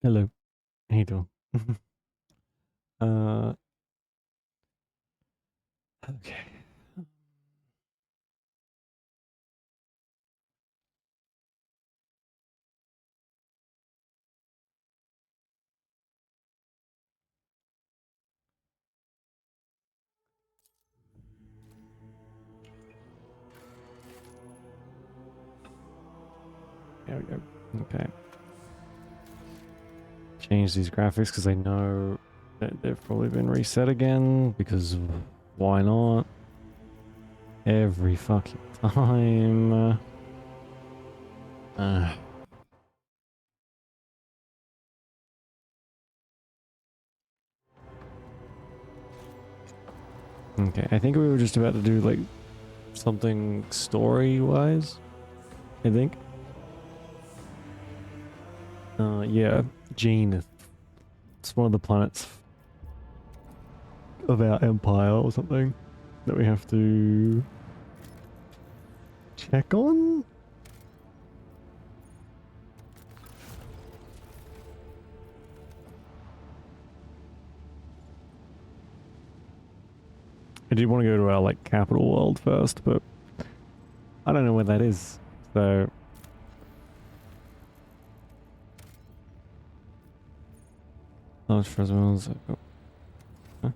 Hello. How you doing? uh, okay. There we go. Okay. Change these graphics because I know that they've probably been reset again because why not? Every fucking time. Okay, I think we were just about to do like something story-wise, I think. Yeah, Gene. It's one of the planets of our empire or something that we have to check on. I did want to go to our like capital world first, but I don't know where that is. So large festivals. Oh. Huh?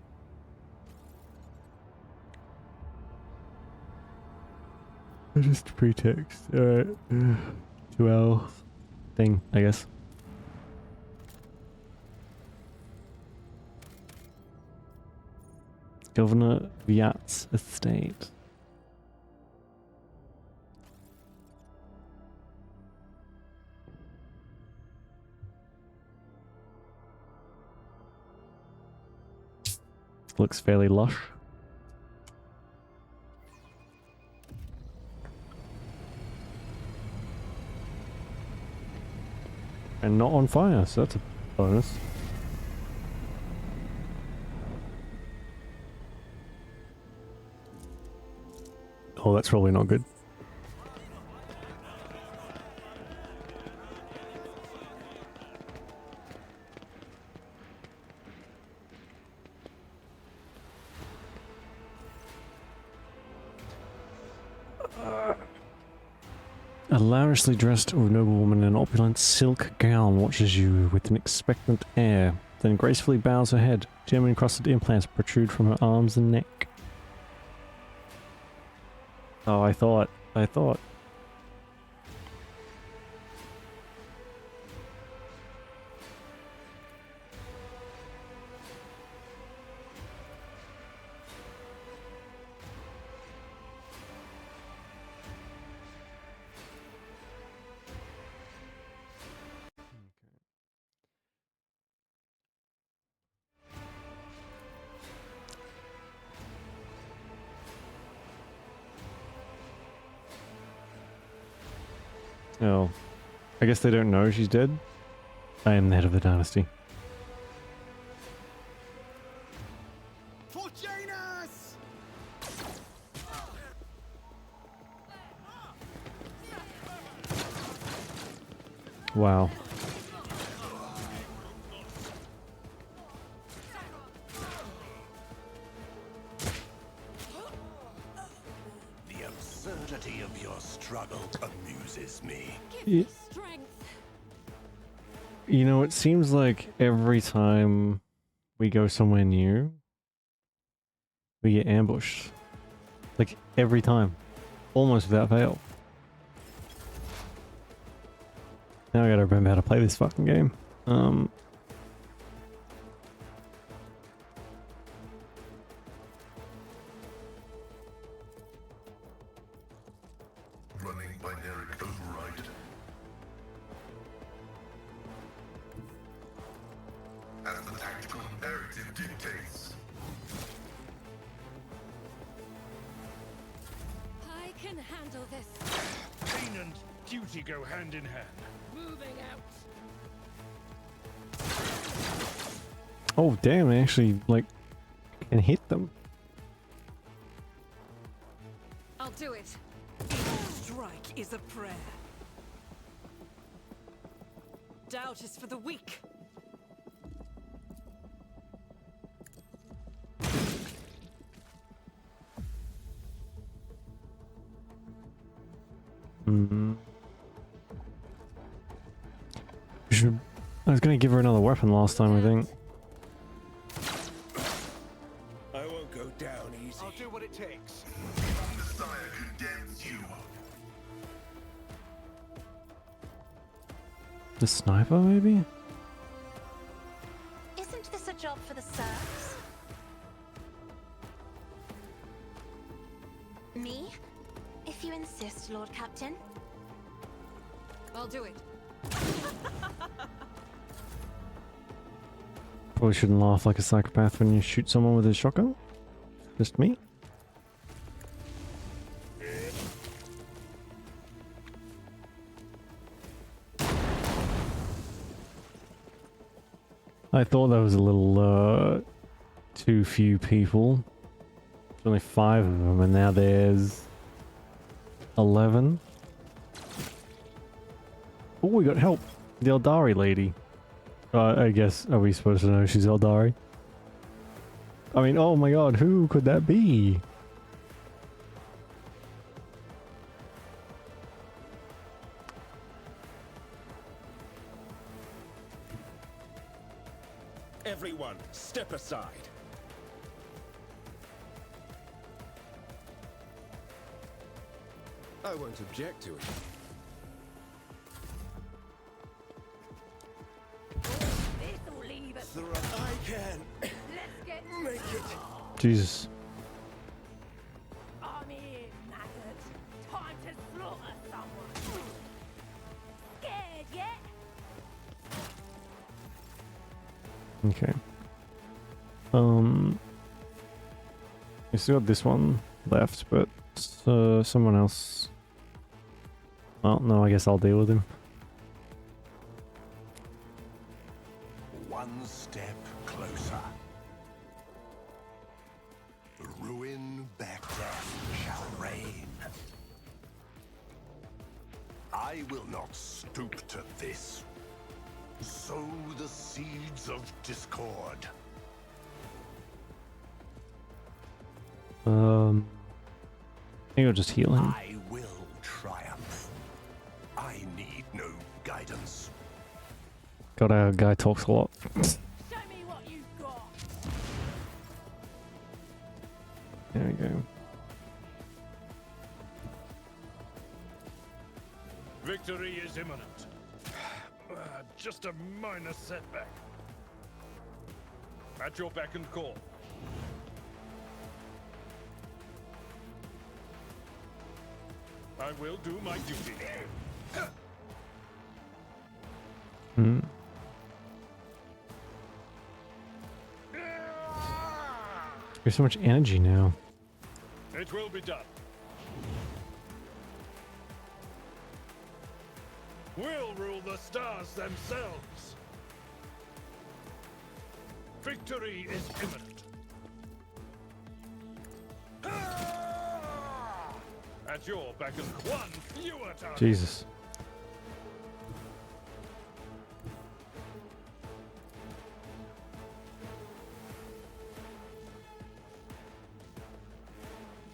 Just pretext. Alright. To our thing, I guess. Governor Viat's estate. Looks fairly lush. And not on fire, so that's a bonus. Oh, that's probably not good. A lavishly dressed noblewoman in an opulent silk gown watches you with an expectant air, then gracefully bows her head. Gem-encrusted implants protrude from her arms and neck. Oh, I thought. Oh, I guess they don't know she's dead. I am the head of the dynasty. Wow. The absurdity of your struggle amuses me. You know, it seems like every time we go somewhere new, we get ambushed. Like, every time. Almost without fail. Now I gotta remember how to play this fucking game. Running binary override. As the tactical imperative dictates. I can handle this. Pain and duty go hand in hand. Moving out. Oh, damn, I actually, like, can hit them. I'll do it. Strike is a prayer. Doubt is for the weak. Hmm. I was gonna give her another weapon last time, I think. I won't go down easy. I'll do what it takes. Messiah condemns you. The sniper, maybe? Isn't this a job for the serfs? Me? If you insist, Lord Captain. I'll do it. Probably shouldn't laugh like a psychopath when you shoot someone with a shotgun. Just me. I thought that was a little too few people. There's only 5 of them, and now there's 11. Oh, we got help. The Eldari lady. I guess, are we supposed to know she's Eldari? I mean, oh my god, who could that be? Everyone, step aside. I won't object to it. This'll leave us. I can Let's get make it. Jesus. I'm in, maggot. Time to slaughter someone. Scared yet? Okay. We still got this one left, but someone else. Well, no, I guess I'll deal with him. One step closer. Ruin Baghdad shall reign. I will not stoop to this. Sow the seeds of discord. I think I'll just heal him. I will triumph. I need no guidance. God, our guy talks a lot. Show me what you've got. There we go. Victory is imminent. Just a minor setback. At your beck and call. I will do my duty. Hmm. There's so much energy now. It will be done. We'll rule the stars themselves. Victory is imminent. At your beck and one fewer target. Jesus.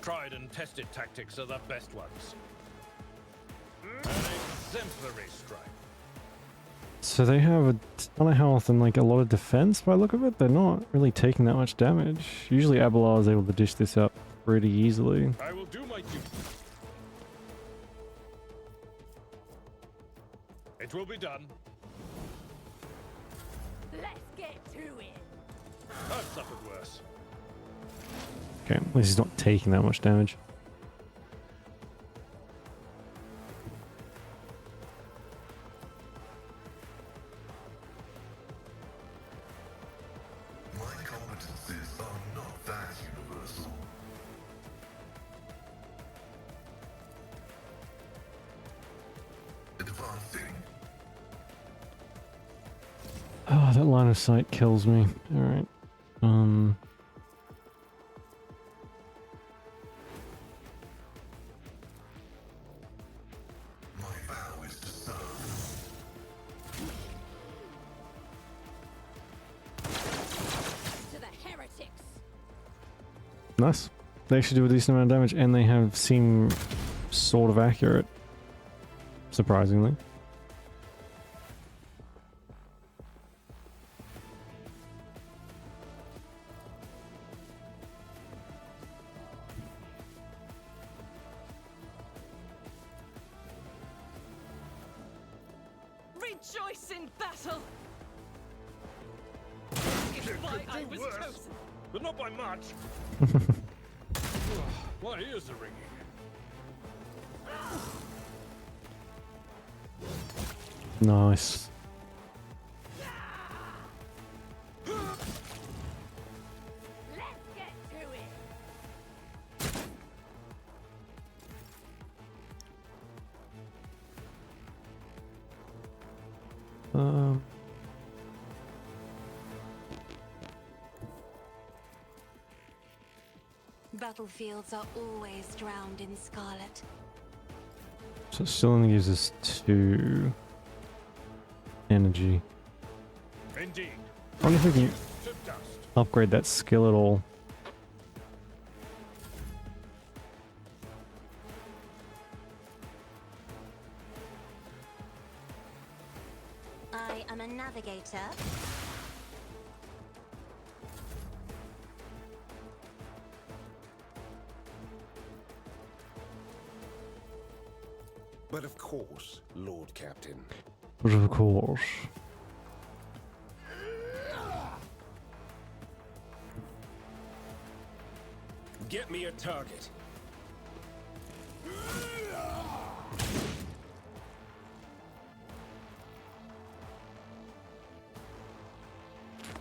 Tried and tested tactics are the best ones. An exemplary strike. So they have a ton of health and like a lot of defense by the look of it. They're not really taking that much damage. Usually Abelar is able to dish this up pretty easily. I will do my duty. It will be done. Let's get to it. I've suffered worse. Okay, at least he's not taking that much damage. My competencies are not that universal. Advancing. Oh, that line of sight kills me. Alright. My vow is to serve. To the heretics. Nice. They actually do a decent amount of damage and they have seem sort of accurate. surprisingly. Rejoice in battle! It's why I was chosen. But not by much. My ears are ringing. Nice. Let's get to it! Um, Battlefields are always drowned in scarlet. so it still only gives us 2 energy. Indeed. I wonder if we can To dust. upgrade that skill at all. I am a navigator. But of course, Lord Captain. But of course. Get me a target.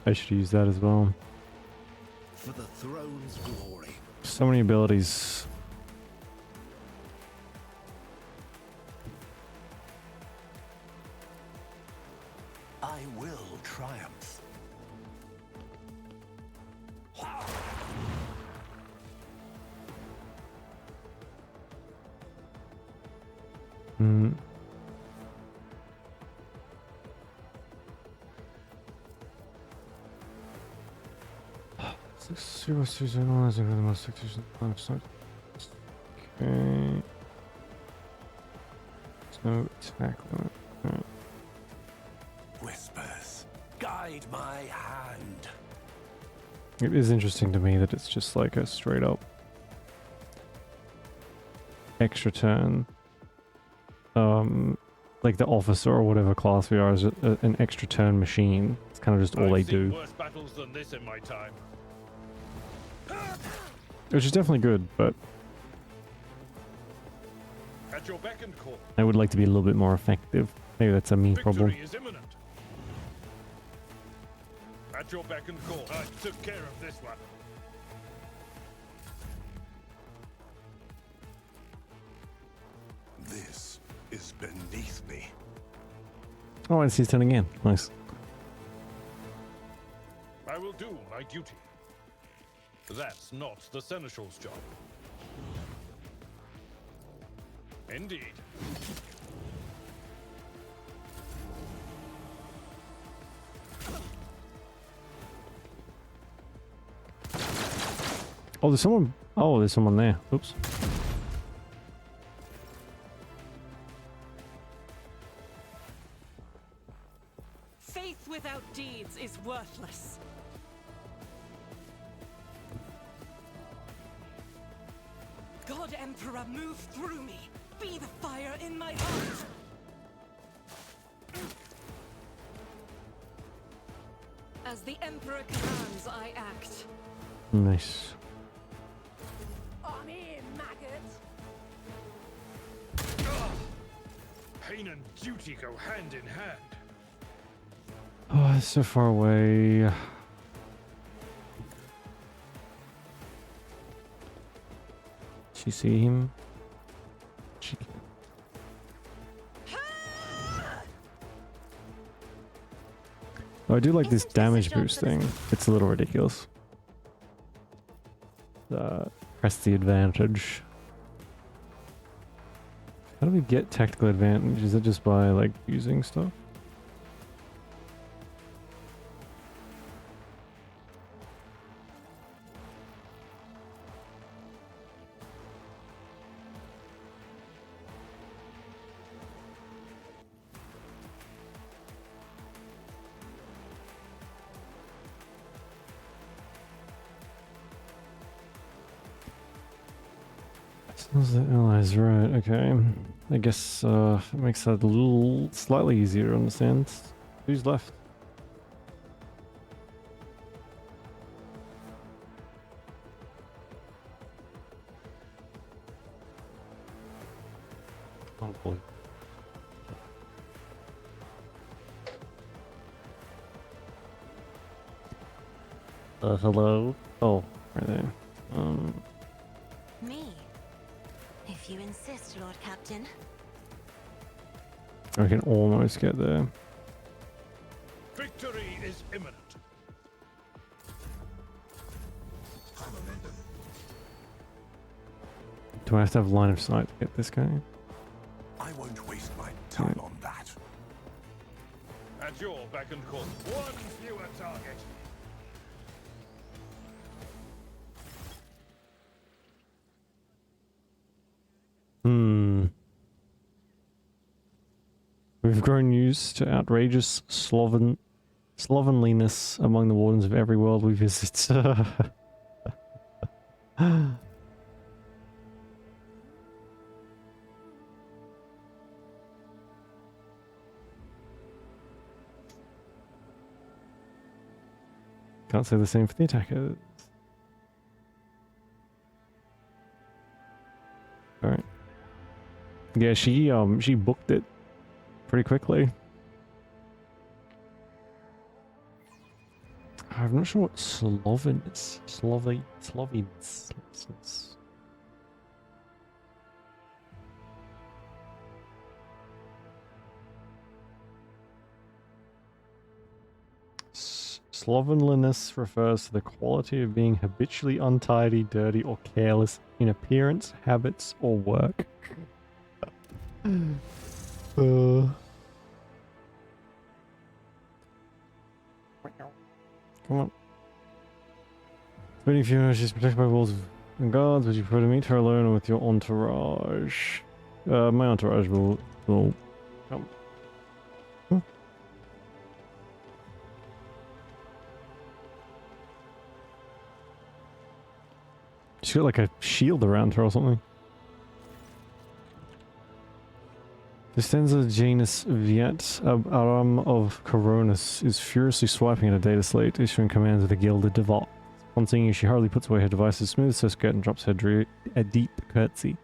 I should use that as well. For the throne's glory. So many abilities. I will triumph. Hmm. Super season analyzing for the most execution. Okay. So attack limit. Alright. Whispers, guide my hand. It is interesting to me that it's just like a straight up extra turn. Like the officer or whatever class we are is an extra turn machine. It's kind of just all they I've seen do, worse battles than this in my time. which is definitely good. But At your beck and call. I would like to be a little bit more effective. Maybe that's a me problem. Victory is imminent. At your beck and call. I took care of this one. This is beneath me. Oh, I see he's turning again. Nice. I will do my duty. That's not the Seneschal's job. Indeed. Oh, there's someone. Oh, there's someone there. Oops. Faith without deeds is worthless. God Emperor, move through me. Be the fire in my heart. As the Emperor commands, I act. Nice. I'm here, maggot. Pain and duty go hand in hand. Oh, it's so far away. She see him? She can. Oh, I do like this Isn't this a damage job boost for the- thing. It's a little ridiculous. Press the advantage. How do we get tactical advantage? Is it just by like using stuff? How's the allies? Right, okay. I guess it makes that a little slightly easier to understand. Who's left? Oh boy. Hello? Oh, right there. Me? If you insist, Lord Captain. I can almost get there. Victory is imminent. Do I have to have line of sight to get this guy? I won't waste my time on that. At your beck and call. One fewer target. We've grown used to outrageous slovenliness among the wardens of every world we visit. Can't say the same for the attackers. Alright. Yeah, she booked it pretty quickly. I'm not sure what Sloven is. Slovenes. Slovenliness refers to the quality of being habitually untidy, dirty, or careless in appearance, habits, or work. Come on. Waiting for you, she's protected by walls and guards. Would you prefer to meet her alone or with your entourage? My entourage will come. She's got like a shield around her or something. Vistenza Janus Viet Aram of Coronis is furiously swiping at a data slate, issuing commands with a gilded device. On seeing you, she hurriedly puts away her devices, smooths her skirt, and drops her a deep curtsy.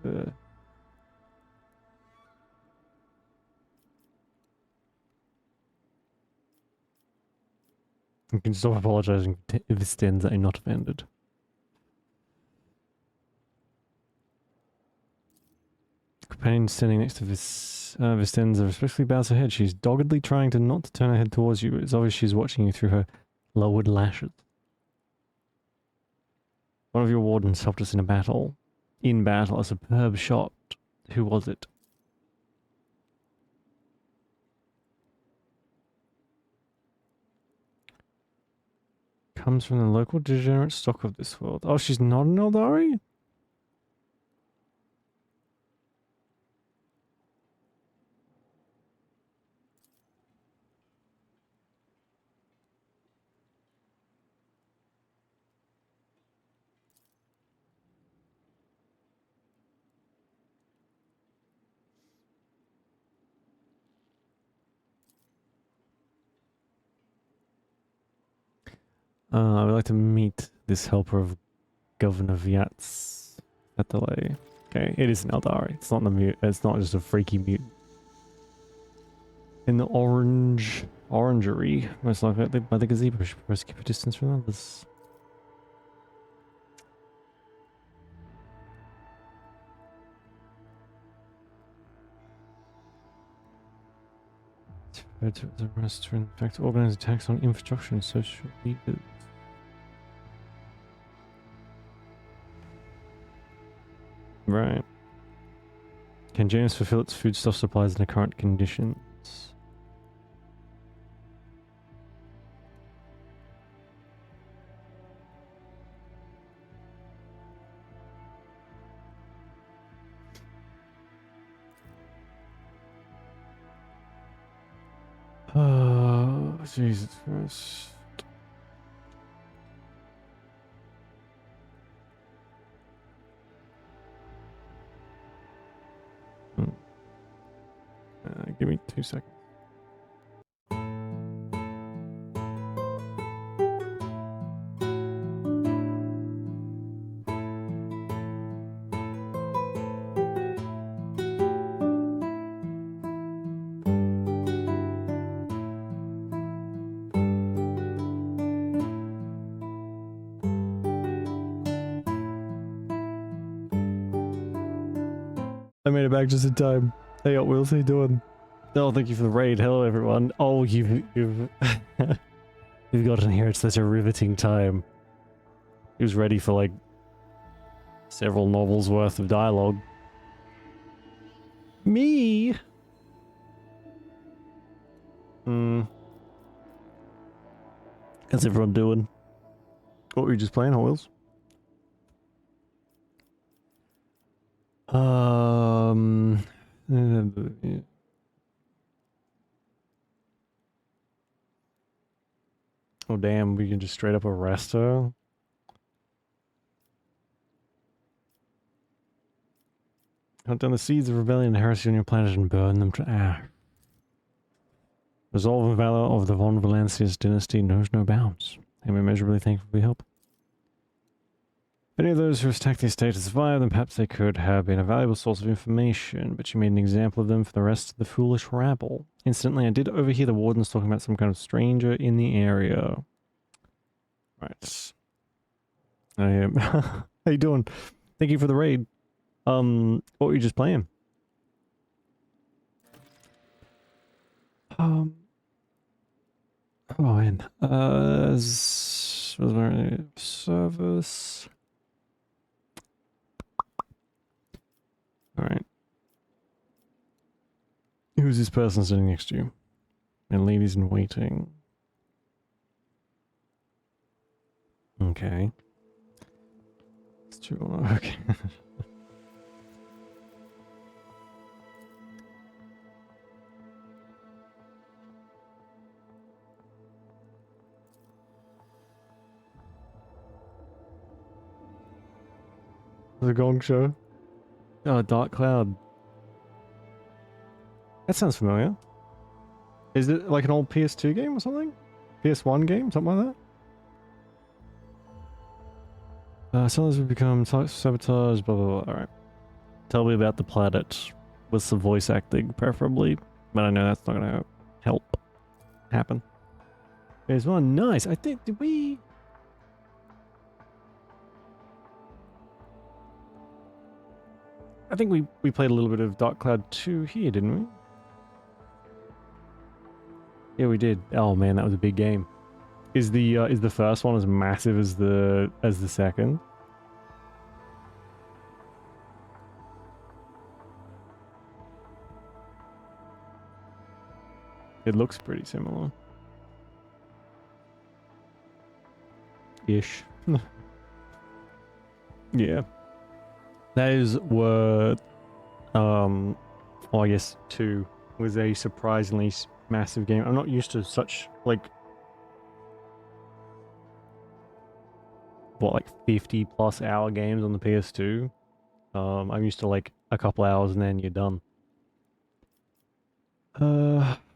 You can stop apologizing if Vistenza are not offended. Companion standing next to Vistenza respectfully bows her head. She's doggedly trying to not to turn her head towards you, but it's obvious she's watching you through her lowered lashes. One of your wardens helped us in battle, a superb shot. Who was it? Comes from the local degenerate stock of this world. Oh, she's not an Eldari? I would like to meet this helper of Governor Viat's at delay. Okay, it is an Eldari. It's not the mute. It's not just a freaky mutant. In the orangery, most likely by the gazebo. She prefers to keep a distance from others. To the rest, in fact, organize attacks on infrastructure and social leaders. Right. Can Janus fulfill its foodstuff supplies in the current conditions? Oh, Jesus Christ. give me 2 seconds. I made it back just in time. Hey, Hot Wheels, how you doing? Oh, thank you for the raid. Hello, everyone. Oh, you've you've gotten here at such a riveting time. He was ready for like several novels worth of dialogue. Me. How's everyone doing? What were you just playing, Hot Wheels? Oh damn, we can just straight up arrest her? Hunt down the seeds of rebellion and heresy on your planet and burn them to ash. Resolve and valor of the von Valancius dynasty knows no bounds. I am immeasurably thankful for your help. If any of those who attacked the estate survived, then perhaps they could have been a valuable source of information, but you made an example of them for the rest of the foolish rabble. Incidentally, I did overhear the wardens talking about some kind of stranger in the area. Right. I am. How you doing? Thank you for the raid. What were you just playing? Oh man. Service. Alright. Who's this person sitting next to you? And ladies in waiting. Okay. It's too okay. The Gong Show. Oh, Dark Cloud. That sounds familiar. Is it like an old PS2 game or something? PS1 game? Something like that? Some of those would become sabotage, blah blah blah. Alright. Tell me about the planet. With some voice acting, preferably. But I know that's not gonna help happen. There's one. Nice. I think, did we... I think we played a little bit of Dark Cloud 2 here, didn't we? Yeah, we did. Oh man, that was a big game. Is the first one as massive as the second? It looks pretty similar. Ish. Yeah. Those were, well, I guess 2 was a surprisingly massive game. I'm not used to such, like, what, like 50 plus hour games on the PS2. I'm used to like a couple hours and then you're done.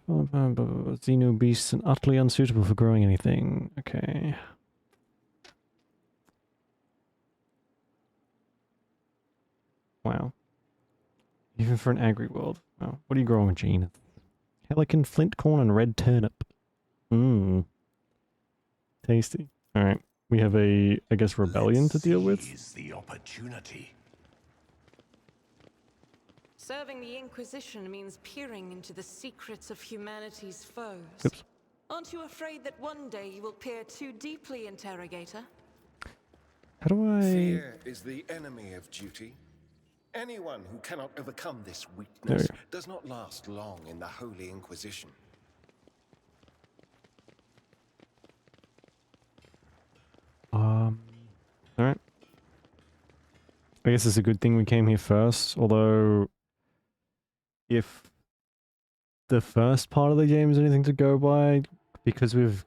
Xeno beasts and utterly unsuitable for growing anything. Okay. Wow. Even for an agri world. Wow. What are you growing, Gene? Pelican, flint corn, and red turnip. Mmm. Tasty. Alright. We have a, I guess, rebellion to deal with. Seize the opportunity. Serving the Inquisition means peering into the secrets of humanity's foes. Oops. Aren't you afraid that one day you will peer too deeply, Interrogator? How do I... Fear is the enemy of duty. Anyone who cannot overcome this weakness does not last long in the Holy Inquisition. Alright. I guess it's a good thing we came here first, although... If the first part of the game is anything to go by, because we've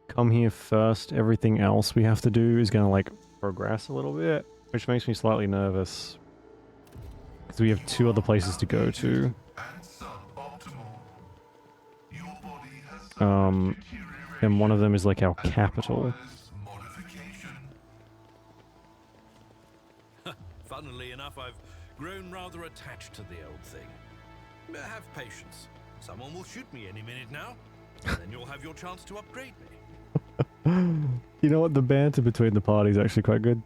come here first, everything else we have to do is going to, like, progress a little bit, which makes me slightly nervous. Because we have 2 other places to go to. And one of them is like our capital. Funnily enough, I've grown rather attached to the old thing. Have patience. Someone will shoot me any minute now, and then you'll have your chance to upgrade me. You know what? The banter between the parties is actually quite good.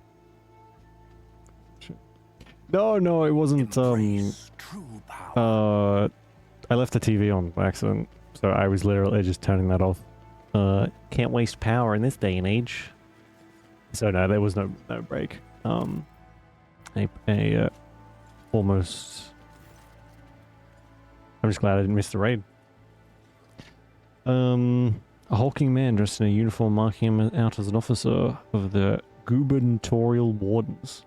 No, it wasn't. Embrace true power. I left the TV on by accident, so I was literally just turning that off. Can't waste power in this day and age. So no, there was no break. Almost. I'm just glad I didn't miss the raid. A hulking man dressed in a uniform marking him out as an officer of the gubernatorial wardens.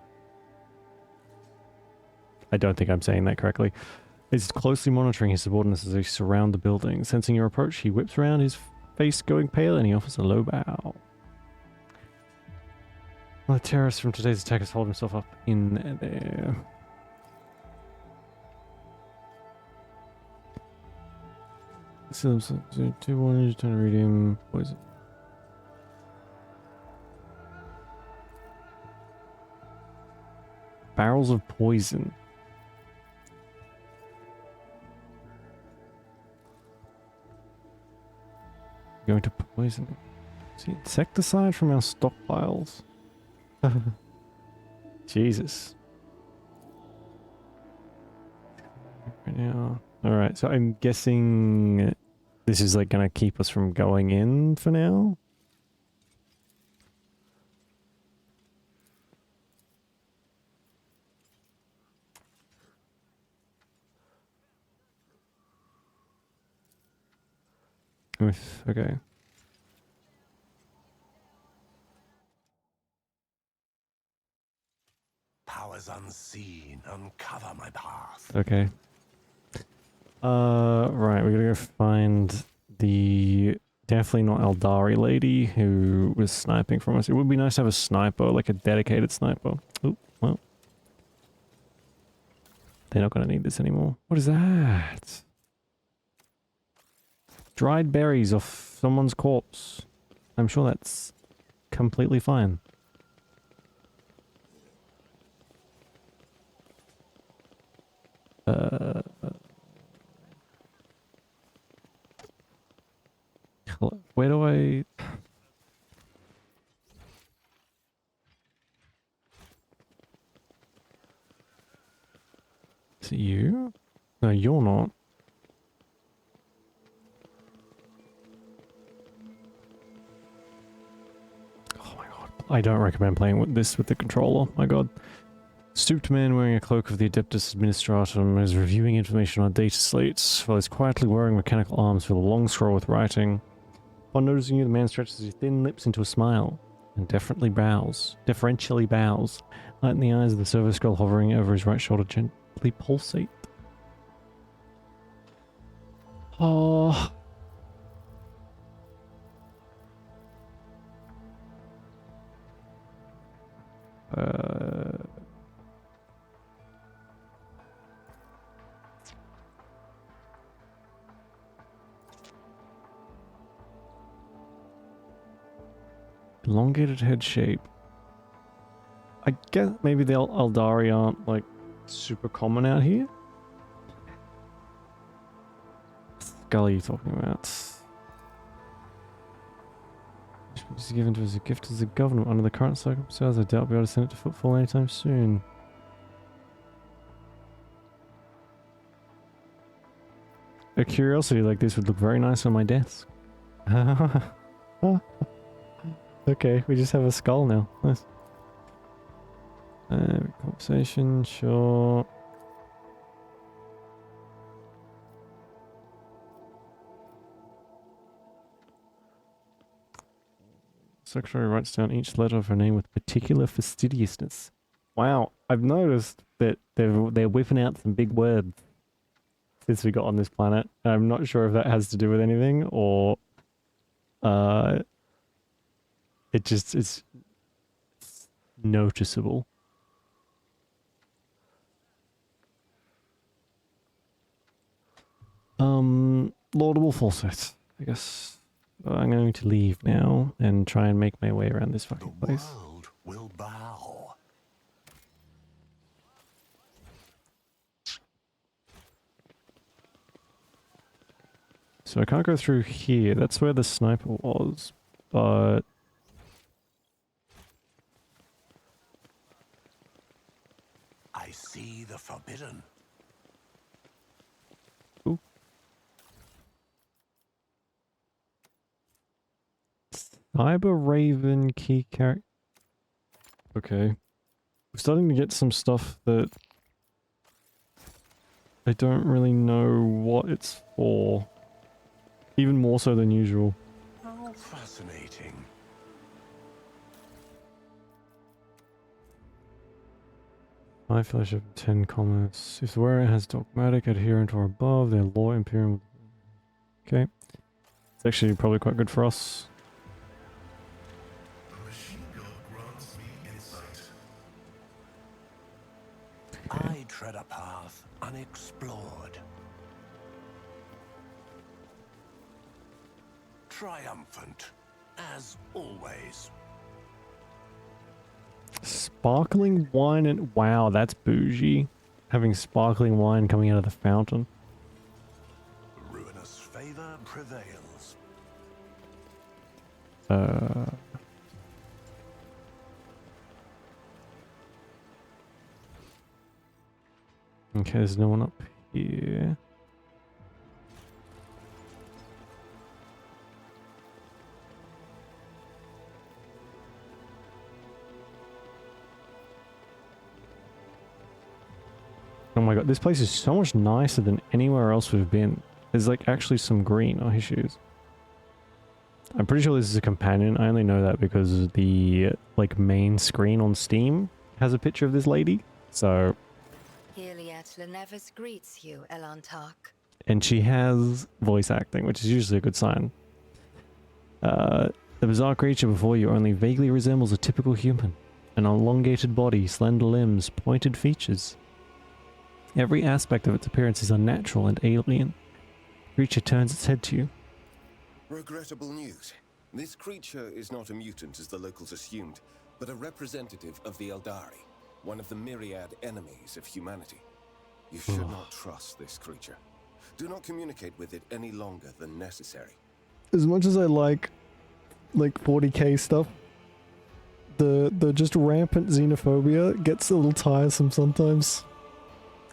I don't think I'm saying that correctly. Is closely monitoring his subordinates as they surround the building. Sensing your approach, he whips around, his face going pale, and he offers a low bow. Well, the terrorist from today's attack has holed himself up in there. So, 2-1, trying to read him. What is it? Barrels of poison. Going to poison. See, insecticide from our stockpiles. Jesus. Right now. Alright, so I'm guessing this is like gonna keep us from going in for now. Okay. Powers unseen, uncover my path. Okay. Right, we're gonna go find the definitely not Eldari lady who was sniping from us. It would be nice to have a sniper, like a dedicated sniper. Oh, well. They're not gonna need this anymore. What is that? Dried berries off someone's corpse. I'm sure that's completely fine. Where do I... Is it you? No, you're not. Oh my god. I don't recommend playing with this with the controller. My god. Stooped man wearing a cloak of the Adeptus Administratum is reviewing information on data slates while he's quietly wearing mechanical arms with a long scroll with writing. Upon noticing you, the man stretches his thin lips into a smile and deferentially bows, light in the eyes of the service scroll hovering over his right shoulder gently pulsate. Oh. Elongated head shape. I guess maybe the Eldari aren't like super common out here. What skull are you talking about? This is given to us as a gift to the government under the current circumstances. I doubt we'll be able to send it to footfall anytime soon. A curiosity like this would look very nice on my desk. Okay, we just have a skull now. Nice. Conversation, sure. Secretary writes down each letter of her name with particular fastidiousness. Wow, I've noticed that they're whipping out some big words since we got on this planet. I'm not sure if that has to do with anything or it's noticeable. Laudable foresight, I guess. I'm going to leave now and try and make my way around this The fucking place. world will bow. So I can't go through here. That's where the sniper was, but I see the forbidden. ooh. Cyber Raven key character. Okay. We're starting to get some stuff that I don't really know what it's for. Even more so than usual. How fascinating. High flash of 10 commerce. If the wearer has dogmatic, adherent, or above, their law imperial. Okay. It's actually probably quite good for us. A machine gun grants me insight. Okay. I tread a path unexplored. Triumphant, as always. Sparkling wine and wow, that's bougie. Having sparkling wine coming out of the fountain. Ruinous favor prevails. Okay, there's no one up here. Oh my god, this place is so much nicer than anywhere else we've been. There's like actually some green. Oh, his shoes. I'm pretty sure this is a companion. I only know that because the like main screen on Steam has a picture of this lady. So, Heliat Lenevus greets you, Elantark. and she has voice acting, which is usually a good sign. The bizarre creature before you only vaguely resembles a typical human. An elongated body, slender limbs, pointed features. Every aspect of its appearance is unnatural and alien. The creature turns its head to you. Regrettable news. This creature is not a mutant as the locals assumed, but a representative of the Eldari, one of the myriad enemies of humanity. You should not trust this creature. Do not communicate with it any longer than necessary. As much as I like 40k stuff, the just rampant xenophobia gets a little tiresome sometimes.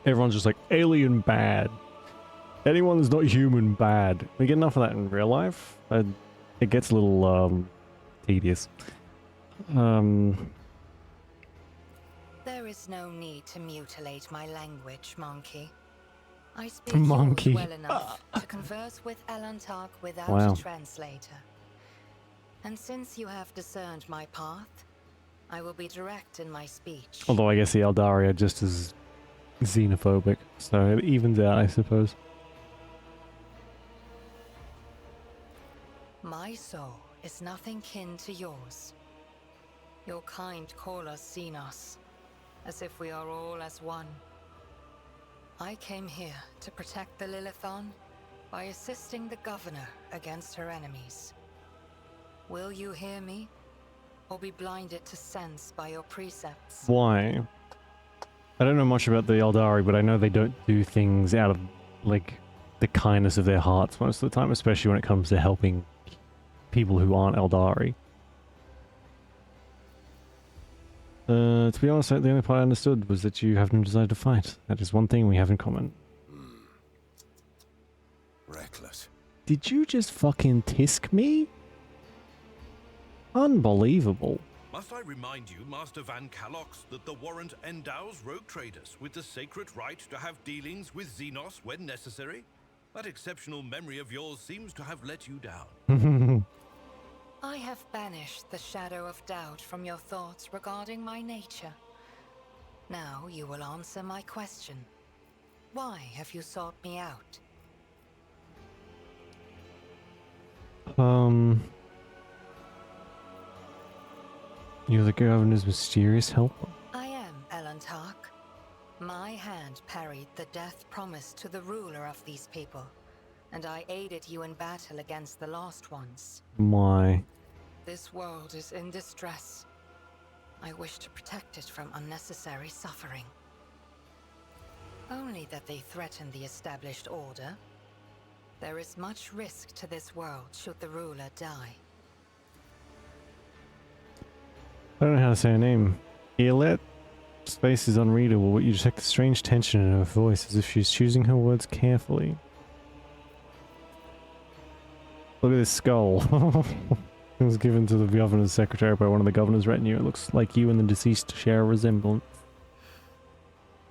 Everyone's just like, alien bad. Anyone that's not human bad. We get enough of that in real life. It gets a little tedious. There is no need to mutilate my language, Monkey. I speak Monkey. yours well enough to converse with Elantark without Wow. a translator. And since you have discerned my path, I will be direct in my speech. Although I guess the Eldari are just as xenophobic, so it evens out, I suppose. My soul is nothing kin to yours. Your kind call us Xenos, as if we are all as one. I came here to protect the Lilithon by assisting the governor against her enemies. Will you hear me, or be blinded to sense by your precepts? Why? I don't know much about the Eldari, but I know they don't do things out of, like, the kindness of their hearts most of the time, especially when it comes to helping people who aren't Eldari. To be honest, the only part I understood was that you have no desire to fight. That is one thing we have in common. Reckless. Did you just fucking tisk me? Unbelievable. Must I remind you, Master Van Calox, that the warrant endows rogue traders with the sacred right to have dealings with Xenos when necessary? That exceptional memory of yours seems to have let you down. I have banished the shadow of doubt from your thoughts regarding my nature. Now you will answer my question. Why have you sought me out? You're the governor's mysterious helper. I am Elantark. My hand parried the death promised to the ruler of these people, and I aided you in battle against the Lost Ones. My. This world is in distress. I wish to protect it from unnecessary suffering. Only that they threaten the established order. There is much risk to this world should the ruler die. I don't know how to say her name. Eolet? Space is unreadable, but you detect the strange tension in her voice as if she's choosing her words carefully. Look at this skull. It was given to the governor's secretary by one of the governor's retinue. It looks like you and the deceased share a resemblance.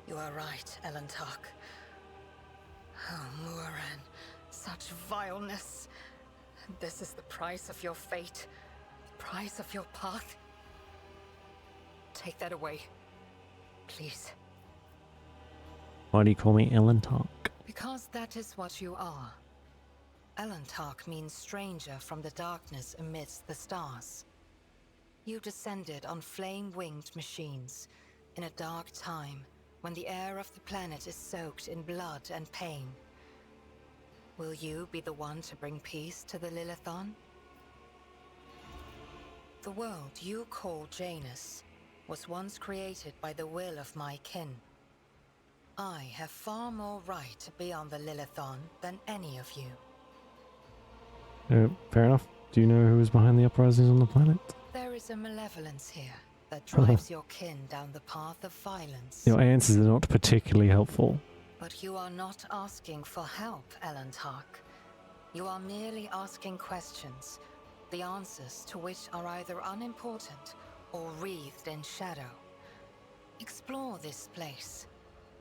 You are right, Elentark. Oh, Muran, such vileness. This is the price of your fate, the price of your path. Take that away, please. Why do you call me Elentark? Because that is what you are. Elentark means stranger from the darkness amidst the stars. You descended on flame-winged machines in a dark time when the air of the planet is soaked in blood and pain. Will you be the one to bring peace to the Lilithon? The world you call Janus was once created by the will of my kin. I have far more right to be on the Lilithon than any of you. Fair enough. Do you know who is behind the uprisings on the planet? There is a malevolence here that drives your kin down the path of violence. Your answers are not particularly helpful. But you are not asking for help, Elentark. You are merely asking questions, the answers to which are either unimportant or wreathed in shadow. Explore this place.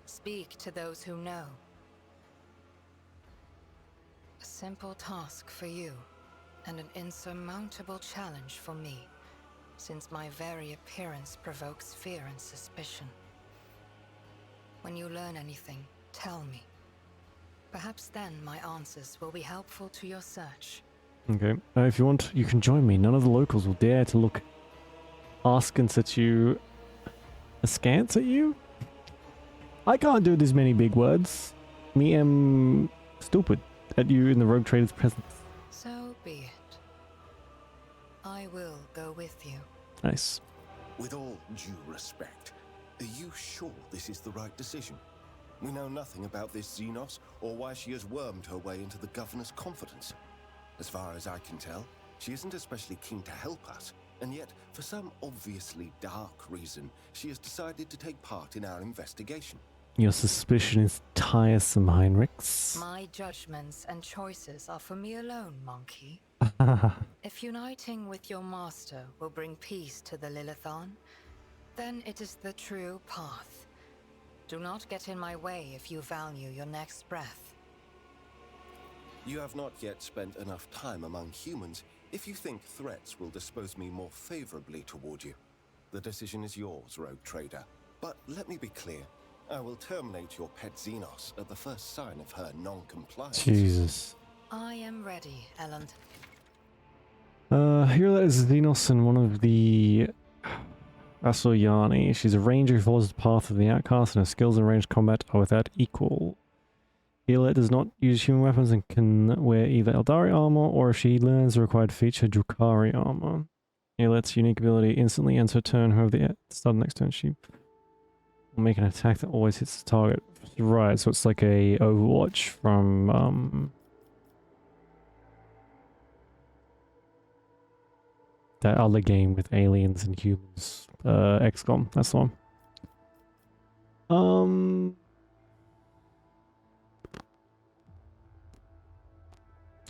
Speak to those who know. A simple task for you, and an insurmountable challenge for me, since my very appearance provokes fear and suspicion. When you learn anything, tell me. Perhaps then my answers will be helpful to your search. Okay. If you want, you can join me. None of the locals will dare to look askance at you. Askance at you? I can't do this many big words. Me am stupid at you in the rogue trader's presence. So be it. I will go with you. Nice. With all due respect, are you sure this is the right decision? We know nothing about this Xenos or why she has wormed her way into the governor's confidence. As far as I can tell, she isn't especially keen to help us, and yet, for some obviously dark reason, she has decided to take part in our investigation. Your suspicion is tiresome, Heinrichs. My judgments and choices are for me alone, monkey. If uniting with your master will bring peace to the Lilithon, then it is the true path. Do not get in my way if you value your next breath. You have not yet spent enough time among humans if you think threats will dispose me more favorably toward you. The decision is yours, rogue trader. But let me be clear. I will terminate your pet Xenos at the first sign of her non-compliance. Jesus. I am ready, Elend. Here that is Xenos and one of the Asoyani. She's a ranger who follows the path of the outcast, and her skills in ranged combat are without equal. Eolet does not use human weapons and can wear either Eldari armor, or if she learns the required feature, Drukhari armor. Eolet's unique ability instantly ends her turn. However, the start of the next turn, she will make an attack that always hits the target. Right, so it's like a Overwatch from that other game with aliens and humans. XCOM, that's the one.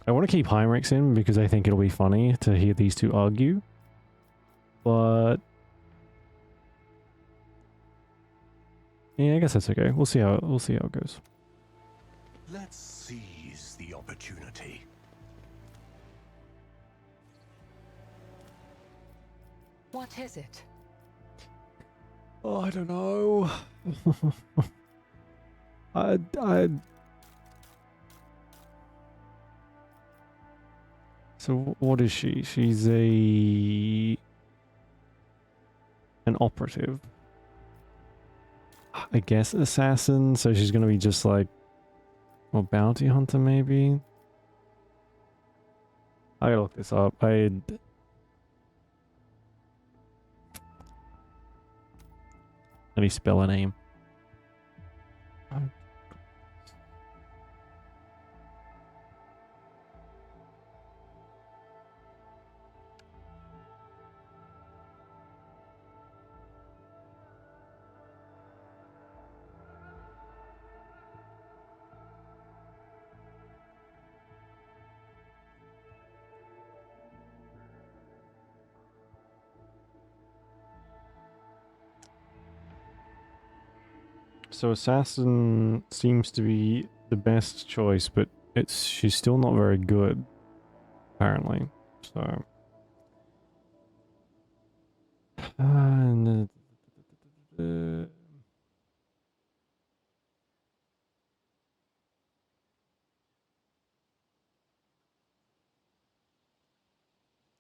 I want to keep Heinrichs in because I think it'll be funny to hear these two argue. But yeah, I guess that's okay. We'll see how it goes. Let's seize the opportunity. What is it? Oh, I don't know. So what is she? She's an operative. I guess assassin, so she's gonna be just like, well, bounty hunter maybe? I gotta look this up. How do you spell a name? So assassin seems to be the best choice, but she's still not very good, apparently. So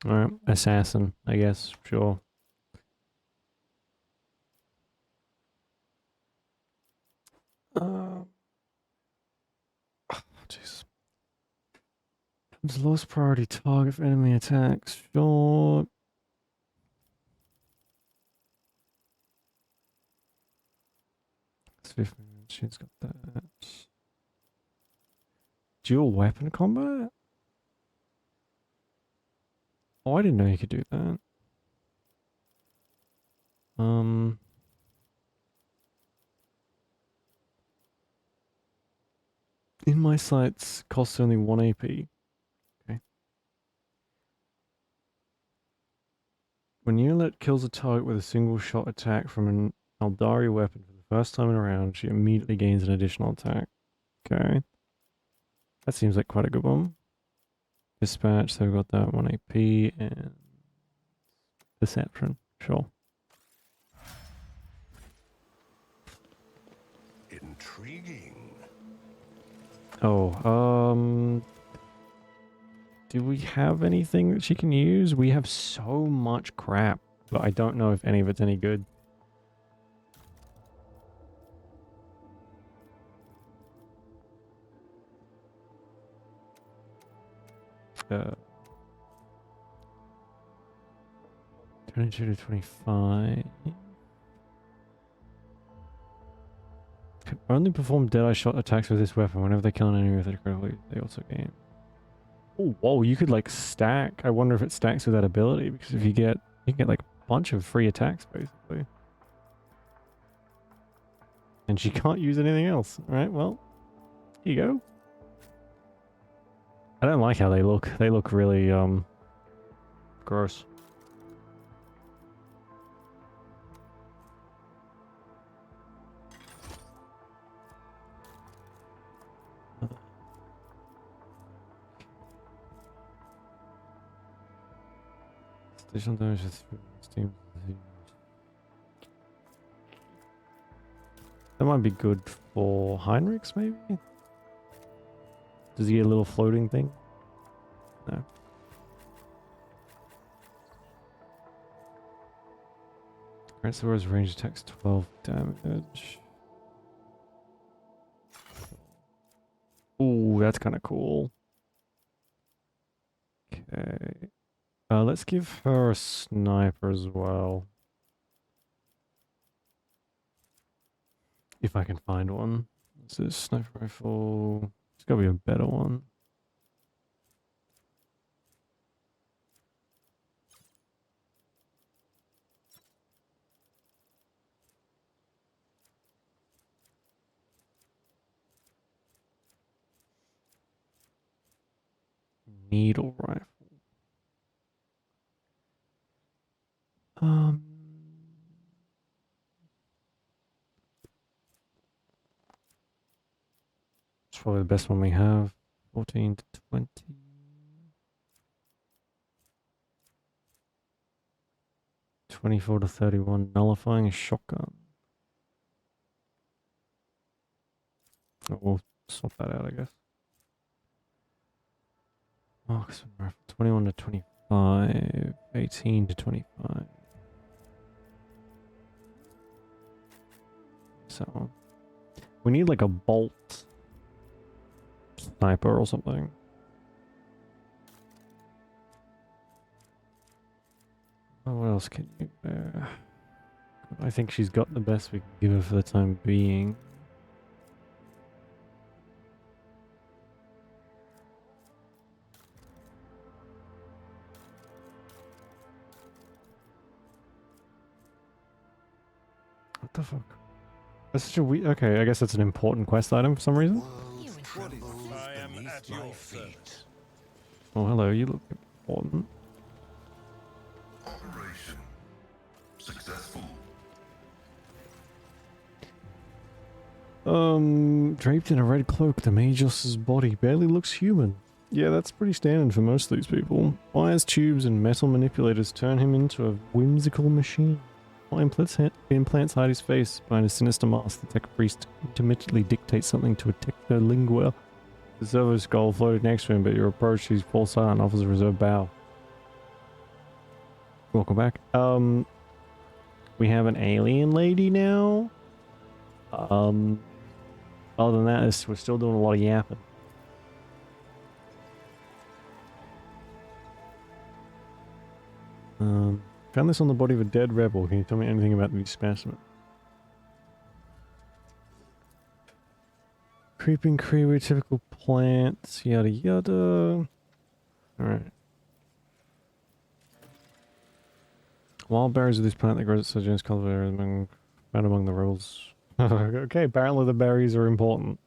alright, assassin, I guess, sure. Jeez. It's lowest priority target for enemy attacks. Sure. She's got that. Dual weapon combat? Oh, I didn't know you could do that. In my sights costs only 1 AP. Okay. When Unit kills a target with a single shot attack from an Eldari weapon for the first time in a round, she immediately gains an additional attack. Okay. That seems like quite a good one. Dispatch, so we've got that 1 AP and Perception. Sure. Intriguing. Oh, do we have anything that she can use? We have so much crap, but I don't know if any of it's any good. Uh, 22 to 25. Can only perform deadeye shot attacks with this weapon. Whenever they kill an enemy with it critically, they also gain. Oh, whoa, you could like stack. I wonder if it stacks with that ability, because if you can get like a bunch of free attacks basically. And she can't use anything else. Alright, well, here you go. I don't like how they look. They look really, gross. Additional damage with Steam. That might be good for Heinrichs, maybe? Does he get a little floating thing? No. Grants the word's range attacks 12 damage. Ooh, that's kind of cool. Okay. Let's give her a sniper as well. If I can find one. What's this? Sniper rifle. It's gotta be a better one. Needle rifle. It's probably the best one we have. 14 to 20. 24 to 31. Nullifying a shotgun. Oh, we'll swap that out, I guess. Marksman rifle. 21 to 25. 18 to 25. So we need like a bolt sniper or something. Oh, what else can you I think she's got the best we can give her for the time being. What the fuck? That's such a weird... Okay, I guess that's an important quest item for some reason. World trembles I am beneath at my your feet. Oh, hello, you look important. Operation successful. Draped in a red cloak, the Magos's body barely looks human. Yeah, that's pretty standard for most of these people. Wires, tubes, and metal manipulators turn him into a whimsical machine. While implants hide his face behind a sinister mask, the tech priest intermittently dictates something to a technolingua. The servo skull floated next to him, but your approach, he's full silent and offers a reserved bow. Welcome back. We have an alien lady now. Other than that, we're still doing a lot of yapping. Found this on the body of a dead rebel. Can you tell me anything about these specimens? Creeping creeper, typical plants, yada yada. Alright. Wild berries of this plant that grows at Sojourn's cultivator found among the rebels. Okay, apparently the berries are important.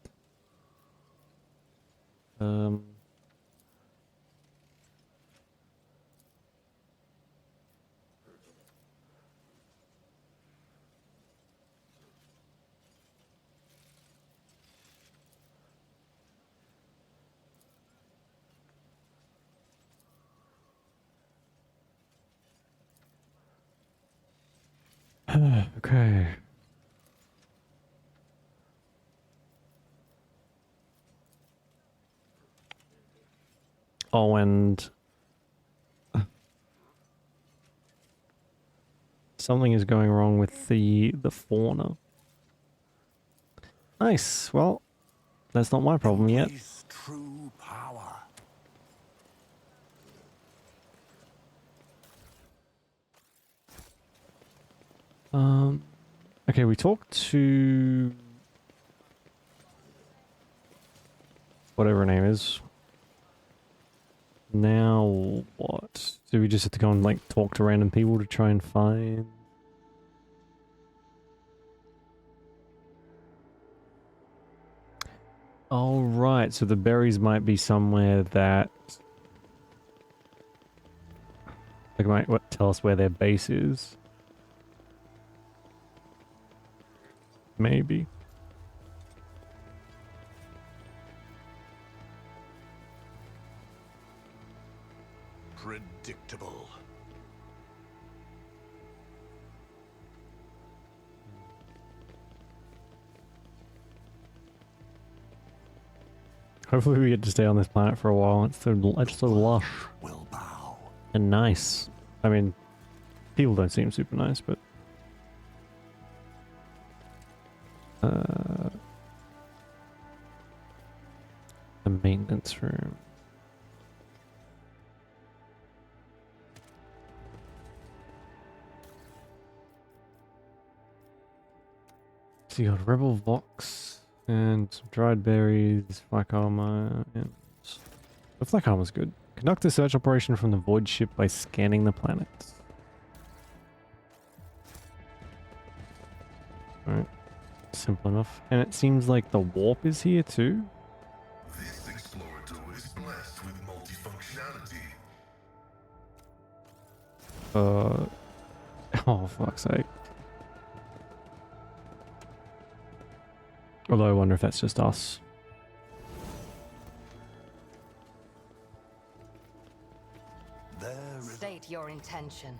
Okay. Oh, and something is going wrong with the fauna. Nice. Well, that's not my problem yet. Embrace true power. Okay, we talked to whatever her name is. Now what? Do we just have to go and like talk to random people to try and find? Oh right, so the berries might be somewhere that like might tell us where their base is. Maybe. Predictable. Hopefully we get to stay on this planet for a while. It's so lush Will bow. and nice. I mean, people don't seem super nice, but the maintenance room. So you got Rebel Vox and some dried berries, flak armor, and the flak armor's good. Conduct a search operation from the void ship by scanning the planets. Alright. Simple enough. And it seems like the warp is here too. This explorator is blessed with multifunctionality. Oh, fuck's sake. Although I wonder if that's just us. There is State your intention.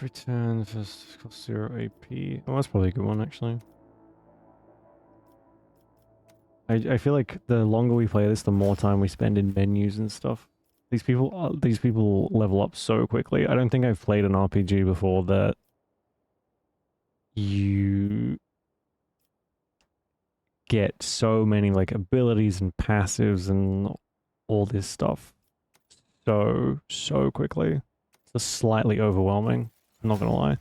Return for 0 AP. Oh, that's probably a good one, actually. I feel like the longer we play this, the more time we spend in menus and stuff. These people level up so quickly. I don't think I've played an RPG before that you get so many like abilities and passives and all this stuff so quickly. It's just slightly overwhelming. I'm not gonna lie.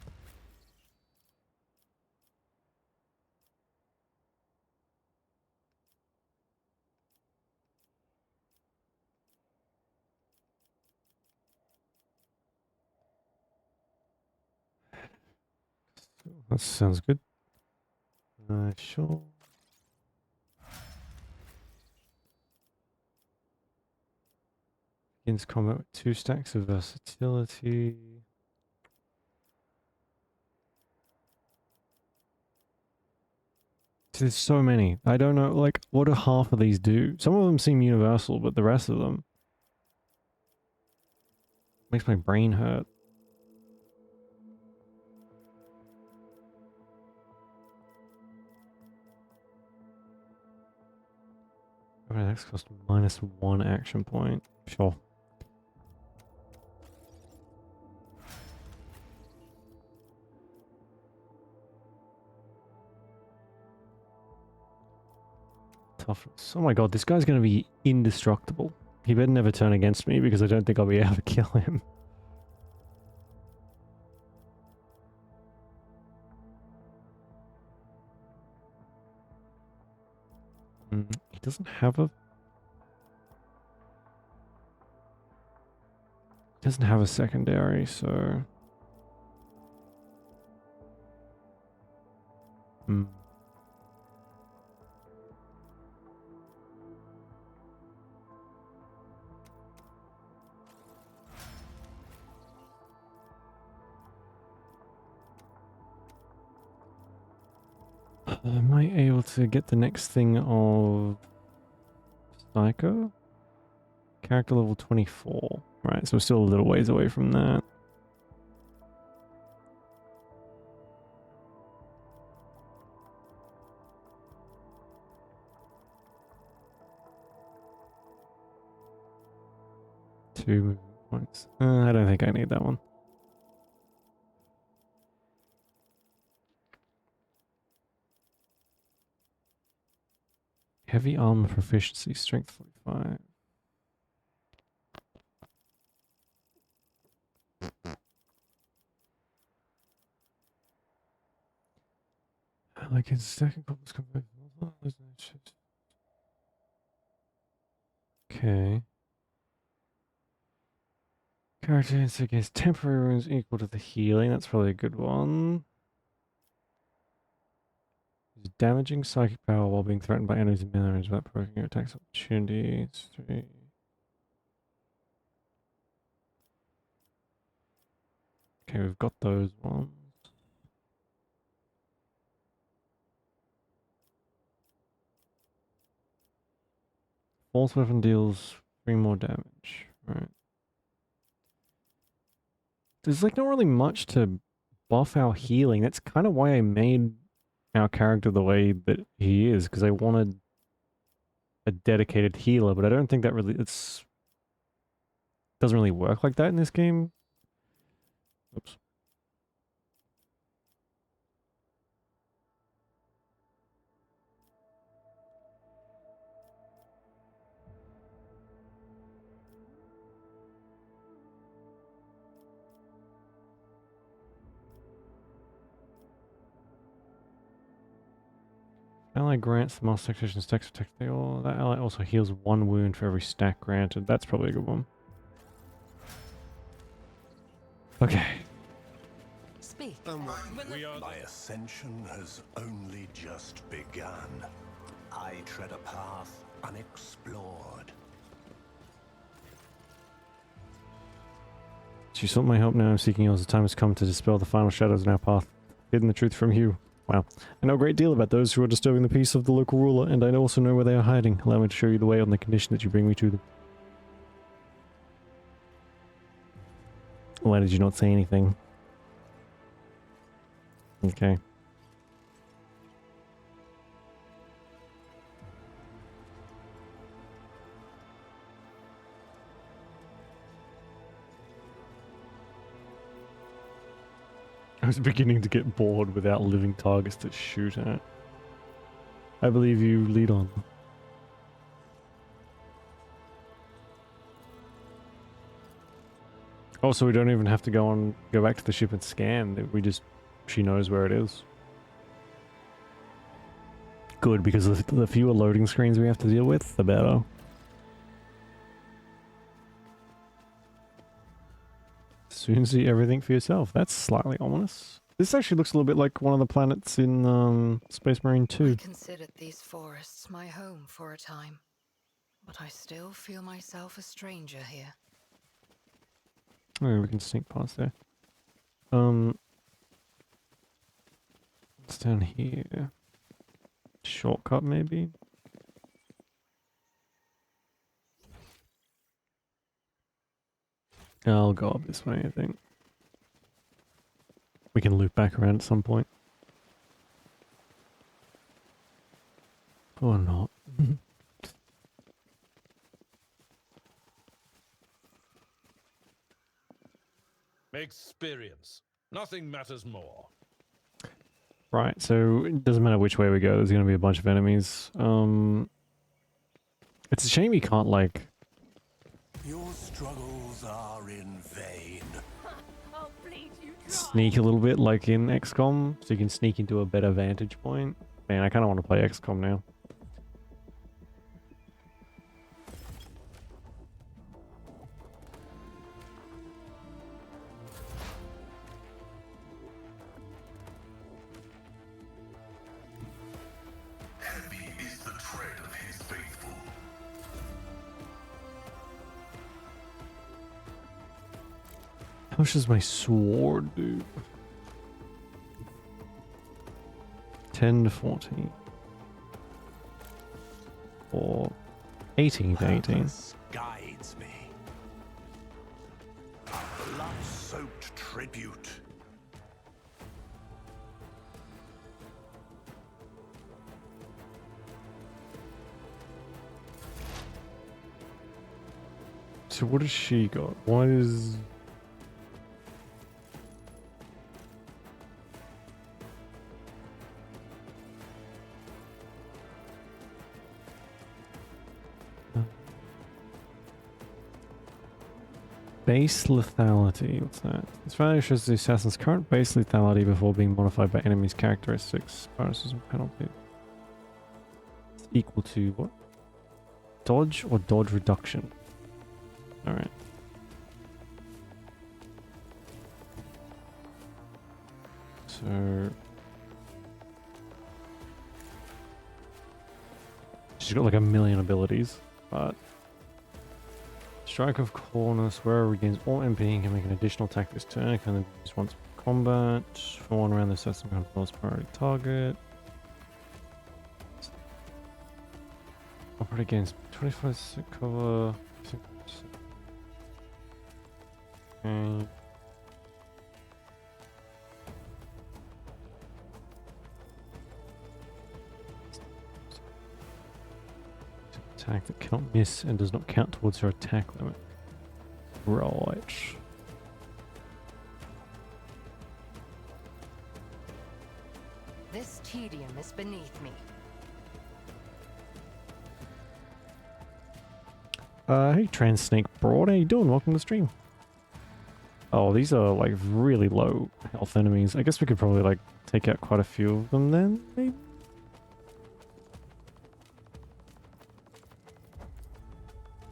That sounds good. Sure. Begins combat with 2 stacks of versatility. There's so many. I don't know, like, what do half of these do? Some of them seem universal, but the rest of them makes my brain hurt. Okay, that's cost -1 action point. Sure. Toughness. Oh my god, this guy's gonna be indestructible. He better never turn against me because I don't think I'll be able to kill him. He doesn't have a... He doesn't have a secondary, so... Am I able to get the next thing of Psycho? Character level 24. Right, so we're still a little ways away from that. Two movement points. I don't think I need that one. Heavy armor proficiency, strength 45. Like his second couples come back. Okay. Character hits against temporary wounds equal to the healing. That's probably a good one. Damaging psychic power while being threatened by enemies and melee range without provoking your attacks opportunities. 3. Okay, we've got those ones. False weapon deals 3 more damage. Right. There's like not really much to buff our healing. That's kind of why I made our character the way that he is, because I wanted a dedicated healer, but I don't think that really doesn't really work like that in this game. Oops. Ally grants the master tactician stacks protect the all. That ally also heals 1 wound for every stack granted. That's probably a good one. Okay. Speak. My ascension has only just begun. I tread a path unexplored. She sought my help, now I'm seeking yours. The time has come to dispel the final shadows in our path. Hidden the truth from you. Wow. I know a great deal about those who are disturbing the peace of the local ruler, and I also know where they are hiding. Allow me to show you the way on the condition that you bring me to them. Why did you not say anything? Okay. I was beginning to get bored without living targets to shoot at. I believe you lead on. Also, we don't even have to go back to the ship and scan. She knows where it is. Good, because the fewer loading screens we have to deal with, the better. Soon see everything for yourself. That's slightly ominous. This actually looks a little bit like one of the planets in Space Marine 2. I considered these forests my home for a time, but I still feel myself a stranger here. Oh, we can sneak past there. What's down here? Shortcut, maybe? I'll go up this way, I think. We can loop back around at some point. Or not. Experience. Nothing matters more. Right, so it doesn't matter which way we go, there's going to be a bunch of enemies. It's a shame you can't, like... Your struggles are in vain. I'll bleed you dry. sneak a little bit like in XCOM, so you can sneak into a better vantage point. Man, I kind of want to play XCOM now. Heavy is the tread of his faithful. How much does my sword do? 10 to 14. Or 18 to 18. Purpose guides me. A blood-soaked tribute. So what has she got? What is... Base lethality, what's that? This value shows the assassin's current base lethality before being modified by enemies' characteristics, bonuses and penalties. It's equal to what? Dodge or dodge reduction? Alright. So... she's got like a million abilities, but... Strike of Coolness, where regains all MP and can make an additional attack this turn. Can only be used once per combat. For one round, the assassin controls priority target. Operate against 25% cover. Okay. Attack that cannot miss and does not count towards her attack limit. Right. This tedium is beneath me. Hey Trans Snake Broad, how you doing? Welcome to the stream. Oh, these are like really low health enemies. I guess we could probably like take out quite a few of them then, maybe?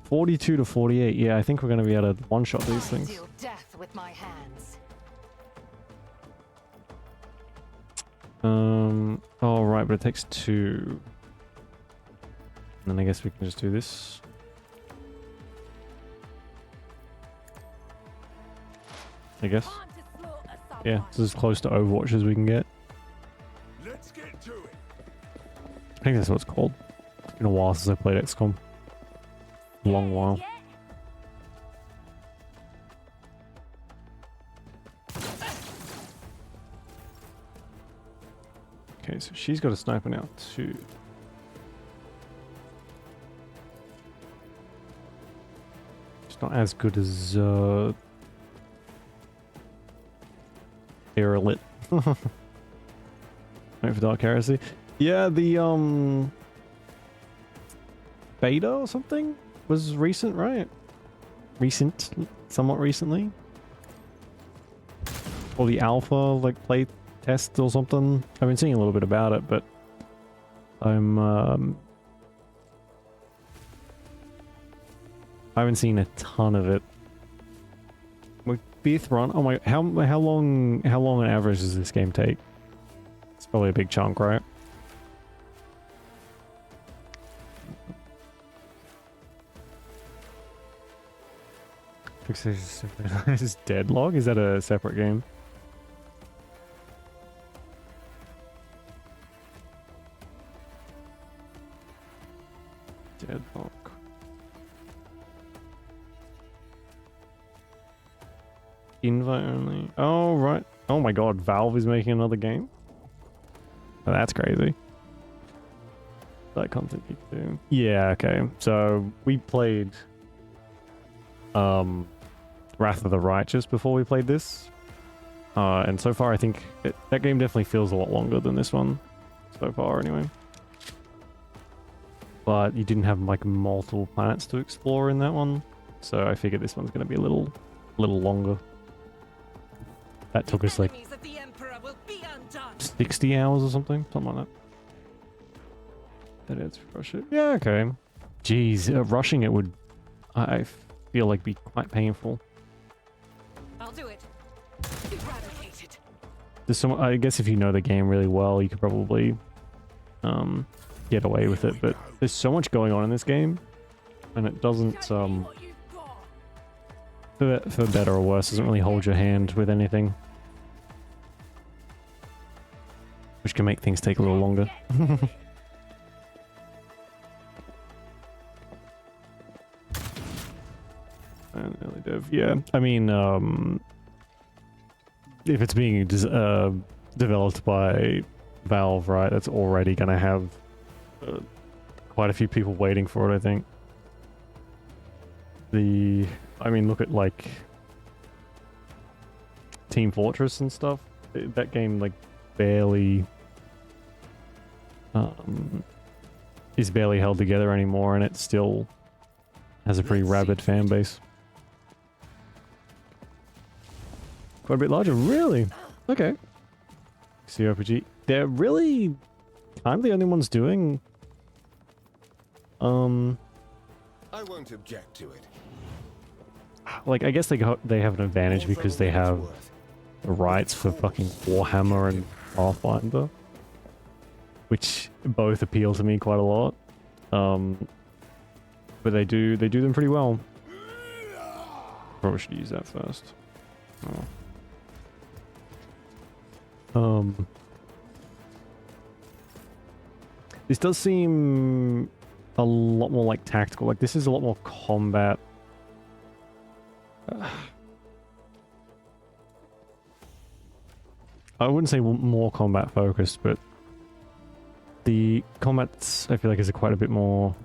$42 to $48. Yeah, I think we're going to be able to one-shot these things. Deal death with my hands. Oh, right, but it takes 2. And then I guess we can just do this. I guess. Time to slaughter someone. Yeah, this is as close to Overwatch as we can get. Let's get to it. I think that's what it's called. It's been a while since I played XCOM. Long while. Okay, so she's got a sniper now too. It's not as good as Aerolit. Wait for Dark Heresy. Yeah, the beta or something was recent, right? Somewhat recently. or the alpha like play test or something. I've been seeing a little bit about it, but I'm I haven't seen a ton of it. My fifth run. Oh my! How long on average does this game take? It's probably a big chunk, right? This is Deadlock? Is that a separate game? Deadlock. Invite only. Oh, right. Oh my god, Valve is making another game? Oh, that's crazy. That content you do. Yeah, okay. So we played Wrath of the Righteous before we played this. And so far I think that game definitely feels a lot longer than this one. So far anyway. But you didn't have like multiple planets to explore in that one. So I figured this one's gonna be a little longer. That took us like 60 hours or something like that. That is rush it. Yeah, okay. Jeez, rushing it would, I feel like, be quite painful. I'll do it. Eradicate it. There's some, I guess if you know the game really well, you could probably get away with it, but there's so much going on in this game, and it doesn't, for better or worse, doesn't really hold your hand with anything. Which can make things take a little longer. And early dev, yeah. I mean, if it's being developed by Valve, right, that's already going to have quite a few people waiting for it, I think. I mean, look at, like, Team Fortress and stuff. That game, like, barely is barely held together anymore, and it still has a pretty rabid fan base. Quite a bit larger, really? Okay. CRPG. They're really kind of the only ones doing. I won't object to it. Like, I guess they have an advantage because they have the rights for fucking Warhammer and Pathfinder, which both appeal to me quite a lot. But they do them pretty well. Probably should use that first. This does seem a lot more like tactical. Like, this is a lot more combat. I wouldn't say more combat focused, but the combats I feel like is quite a bit more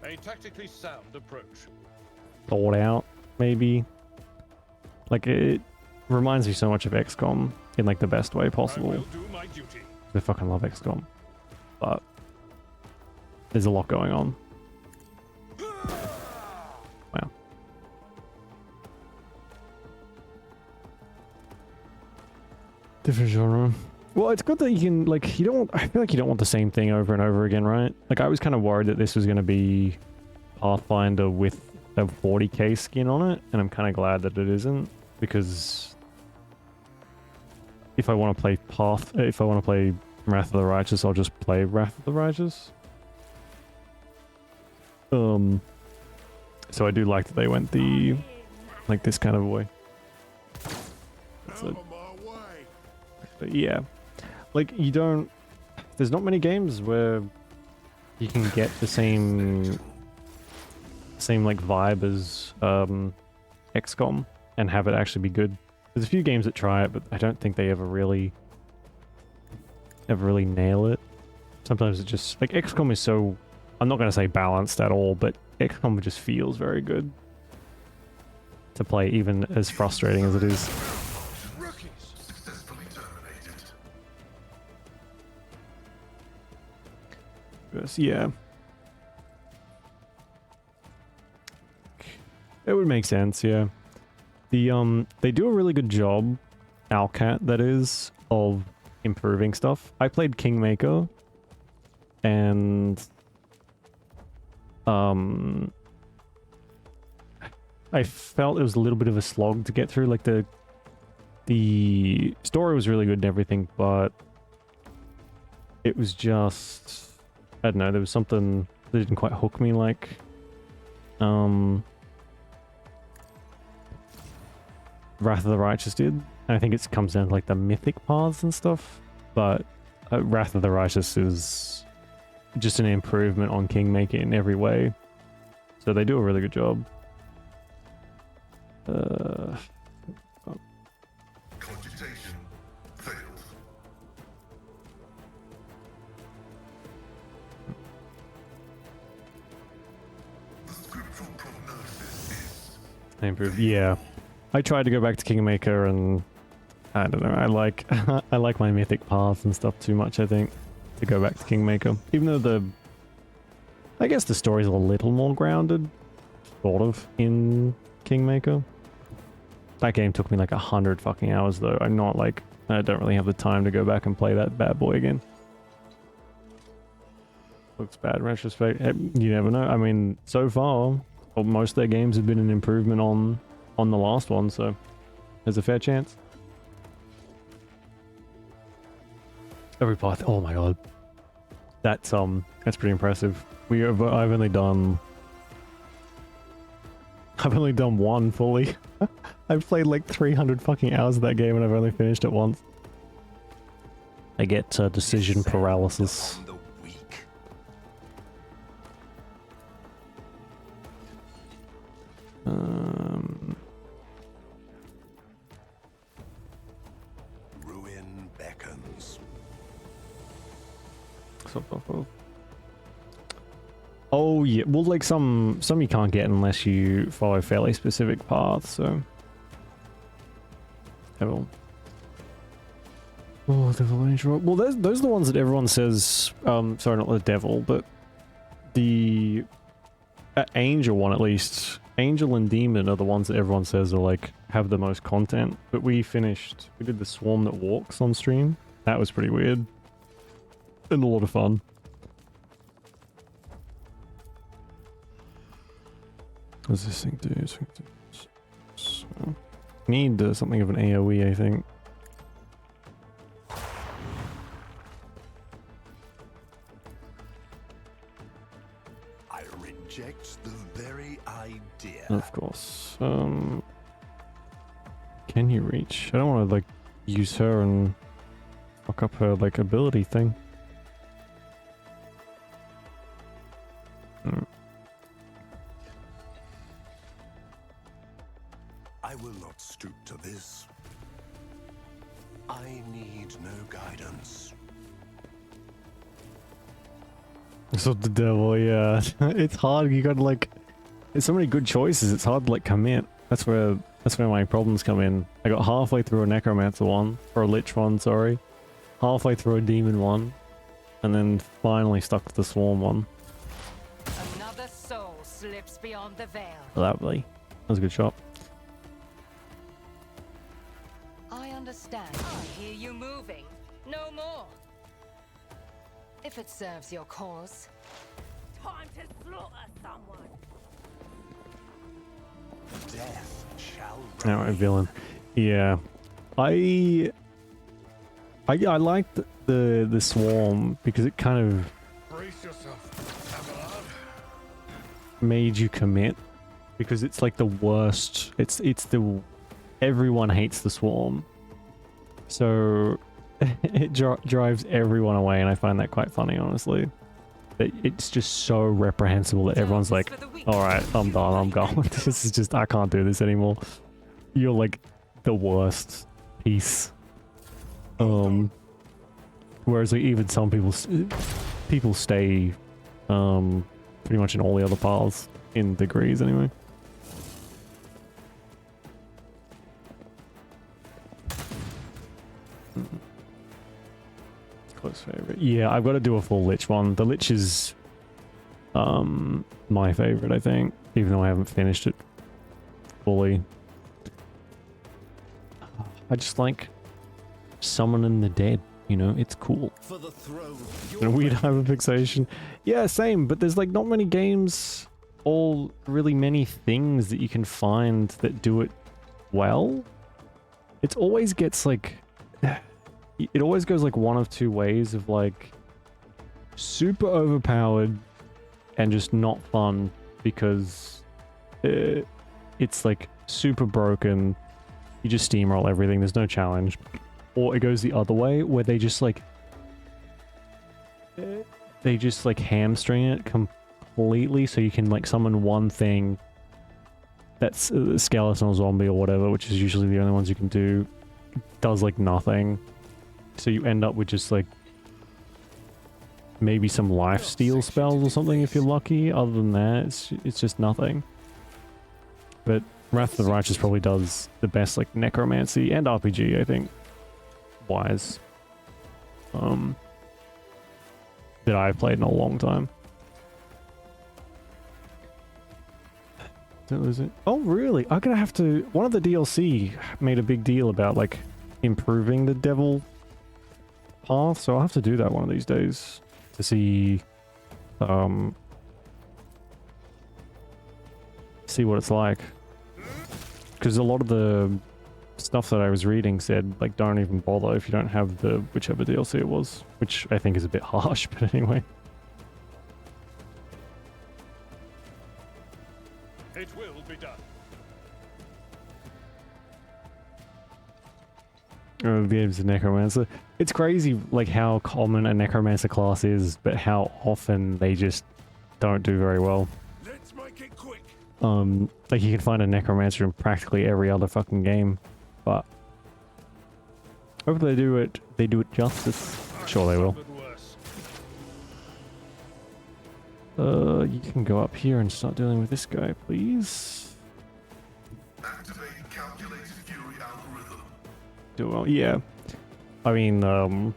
A tactically sound approach. thought out, maybe. Like, it reminds me so much of XCOM in like the best way possible. I will do my duty. I fucking love XCOM, but there's a lot going on. Wow. Different genre. Well, it's good that you can, like, you don't, I feel like you don't want the same thing over and over again, right? Like, I was kind of worried that this was going to be Pathfinder with a 40k skin on it, and I'm kind of glad that it isn't, because if I want to play Wrath of the Righteous, I'll just play Wrath of the Righteous. So I do like that they went the, like, this kind of way. But yeah, like, you don't, there's not many games where you can get the same like vibe as XCOM and have it actually be good. There's a few games that try it, but I don't think they ever really nail it. Sometimes it just, like, XCOM is so, I'm not going to say balanced at all, but XCOM just feels very good to play, even as frustrating as it is. Yes, yeah. It would make sense, yeah. The they do a really good job Alcat that is of improving stuff. I played Kingmaker, and I felt it was a little bit of a slog to get through. Like the story was really good and everything, but it was just, I don't know, there was something that didn't quite hook me like Wrath of the Righteous did. And I think it comes down to like the mythic paths and stuff, but Wrath of the Righteous is just an improvement on Kingmaker in every way. So they do a really good job. Cogitation failed. The scriptural prognosis is They improved. Yeah, I tried to go back to Kingmaker, and I don't know. I like I like my mythic paths and stuff too much, I think, to go back to Kingmaker. Even though I guess the story's a little more grounded, sort of, in Kingmaker. That game took me like 100 fucking hours though. I'm not like, I don't really have the time to go back and play that bad boy again. Looks bad in retrospect. You never know. I mean, so far, well, most of their games have been an improvement on the last one, so there's a fair chance. Every path. Oh my god, that's pretty impressive. I've only done one fully. I've played like 300 fucking hours of that game and I've only finished it once. I get decision paralysis. on the weak. Ruin beckons. Oh yeah, well like some you can't get unless you follow fairly specific paths, so. Devil. Oh, Devil Angel. Well, those are the ones that everyone says, sorry, not the Devil, but the Angel one at least. Angel and Demon are the ones that everyone says are like, have the most content, but we did the Swarm that walks on stream. That was pretty weird. And a lot of fun. What does this thing do? So, need something of an AoE, I think. I reject the very idea. Of course. Can you reach? I don't want to like use her and fuck up her like ability thing. I will not stoop to this. I need no guidance. So the Devil, yeah. It's hard, you gotta like, there's so many good choices, it's hard to like commit. That's where my problems come in. I got halfway through a Necromancer one, or a Lich one, sorry. Halfway through a Demon one, and then finally stuck to the Swarm one. Another soul slips beyond the veil. Lovely. That was a good shot. I understand. I hear you moving. No more. If it serves your cause. Time to slaughter someone. Death shall Alright, villain. Yeah. I liked the Swarm because it kind of brace yourself, Avalon. made you commit, because it's like the worst. It's the everyone hates the Swarm, so it drives everyone away, and I find that quite funny, honestly. That it's just so reprehensible that everyone's like, all right, I'm done, I'm gone. This is just, I can't do this anymore. You're like the worst piece. Whereas like even some people stay pretty much in all the other paths in degrees anyway. Close favorite. Yeah, I've got to do a full Lich one. The Lich is my favorite, I think, even though I haven't finished it fully. I just like summoning the dead. You know, it's cool. For the throne. And a weird hyperfixation. Yeah, same, but there's like not many games or really many things that you can find that do it well. It always gets like... It always goes like one of two ways of like super overpowered and just not fun because it's like super broken. You just steamroll everything. There's no challenge. Or it goes the other way where they just like hamstring it completely so you can like summon one thing that's a skeleton or zombie or whatever, which is usually the only ones you can do. Does like nothing. So you end up with just like maybe some life steal spells or something if you're lucky. Other than that, it's just nothing. But Wrath of the Righteous probably does the best like necromancy and RPG, I think, wise. That I've played in a long time. Don't lose it. Oh really? I'm gonna have to... One of the DLC made a big deal about like improving the devil path, so I'll have to do that one of these days to see see what it's like, because a lot of the stuff that I was reading said like don't even bother if you don't have the whichever DLC it was, which I think is a bit harsh, but anyway. It will be done. The game's a necromancer. It's crazy like how common a necromancer class is, but how often they just don't do very well. Let's make it quick. Like you can find a necromancer in practically every other fucking game, but hopefully they do it justice. Sure they will. You can go up here and start dealing with this guy, please. Activating calculated fury algorithm. Do well, yeah. I mean,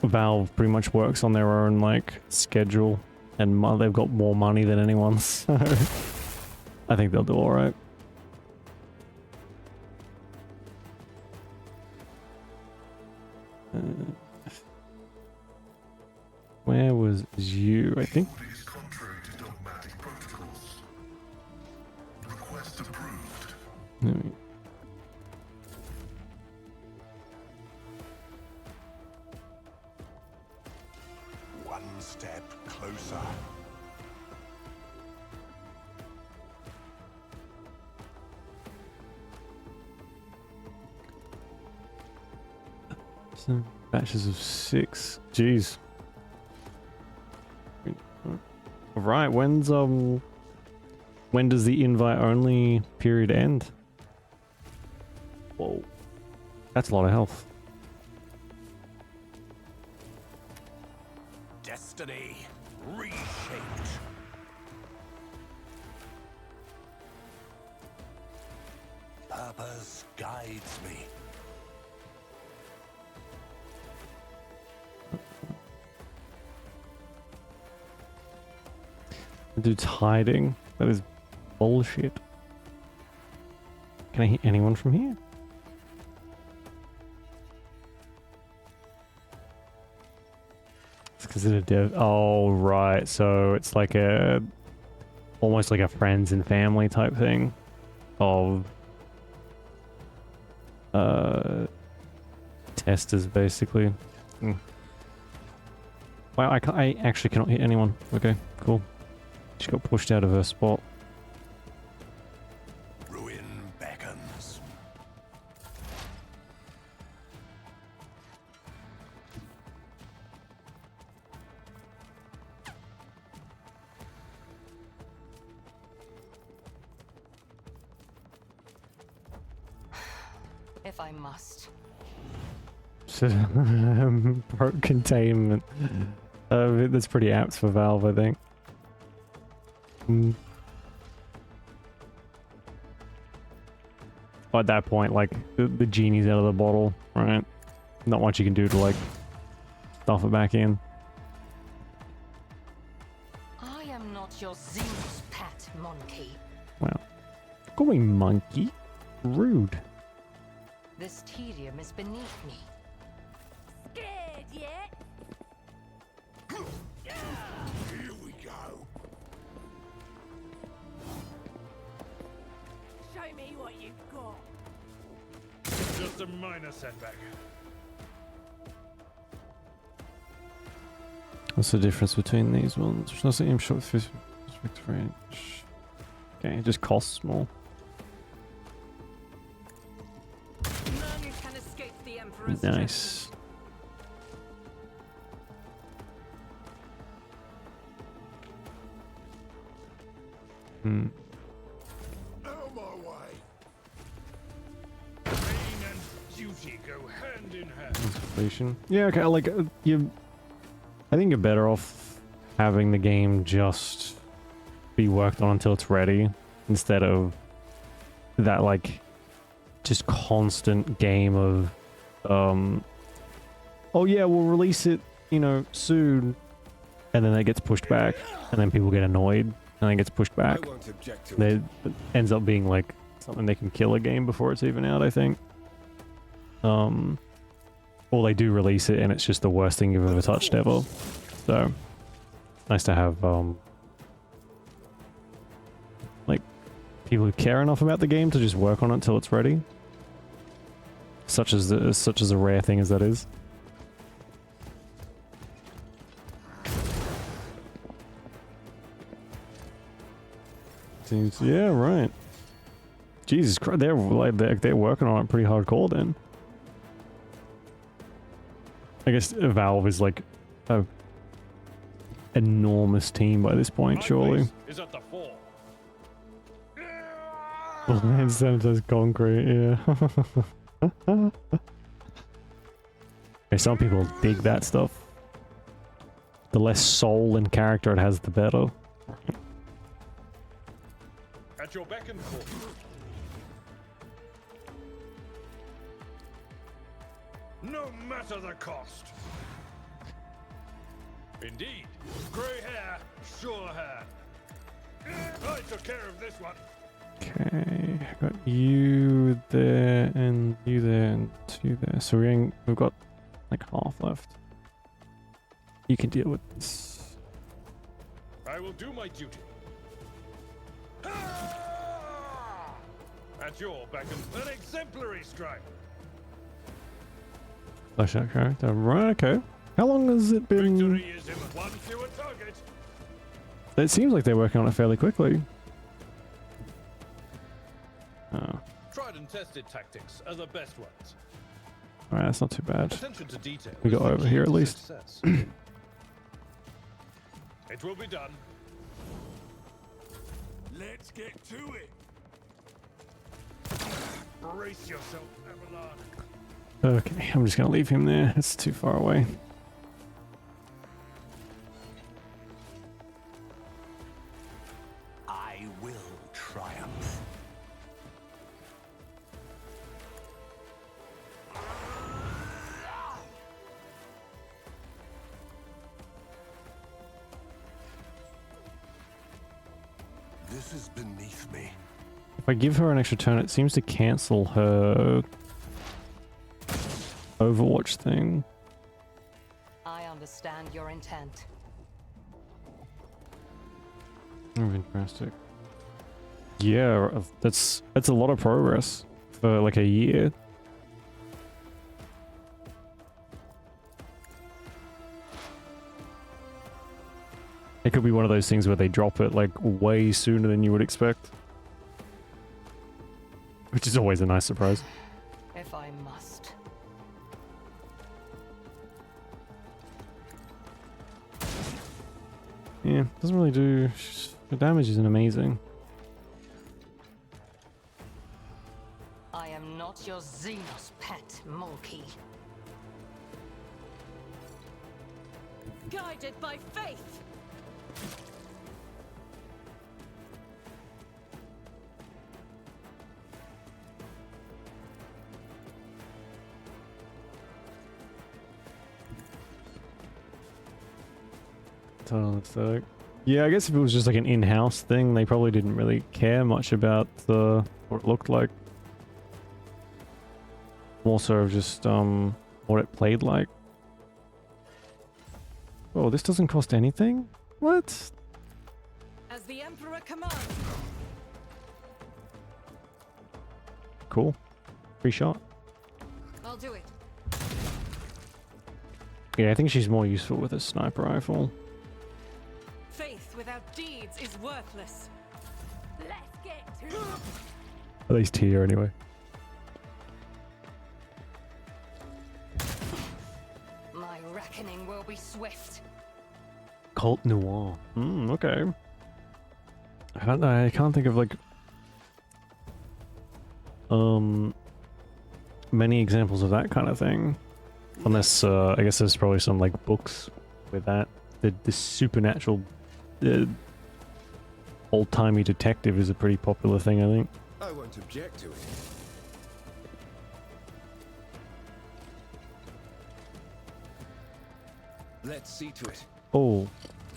Valve pretty much works on their own like schedule, and they've got more money than anyone, so I think they'll do all right. Where was you? I think. Is contrary to dogmatic protocols. Request approved. One step closer. Some batches of 6. Jeez. Right, when does the invite only period end? Whoa. That's a lot of health. Destiny reshaped. Purpose guides me. The dude's hiding. That is bullshit. Can I hit anyone from here? It's considered dev. Oh, right. So it's like almost like a friends and family type thing of testers, basically. Wow, I actually cannot hit anyone. Okay, cool. She got pushed out of her spot. Ruin beckons. If I must. Broke containment. That's pretty apt for Valve, I think. At that point, like, the genie's out of the bottle, right? Not much you can do to, like, stuff it back in. I am not your Xenos pet, monkey. Wow. Call me monkey. Rude. This tedium is beneath me. Scared yet? Here we go. Show me what you've got. Just a minor setback. What's the difference between these ones? Which doesn't aim short with respect range. Okay, it just costs more. None can escape the Emperor's Nice. Hmm. Out of my way. Pain and duty go hand in hand. Completion. Yeah, okay, like, I think you're better off having the game just be worked on until it's ready, instead of that, like, just constant game of, oh yeah, we'll release it, you know, soon, and then that gets pushed back, and then people get annoyed, and then it gets pushed back. I won't object to it. It ends up being, like, something they can kill a game before it's even out, I think. Or they do release it and it's just the worst thing you've ever touched ever. So, nice to have, like, people who care enough about the game to just work on it until it's ready. Such as a rare thing as that is. Seems, yeah, right. Jesus Christ, they're working on it pretty hardcore then. I guess Valve is like a enormous team by this point, surely. Is at the fore. Oh man, sanitized concrete, yeah. Okay, some people dig that stuff. The less soul and character it has, the better. At your beck and call. No matter the cost. Indeed. Grey hair, sure hair. I took care of this one. Okay, I got you there and you there and two there. So we've got like half left. You can deal with this. I will do my duty. At your beck and an exemplary strike. Flash that character. Right, okay. How long has it been? Victory is in one fewer target. It seems like they're working on it fairly quickly. Oh. Tried and tested tactics are the best ones. Alright, that's not too bad. Attention to detail. We got is the over key here to at least. success. It will be done. Let's get to it. Brace yourself, Avalon. Okay, I'm just gonna leave him there. It's too far away. I will triumph. This is beneath me. If I give her an extra turn, it seems to cancel her Overwatch thing. I understand your intent. Oh, fantastic. Yeah, that's a lot of progress for like a year. It could be one of those things where they drop it like way sooner than you would expect. Which is always a nice surprise. If I must. Yeah, doesn't really do... The damage isn't amazing. I am not your Xenos pet, monkey. Guided by faith. Total aesthetic. Yeah, I guess if it was just like an in-house thing, they probably didn't really care much about what it looked like. more so of just what it played like. Oh, this doesn't cost anything? What? As the Emperor commands. Cool. Free shot. I'll do it. Yeah, I think she's more useful with a sniper rifle. Faith without deeds is worthless. Let's get to it. At least here, anyway. My reckoning will be swift. Cult Noir. Okay. I can't think of like many examples of that kind of thing. Unless I guess there's probably some like books with that. The supernatural old-timey detective is a pretty popular thing, I think. I won't object to it. Let's see to it. Oh,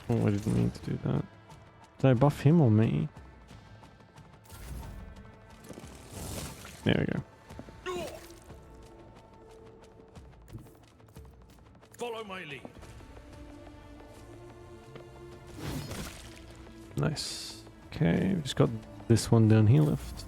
I didn't mean to do that. Did I buff him or me? There we go. Follow my lead. Nice. Okay, we've just got this one down here left.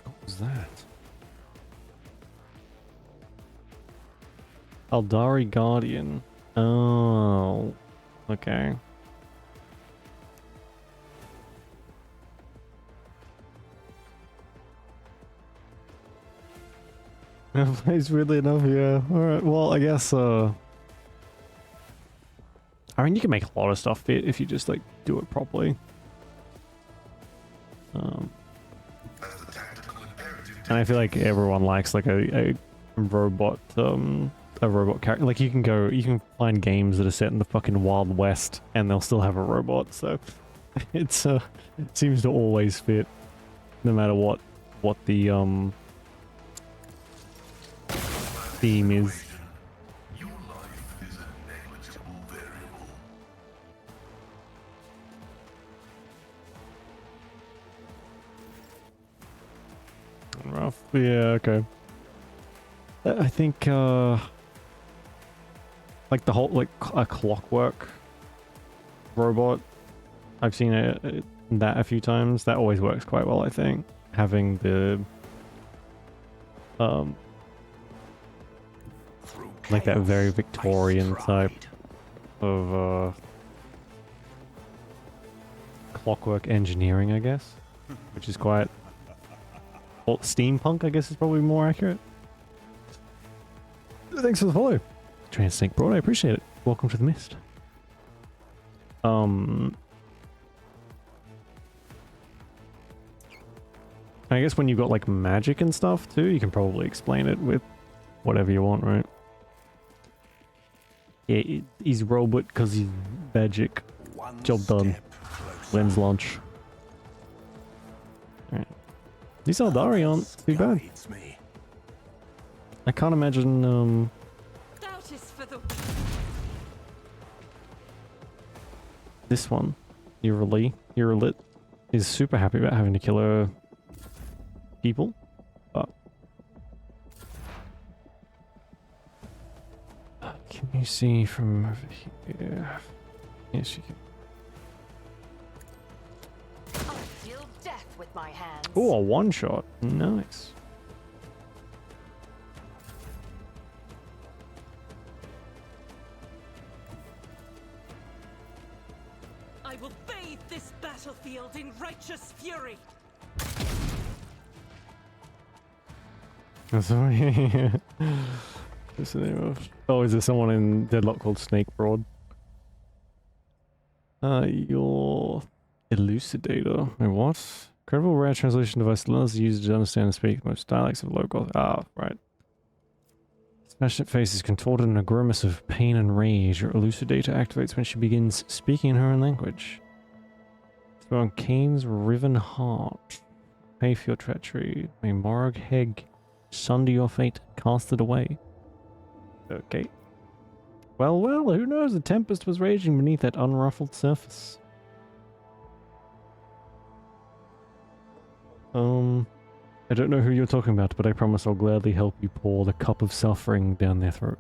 What was that? Aldari Guardian. Oh, okay. It's weirdly enough, yeah. Alright, well, I guess, I mean, you can make a lot of stuff fit if you just, like, do it properly. And I feel like everyone likes, like, a robot character. Like, you can find games that are set in the fucking Wild West, and they'll still have a robot, so it's, it seems to always fit, no matter what the, theme is. Your life is a negligible variable. Rough. Yeah, okay. I think, like the whole, like, a clockwork robot, I've seen that a few times. That always works quite well, I think. Having the, like that very Victorian type of clockwork engineering, I guess, which is quite, well, steampunk, I guess, is probably more accurate. Thanks for the follow, Transnake Broad. I appreciate it. Welcome to the mist. I guess when you've got like magic and stuff too, you can probably explain it with whatever you want, right? Yeah, he's robot because he's magic. Job done. When's lunch? Alright. These Aldari aren't too bad. I can't imagine, Doubt is for the this one, Uralit, is super happy about having to kill her people, but can you see from over here? Yes, you can. I'll deal death with my hands. Oh, a one shot. Nice. I will bathe this battlefield in righteous fury. Oh, sorry. What's the name of? Oh, is there someone in Deadlock called Snake Broad? Your elucidator. Wait, what? Incredible rare translation device allows the user to understand and speak most dialects of local. Ah, right. Passionate face is contorted in a grimace of pain and rage. Your elucidator activates when she begins speaking in her own language. So on Kane's Riven Heart. Pay for your treachery. May Morag Heg sunder your fate, cast it away. Okay. Well, well, who knows? A tempest was raging beneath that unruffled surface. I don't know who you're talking about, but I promise I'll gladly help you pour the cup of suffering down their throat.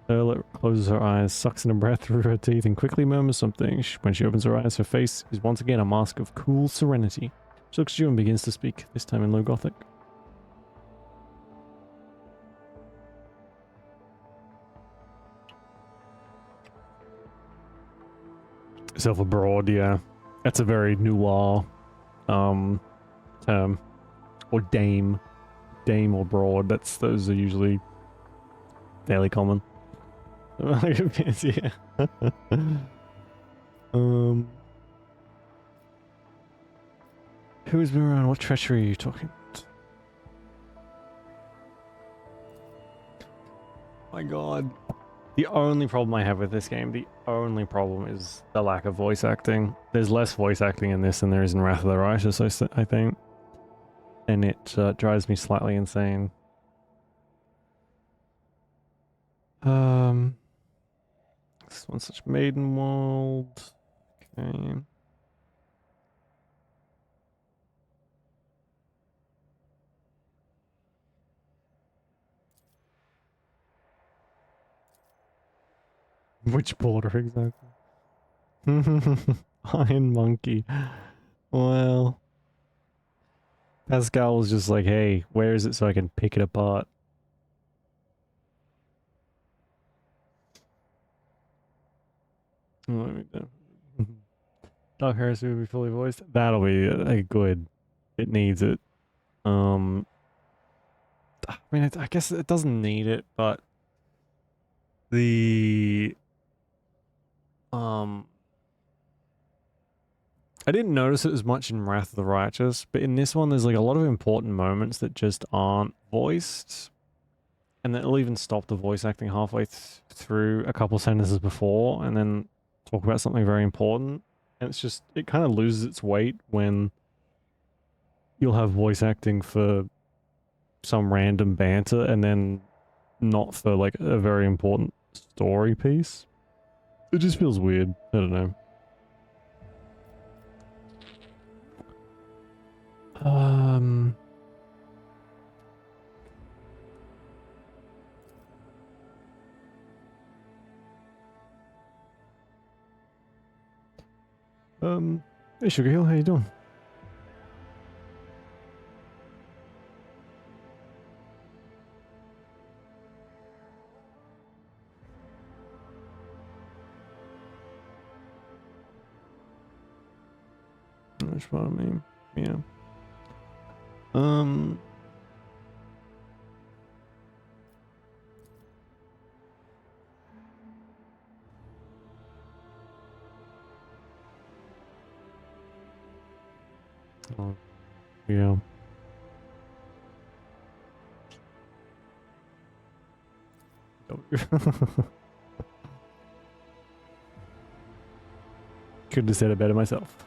Earl closes her eyes, sucks in a breath through her teeth, and quickly murmurs something. When she opens her eyes, her face is once again a mask of cool serenity. She looks at you and begins to speak, this time in Low Gothic. Self-abroad, yeah. That's a very noir term. Or dame. Dame or broad, those are usually fairly common. Yeah. Who's been around? What treachery are you talking about? My god. The only problem I have with this game, the only problem is the lack of voice acting. There's less voice acting in this than there is in Wrath of the Righteous, I think. And it drives me slightly insane. This one's such Maiden World. Okay. Which border exactly? Iron Monkey. Well, Pascal was just like, hey, where is it so I can pick it apart? Dark Heresy will be fully voiced. That'll be good. It needs it. I mean, I guess it doesn't need it, but the I didn't notice it as much in Wrath of the Righteous, but in this one there's like a lot of important moments that just aren't voiced. And then it'll even stop the voice acting halfway through a couple sentences before and then talk about something very important. And it's just, it kind of loses its weight when you'll have voice acting for some random banter and then not for like a very important story piece. It just feels weird. I don't know. Hey Sugar Hill, how you doing? That's what I mean. Yeah. Oh, yeah. Couldn't have said it better myself.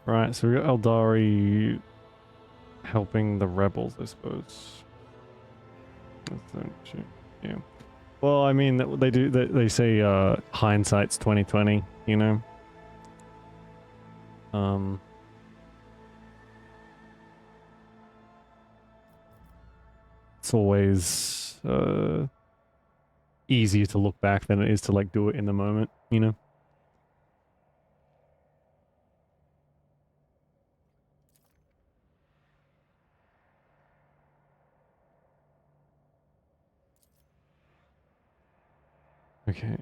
Right, so we got Eldari helping the rebels, I suppose. Yeah. Well, I mean, they do. They say hindsight's 20/20. You know. It's always easier to look back than it is to like do it in the moment. You know. Okay.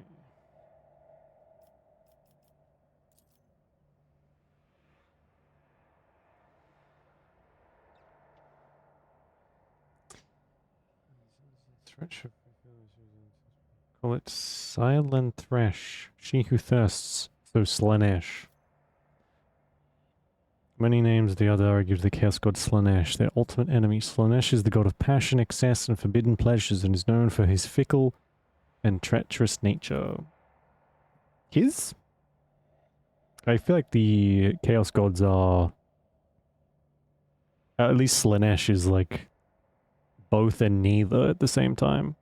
Call it Silent Thresh. She who thirsts, so Slanesh. Many names of the Eldari give to the Chaos God Slanesh, their ultimate enemy. Slanesh is the god of passion, excess, and forbidden pleasures, and is known for his fickle and treacherous nature. His? I feel like the Chaos Gods are... At least Slanesh is like both and neither at the same time.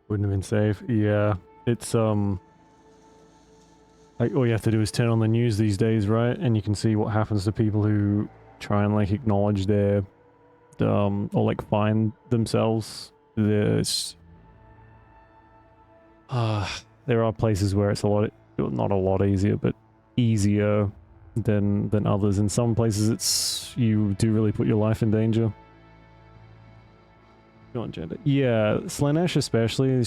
Wouldn't have been safe. Yeah. It's, like, all you have to do is turn on the news these days, right? And you can see what happens to people who try and, like, acknowledge their, or, like, find themselves. There's... there are places where it's a lot, not a lot easier, but easier than others. In some places, it's, you do really put your life in danger. Go on, gender. Yeah, Slanesh especially,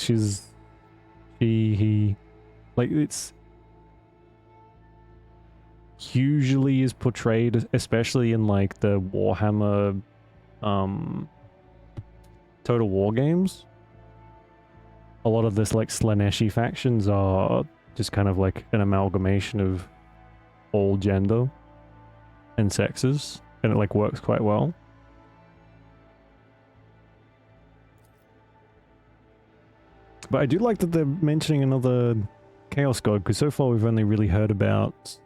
he, like, it's usually is portrayed, especially in, like, the Warhammer, Total War games. A lot of this, like, Slaneshi factions are just kind of like an amalgamation of all gender and sexes, and it, like, works quite well. But I do like that they're mentioning another Chaos God, because so far we've only really heard about...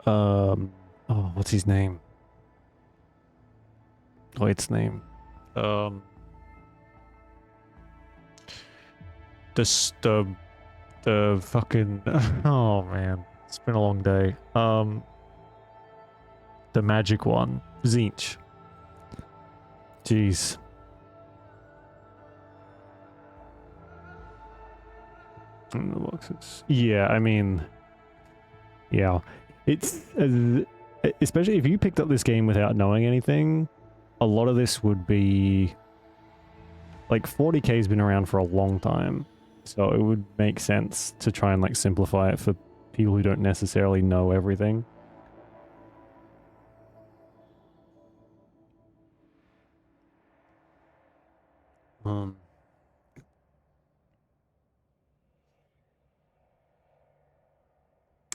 oh, what's his name? Oh, its name. The fucking... oh, man. It's been a long day. The magic one. Tzeentch. Jeez. In the boxes. Yeah, I mean... yeah. It's... especially if you picked up this game without knowing anything, a lot of this would be... like, 40k's been around for a long time, so it would make sense to try and, like, simplify it for people who don't necessarily know everything.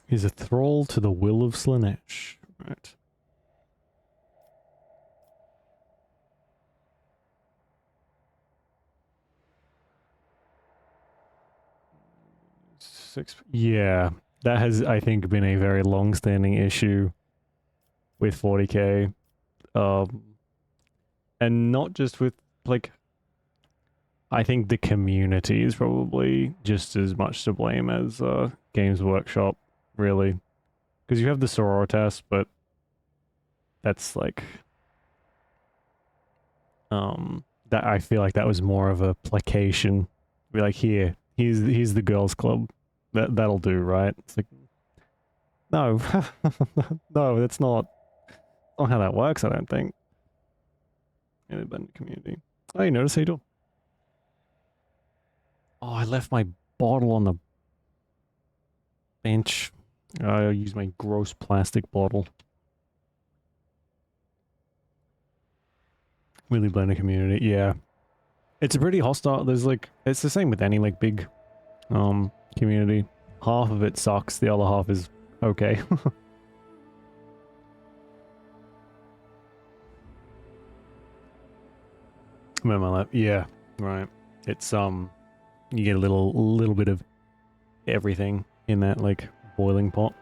Is a thrall to the will of Slanesh. Right. Yeah, that has, I think, been a very long-standing issue with 40k. And not just with, like... I think the community is probably just as much to blame as Games Workshop, really. Because you have the Sororitas, but that's like... that I feel like that was more of a placation. Be like, here's the girls' club. That'll do, right? It's like, no, no, that's not how that works, I don't think. In the abundant community. Oh, you notice how you do? Oh, I left my bottle on the bench. I'll use my gross plastic bottle. Really blended community, yeah. It's a pretty hostile, there's like, it's the same with any like big community. Half of it sucks, the other half is okay. I'm in my lap. Yeah, right. It's you get a little bit of everything in that like boiling pot.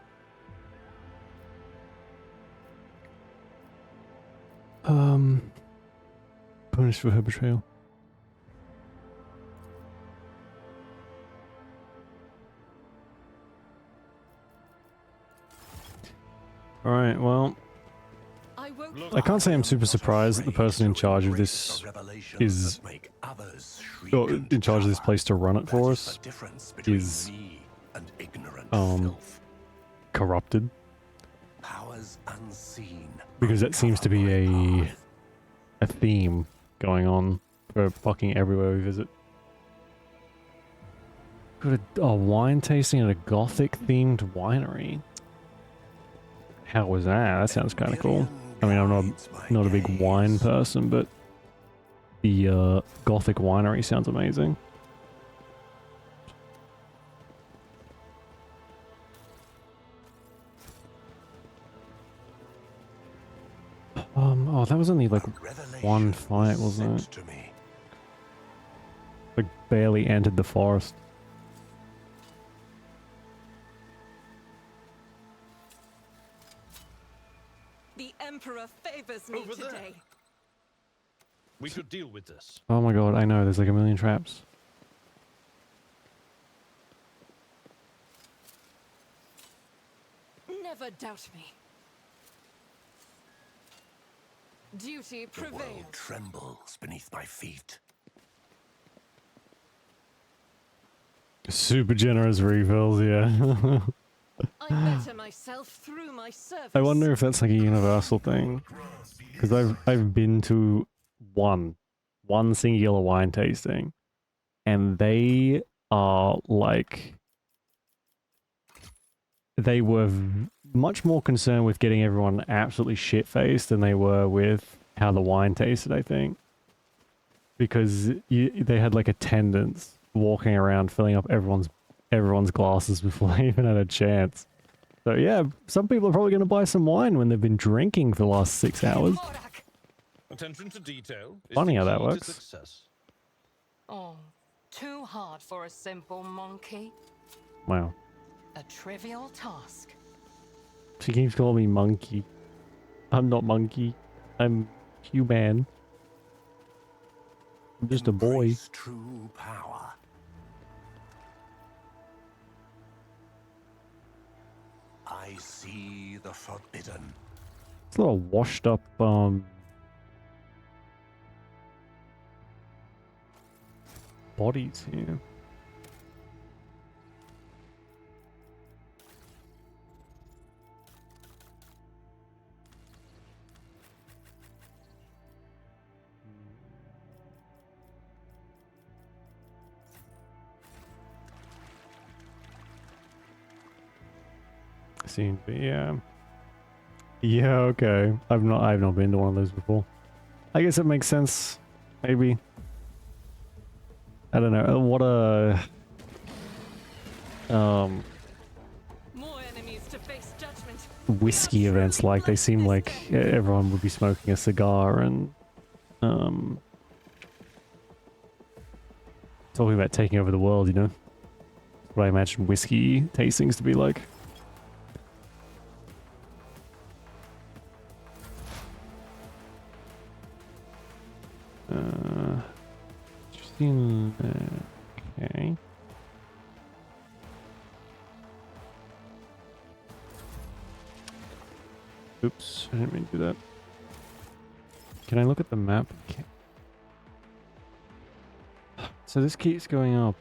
Punished for her betrayal. Alright, well, I can't say I'm super surprised that the person in charge of this is, or in charge of this place to run it for us, is, corrupted. Because that seems to be a theme going on for fucking everywhere we visit. Got a wine tasting at a gothic-themed winery. How was that? That sounds kind of cool. I mean, I'm not a big wine person, but the Gothic winery sounds amazing. Oh, that was only like one fight, wasn't it? To me. Like barely entered the forest. The Emperor favors me Over there. today. We could deal with this. Oh my god, I know, there's like a million traps. Never doubt me. Duty The world prevails. trembles beneath my feet. Super generous refills, yeah. I better myself through my service. I wonder if that's like a universal thing. Because I've been to one singular wine tasting, and they are like, they were much more concerned with getting everyone absolutely shit-faced than they were with how the wine tasted, I think. Because they had like attendants walking around filling up everyone's glasses before they even had a chance. So yeah, some people are probably going to buy some wine when they've been drinking for the last 6 hours. Attention to detail is Funny the how that key to works. success. Oh, too hard for a simple monkey. Wow. A trivial task. She keeps calling me monkey. I'm not monkey. I'm human. I'm just a boy. Embrace true power. I see the forbidden. It's a little washed up, bodies here. Seem to be, yeah. Yeah, okay. I've not been to one of those before. I guess it makes sense. Maybe. I don't know. What More enemies to face judgment. whiskey events like? They seem like everyone would be smoking a cigar and talking about taking over the world, you know? That's what I imagine whiskey tastings to be like. Interesting. Okay. Oops, I didn't mean to do that. Can I look at the map? Okay. So this keeps going up.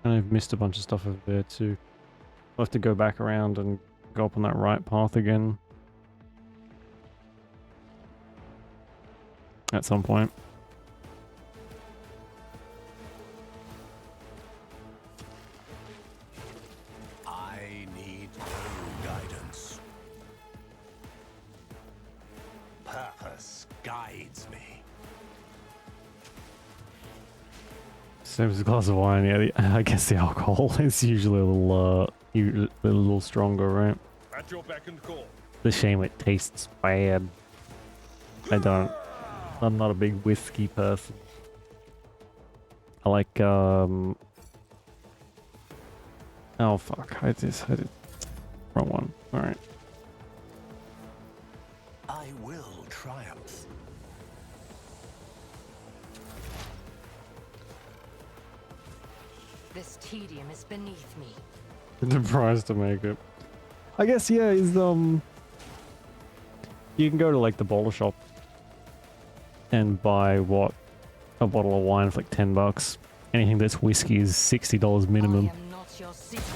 And I've missed a bunch of stuff over there too. I'll have to go back around and go up on that right path again. At some point. I need no guidance. Purpose guides me. Same as a glass of wine, yeah. I guess the alcohol is usually a little stronger, right? At your beck and call. It's a shame it tastes bad. I'm not a big whiskey person. I like, oh fuck, I did, wrong one, alright. I will triumph. This tedium is beneath me. The price to make it. I guess, yeah, is, you can go to, like, the bottle shop and buy, what, a bottle of wine for, like, $10. Anything that's whiskey is $60 minimum. I am not your secret.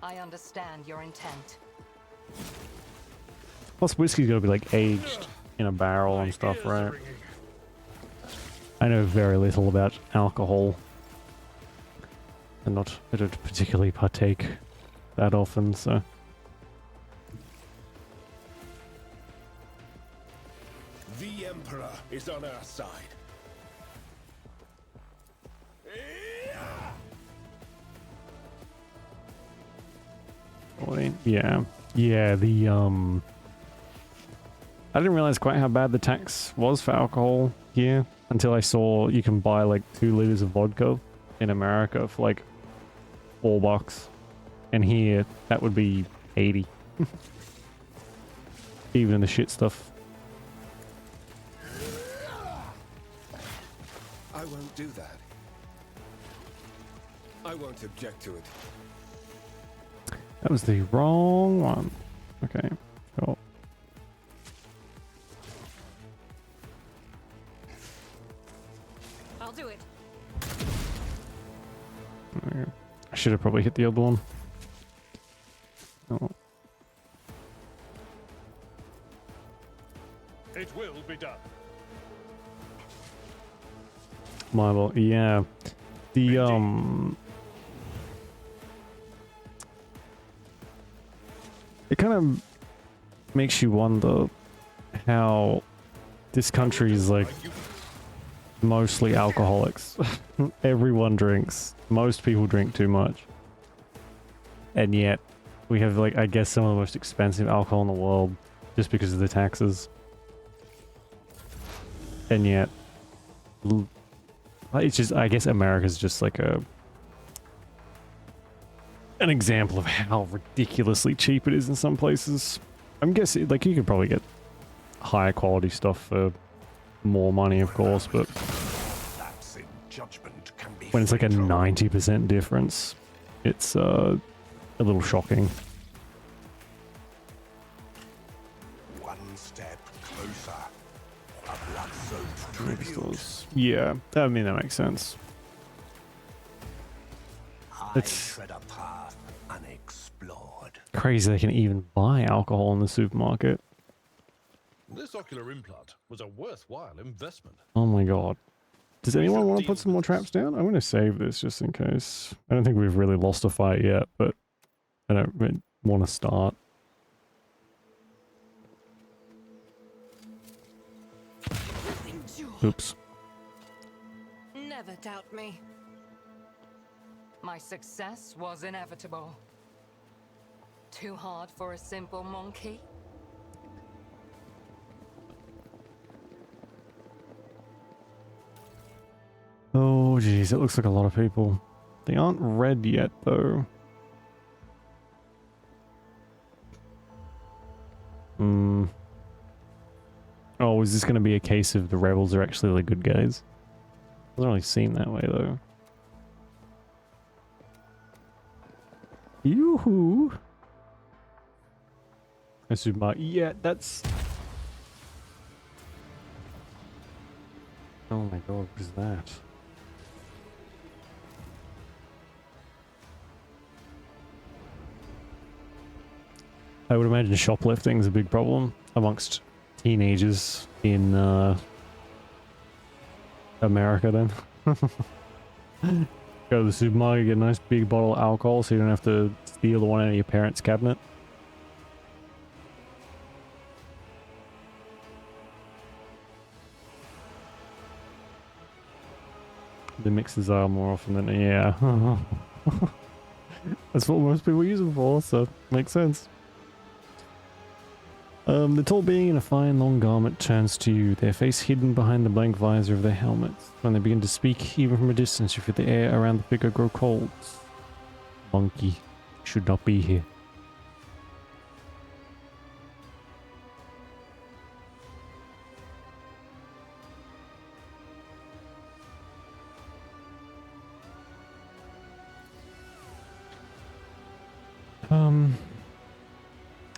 I understand your intent. Plus, whiskey's gotta be, like, aged in a barrel and stuff, right? I know very little about alcohol. I don't particularly partake that often, so... Emperor is on our side. Yeah. Yeah, the I didn't realize quite how bad the tax was for alcohol here until I saw you can buy like 2 liters of vodka in America for like $4. And here that would be 80. Even the shit stuff. I won't do that. I won't object to it. That was the wrong one. Okay, cool. I'll do it. I should have probably hit the other one. Oh. It will be done. Marble, yeah. The it kind of makes you wonder how this country is like mostly alcoholics. Everyone drinks. Most people drink too much. And yet we have like, I guess, some of the most expensive alcohol in the world just because of the taxes. And yet it's just, I guess America's just like an example of how ridiculously cheap it is in some places. I'm guessing, like, you could probably get higher quality stuff for more money, of course, but Lapse in judgment can be when it's like a fatal. 90% difference, it's a little shocking. One step closer. A blood-soaked tribute. Yeah, I mean, that makes sense. I It's tread a path unexplored. crazy they can even buy alcohol in the supermarket. This ocular implant was a worthwhile investment. Oh my god. Does anyone should want to deal put some more with this. traps down? I'm going to save this just in case. I don't think we've really lost a fight yet, but I don't really want to start. Oops. Never doubt me. My success was inevitable. Too hard for a simple monkey? Oh geez, it looks like a lot of people. They aren't red yet though. Oh, is this going to be a case of the rebels are actually the good guys? Doesn't really seem that way though. Yoo-hoo! Yeah, that's... Oh my god, what is that? I would imagine shoplifting is a big problem amongst teenagers in America then. Go to the supermarket, get a nice big bottle of alcohol so you don't have to steal the one out of your parents' cabinet. The mixers are more often than... yeah. That's what most people use them for, so makes sense. The tall being in a fine long garment turns to you, their face hidden behind the blank visor of their helmets. When they begin to speak, even from a distance, you feel the air around the figure grow cold. Monkey should not be here.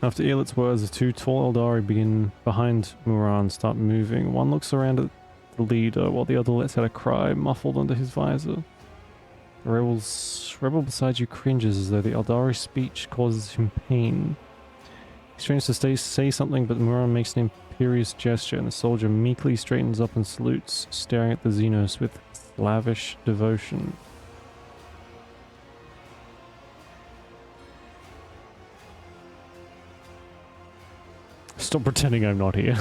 After Eelit's words, the two tall Eldari begin behind Muran start moving. One looks around at the leader, while the other lets out a cry, muffled under his visor. The rebel beside you cringes as though the Eldari speech causes him pain. He strains to say something, but Muran makes an imperious gesture, and the soldier meekly straightens up and salutes, staring at the Xenos with lavish devotion. stop pretending I'm not here.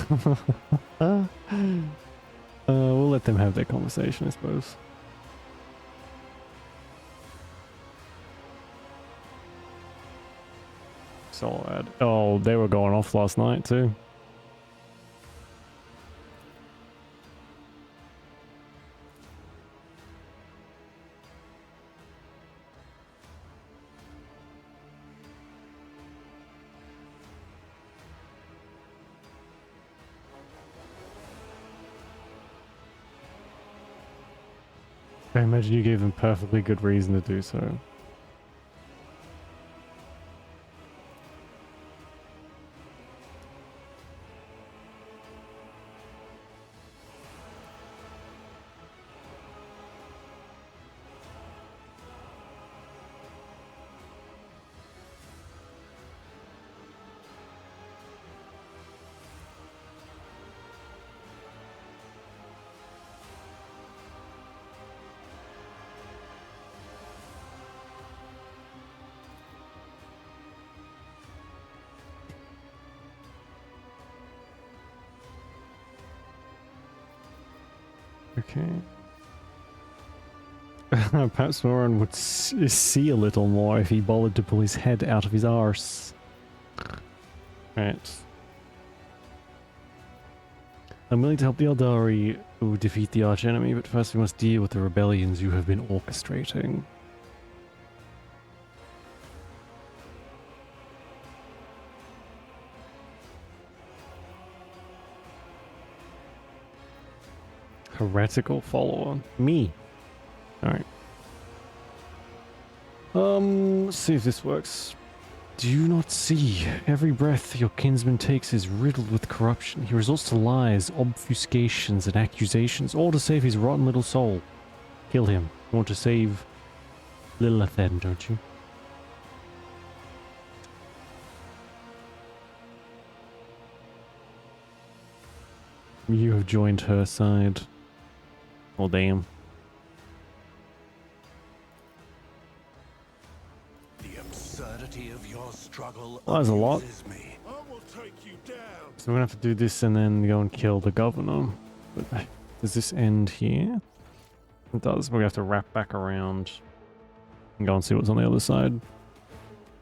We'll let them have their conversation, I suppose. Solid. Oh, they were going off last night too. I imagine you gave them perfectly good reason to do so. Okay. Perhaps Moran would see a little more if he bothered to pull his head out of his arse. Right. I'm willing to help the Eldari who defeat the archenemy, but first we must deal with the rebellions you have been orchestrating. Heretical follower. Me. Alright. Let's see if this works. Do you not see? Every breath your kinsman takes is riddled with corruption. He resorts to lies, obfuscations, and accusations, all to save his rotten little soul. Kill him. You want to save Lilithen, don't you? You have joined her side. Oh, damn. The absurdity of your struggle Well, that's a lot. amuses me. I will take you down. So we're gonna have to do this and then go and kill the governor. But does this end here? It does. We're gonna have to wrap back around and go and see what's on the other side.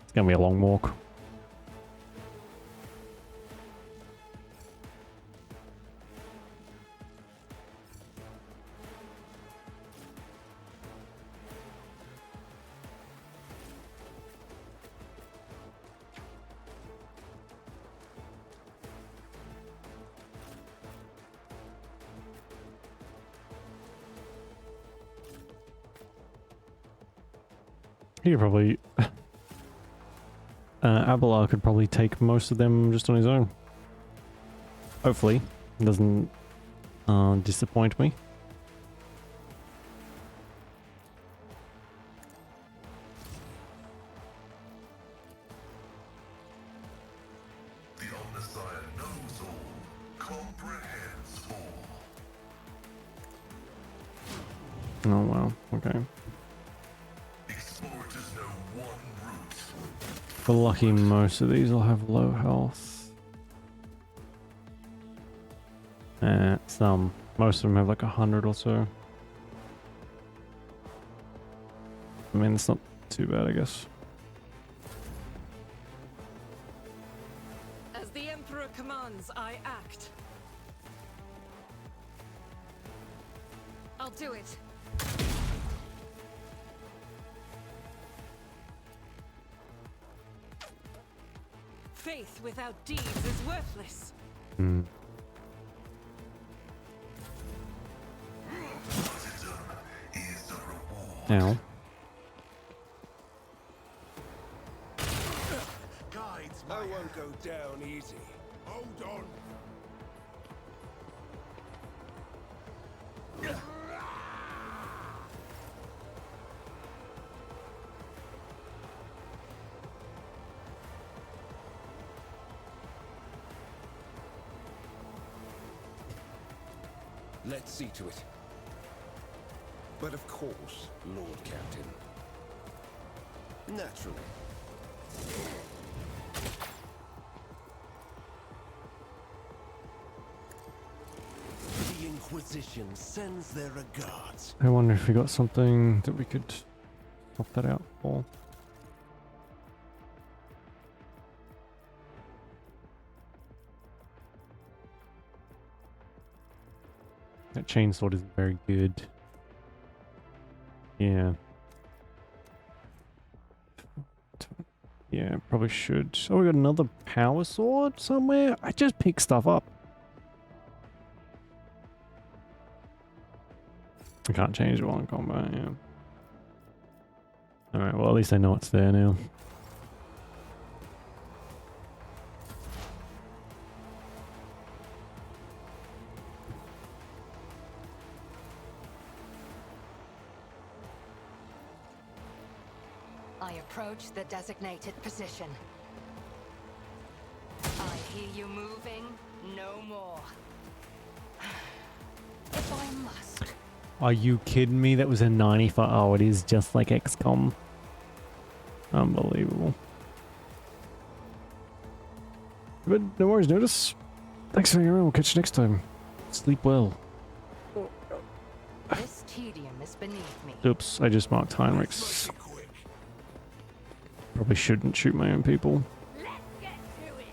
It's gonna be a long walk. You probably... Abelard could probably take most of them just on his own. Hopefully. It doesn't disappoint me. The Omnissiah knows all, comprehends all. Oh wow, okay. Explorers know one route. For lucky, most of these will have low health. Some. Most of them have like 100 or so. I mean, it's not too bad, I guess. As the Emperor commands, I act. I'll do it. Faith without deeds is worthless. Hmm. Ow. Guides I won't go down easy. Hold on. Let's see to it. But of course, Lord Captain. Naturally. Inquisition sends their regards. I wonder if we got something that we could swap that out for. That chainsword isn't very good. Yeah. Yeah, probably should. Oh, we got another power sword somewhere? I just picked stuff up. I can't change it while in combat, yeah. Alright, well at least I know it's there now. I approach the designated position. I hear you moving. No more. If I must. Are you kidding me? That was a 95. Oh, it is just like XCOM. Unbelievable. But no worries, notice. Thanks for hanging around. We'll catch you next time. Sleep well. This tedium is beneath me. Oops, I just marked Heinrichs. Probably shouldn't shoot my own people. Let's get to it.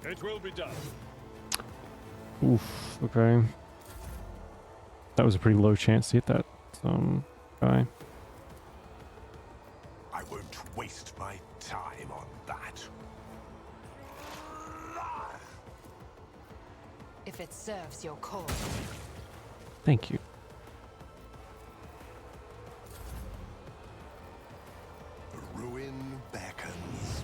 It will be done. Oof, okay. That was a pretty low chance to hit that guy. I won't waste my time on that. If it serves your cause. Thank you. The ruin beckons.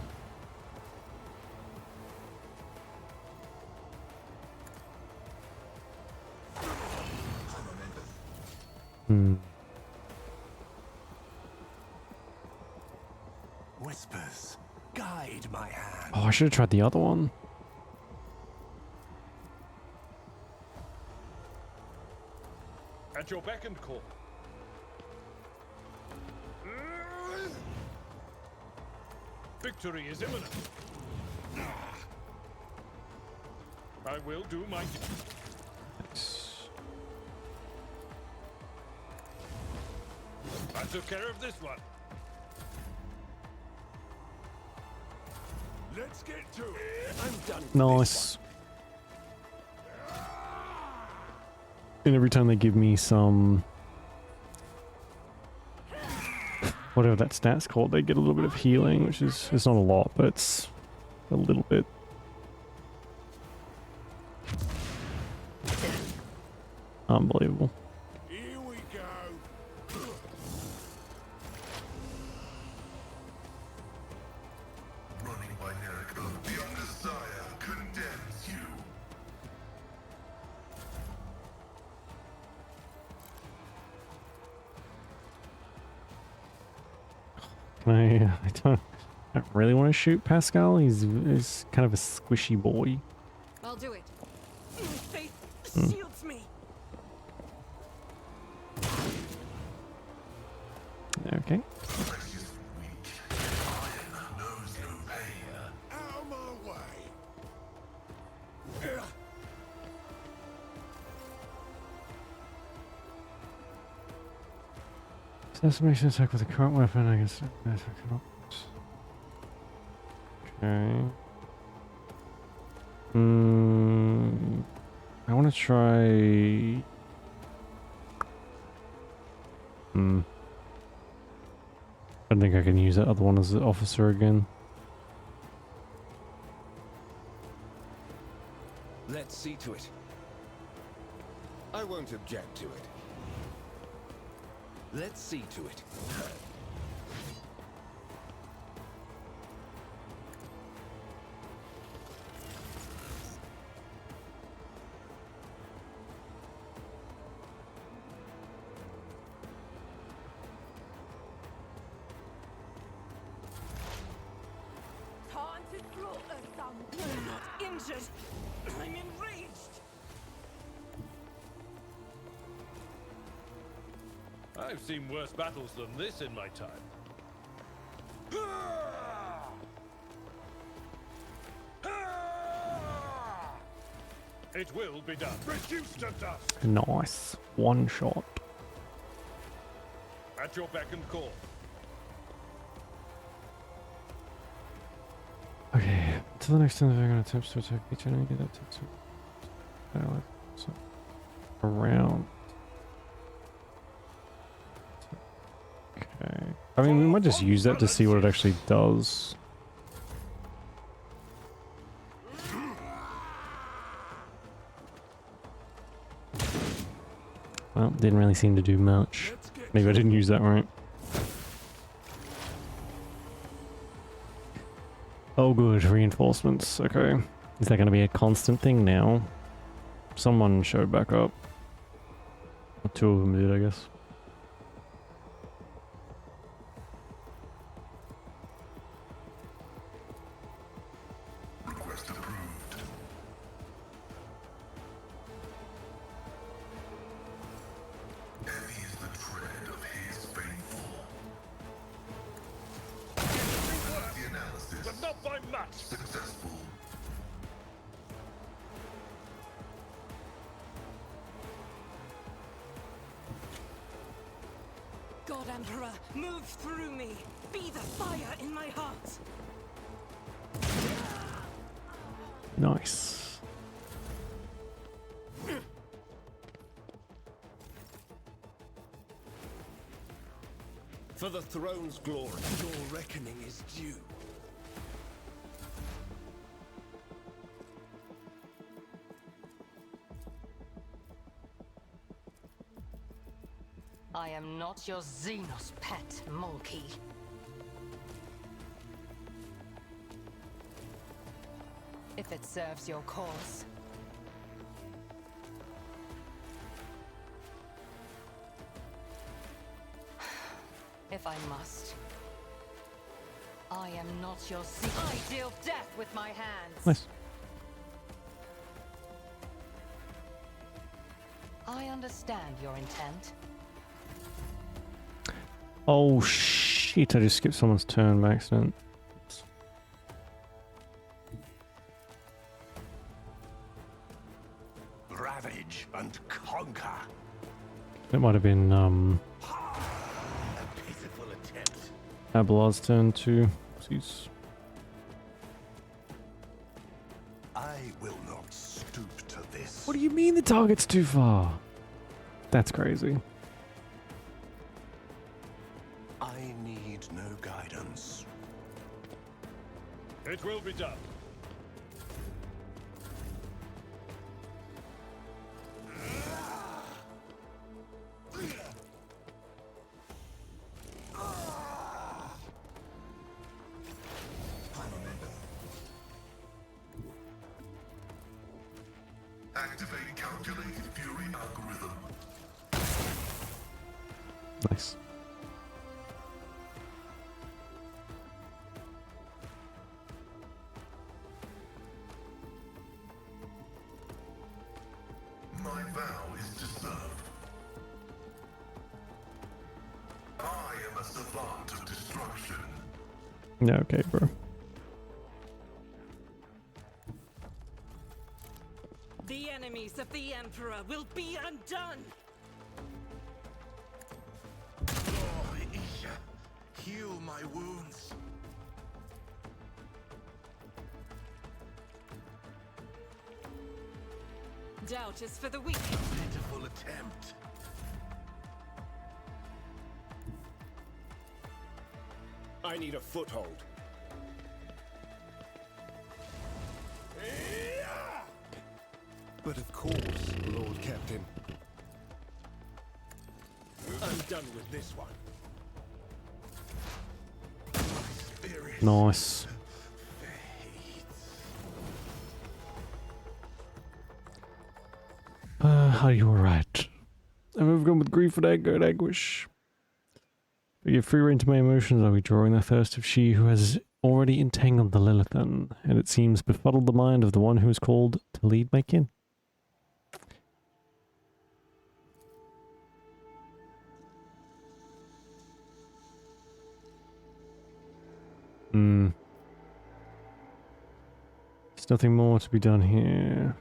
Hmm. Whispers, guide my hand. Oh, I should have tried the other one. At your beck and call. Victory is imminent. I will do my duty. Nice. I took care of this one. Let's get to it. I'm done. with Nice. And every time they give me some... whatever that stat's called, they get a little bit of healing, which is... it's not a lot, but it's a little bit. Unbelievable. Here we go. Running by Neriko beyond desire condemns you. I don't really want to shoot Pascal. He's kind of a squishy boy. I'll do it. Faith shields me. Okay. Precious weak. Iron knows no pain. Out of my way. Assassination attack with a current weapon, I guess. Okay. I want to try. I don't think I can use that other one as the officer again. Let's see to it. I won't object to it. Let's see to it. Time to slaughter some. I'm not injured. I'm enraged. I've seen worse battles than this in my time. It will be done. Reduced to dust. Nice. One shot. At your beck and call. Okay. To the next time, they're going to attempt to attack each enemy that takes around. Okay. I mean, we might just use that to see what it actually does. Well, didn't really seem to do much. Maybe I didn't use that right. Oh good, reinforcements. Okay. Is that going to be a constant thing now? Someone showed back up. Or two of them did, I guess. Request approved. Heavy is the tread of his faithful. The analysis. But not by much. Successful. God Emperor, move through me. Be the fire in my heart. Nice. For the throne's glory, your reckoning is due. I am not your Xenos pet, monkey. If it serves your cause. If I must. I am not your I deal death with my hands. Nice. I understand your intent. Oh shit, I just skipped someone's turn by accident. Ravage and conquer. It might have been A pitiful attempt. Abelard's turn too. Jeez. I will not stoop to this. What do you mean the target's too far? That's crazy. I need no guidance. It will be done. Activate calculated fury algorithm. Nice. My vow is to serve. I am a savant of destruction. Yeah, okay, bro. The enemies of the Emperor will be undone. Oh, Isha, heal my wounds. Doubt is for the weak. Pitiful attempt. I need a foothold. But of course, Lord Captain. I'm done with this one. My spirit Nice. Are you alright? I'm overcome with grief and anger and anguish. But you have free rein to my emotions, are we drawing the thirst of she who has already entangled the Lilithan, and it seems befuddled the mind of the one who is called to lead my kin. nothing more to be done here.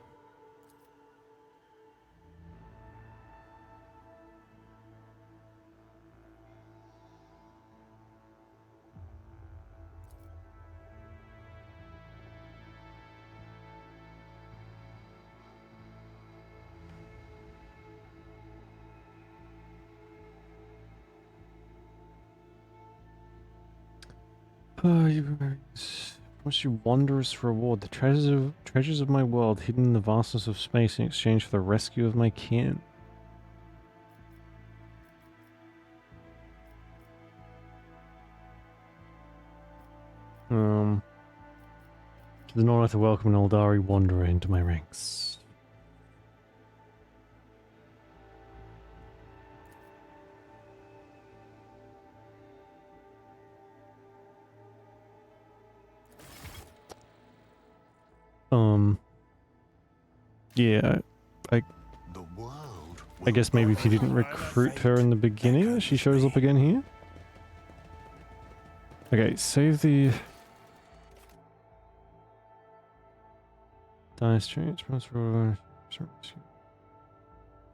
What's your wondrous reward? The treasures of my world hidden in the vastness of space in exchange for the rescue of my kin. It is an honor to welcome an Eldari wanderer into my ranks. Yeah, I guess maybe if you didn't recruit her in the beginning, she shows up again here. Okay, save the Dice Traits.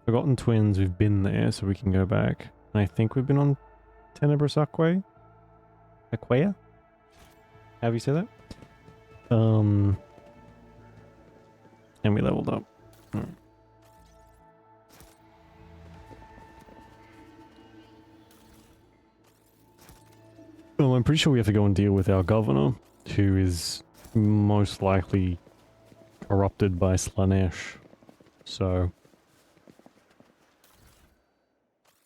Forgotten Twins, we've been there, so we can go back. And I think we've been on Tenebris Aquea? Have you said that? And we leveled up. Alright. Well, I'm pretty sure we have to go and deal with our governor, who is most likely corrupted by Slanesh. So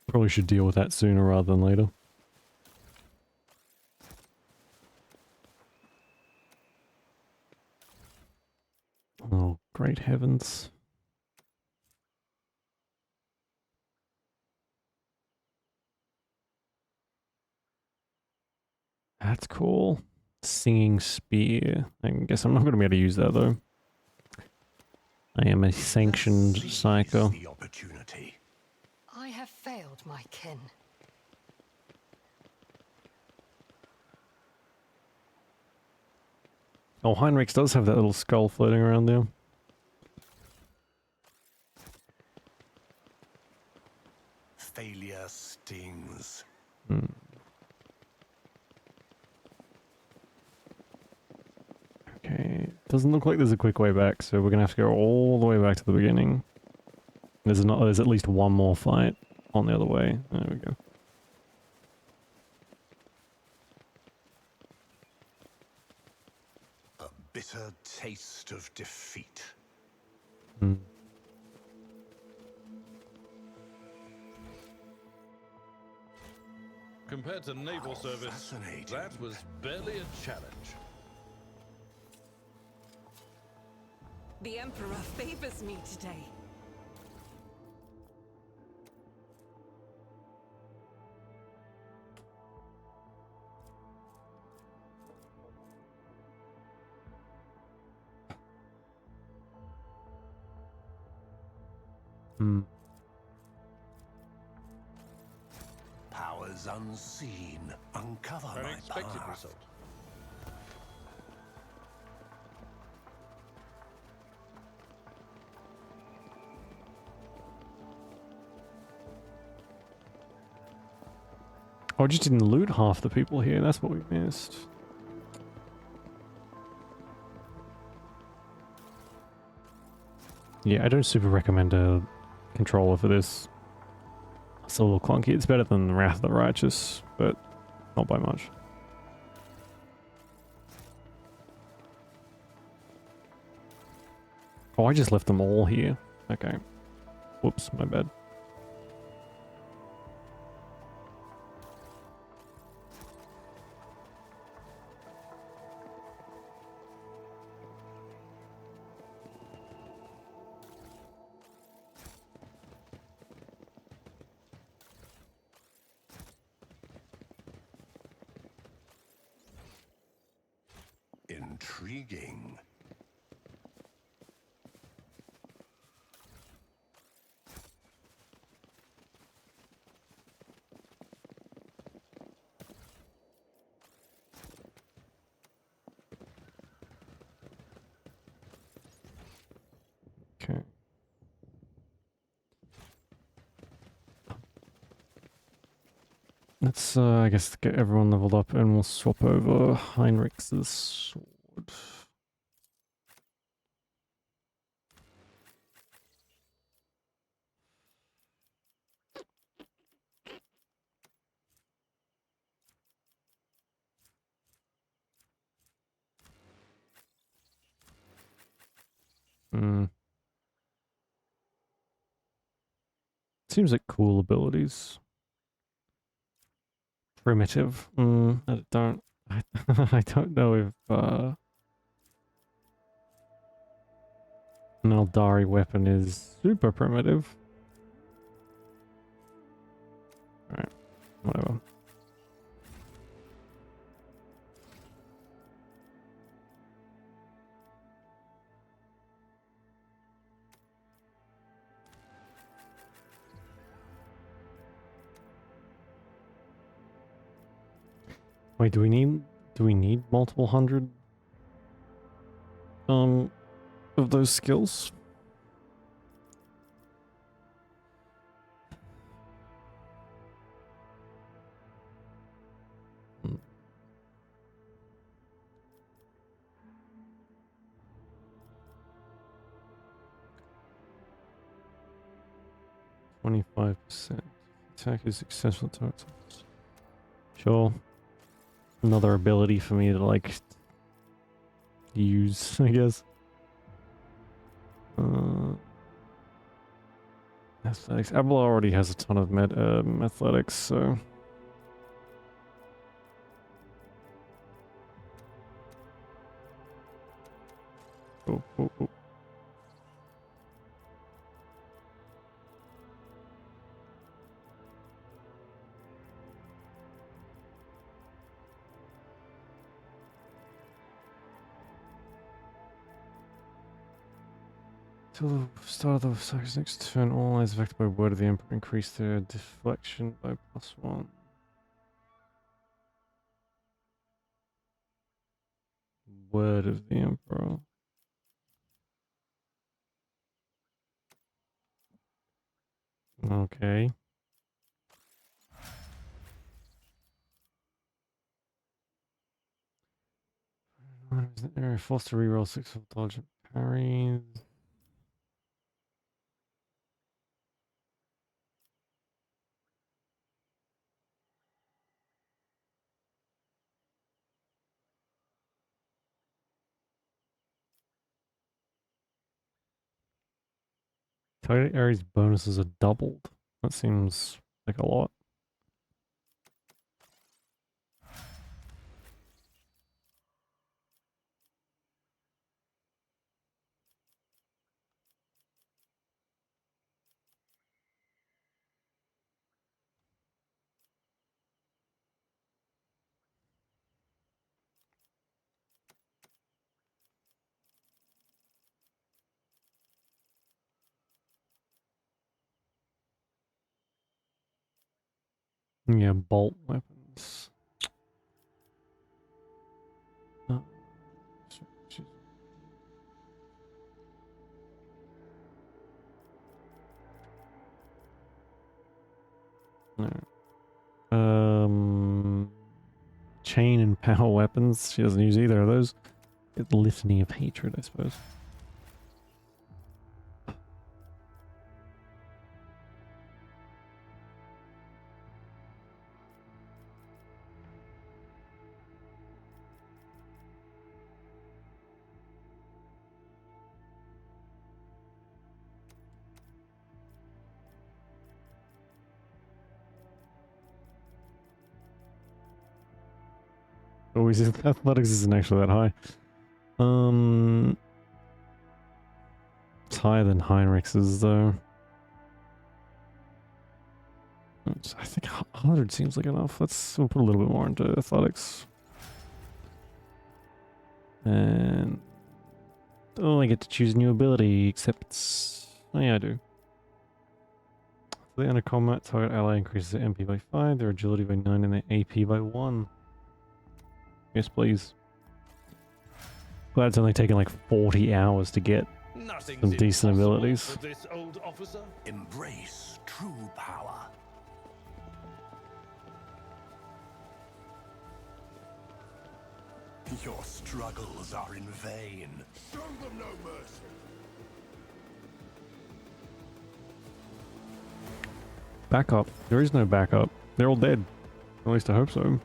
probably should deal with that sooner rather than later. Oh, great heavens. That's cool. Singing spear. I guess I'm not going to be able to use that though. I am a sanctioned psycho. The opportunity. I have failed my kin. Oh, Heinrichs does have that little skull floating around there. Failure stings. Okay, doesn't look like there's a quick way back, so we're gonna have to go all the way back to the beginning. There's at least one more fight on the other way. There we go. A bitter taste of defeat. Compared to naval service, that was barely a challenge. The Emperor favors me today. Powers unseen uncover An my expected path. result. Oh, I just didn't loot half the people here. That's what we missed. Yeah, I don't super recommend a controller for this. It's a little clunky. It's better than Wrath of the Righteous, but not by much. Oh, I just left them all here. Okay. Whoops, my bad. Intriguing. Okay. Let's, I guess, get everyone leveled up and we'll swap over Heinrich's sword. Hmm. Seems like cool abilities. Primitive. I don't. I don't know if an Eldari weapon is super primitive. Alright, whatever. Wait, do we need multiple hundred of those skills? Hmm. 25%. Attack is successful targets. Sure. Another ability for me to like use, I guess. Athletics. Abel already has a ton of athletics, so. Oh, oh, oh. Till the start of the second's next turn, all allies affected by word of the Emperor increase their deflection by +1. Word of the Emperor. Okay. Area forced to reroll 6 of dodge and parries. Target area's bonuses are doubled. That seems like a lot. Yeah, bolt weapons. Oh, shit. No. Chain and power weapons. She doesn't use either of those. Get the litany of hatred, I suppose. Always athletics isn't actually that high. It's higher than Heinrich's though. I think 100 seems like enough. We'll put a little bit more into athletics. And oh, I get to choose a new ability, except oh yeah, I do. For the end of combat, target ally increases their MP by 5, their agility by 9, and their AP by 1. Yes, please. Glad it's only taken like 40 hours to get Nothing's Some decent impossible abilities. for this old officer. Embrace true power. Your struggles are in vain. Show them no mercy. Backup. There is no backup. They're all dead. At least I hope so.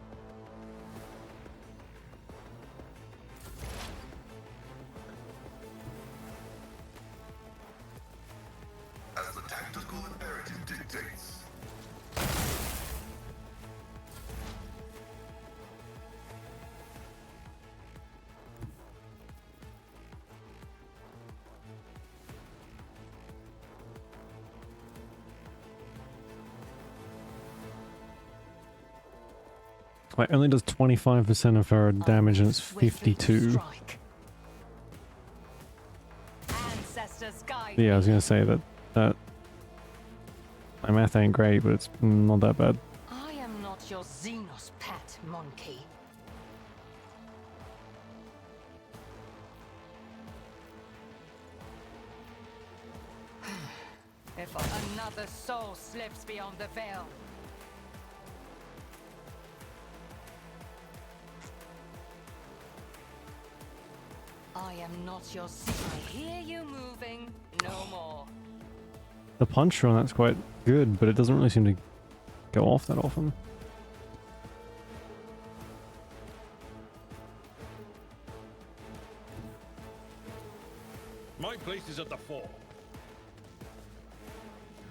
As the tactical imperative dictates. Wait, only does 25% of her damage and it's Swiftly 52. strike. Ancestors guide Yeah, I was gonna say that my math ain't great, but it's not that bad. I am not your Xenos pet, monkey. If another soul slips beyond the veil. I am not your I hear you moving, no more. The punch on that's quite good, but it doesn't really seem to go off that often. My place is at the fore.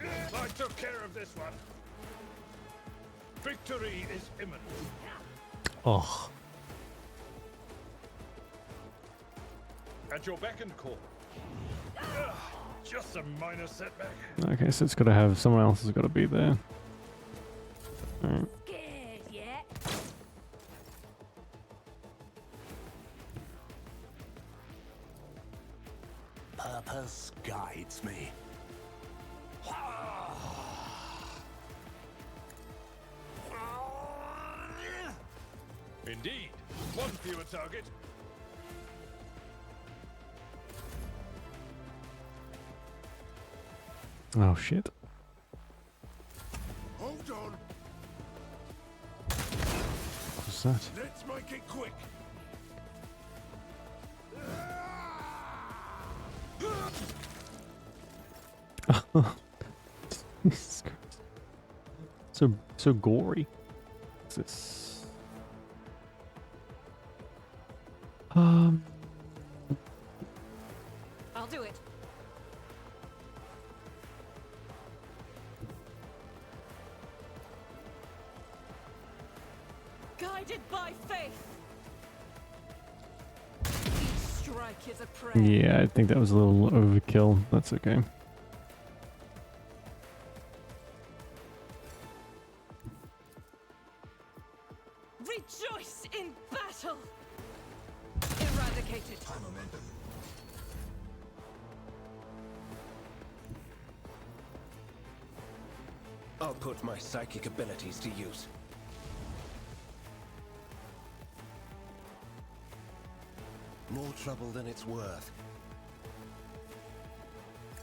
I took care of this one. Victory is imminent. Oh, At your beck and call. Just a minor setback. okay, so it's got to have someone else has got to be there. Alright. Scared yet? Purpose guides me. Indeed. One fewer target. Oh shit. Hold on. What's that? Let's make it quick. Jesus Christ. So gory. What's this? I'll do it. Guided by faith. Each strike is a prayer. Yeah, I think that was a little overkill. That's okay. Rejoice in battle. Eradicated. I'll put my psychic abilities to use. More trouble than it's worth.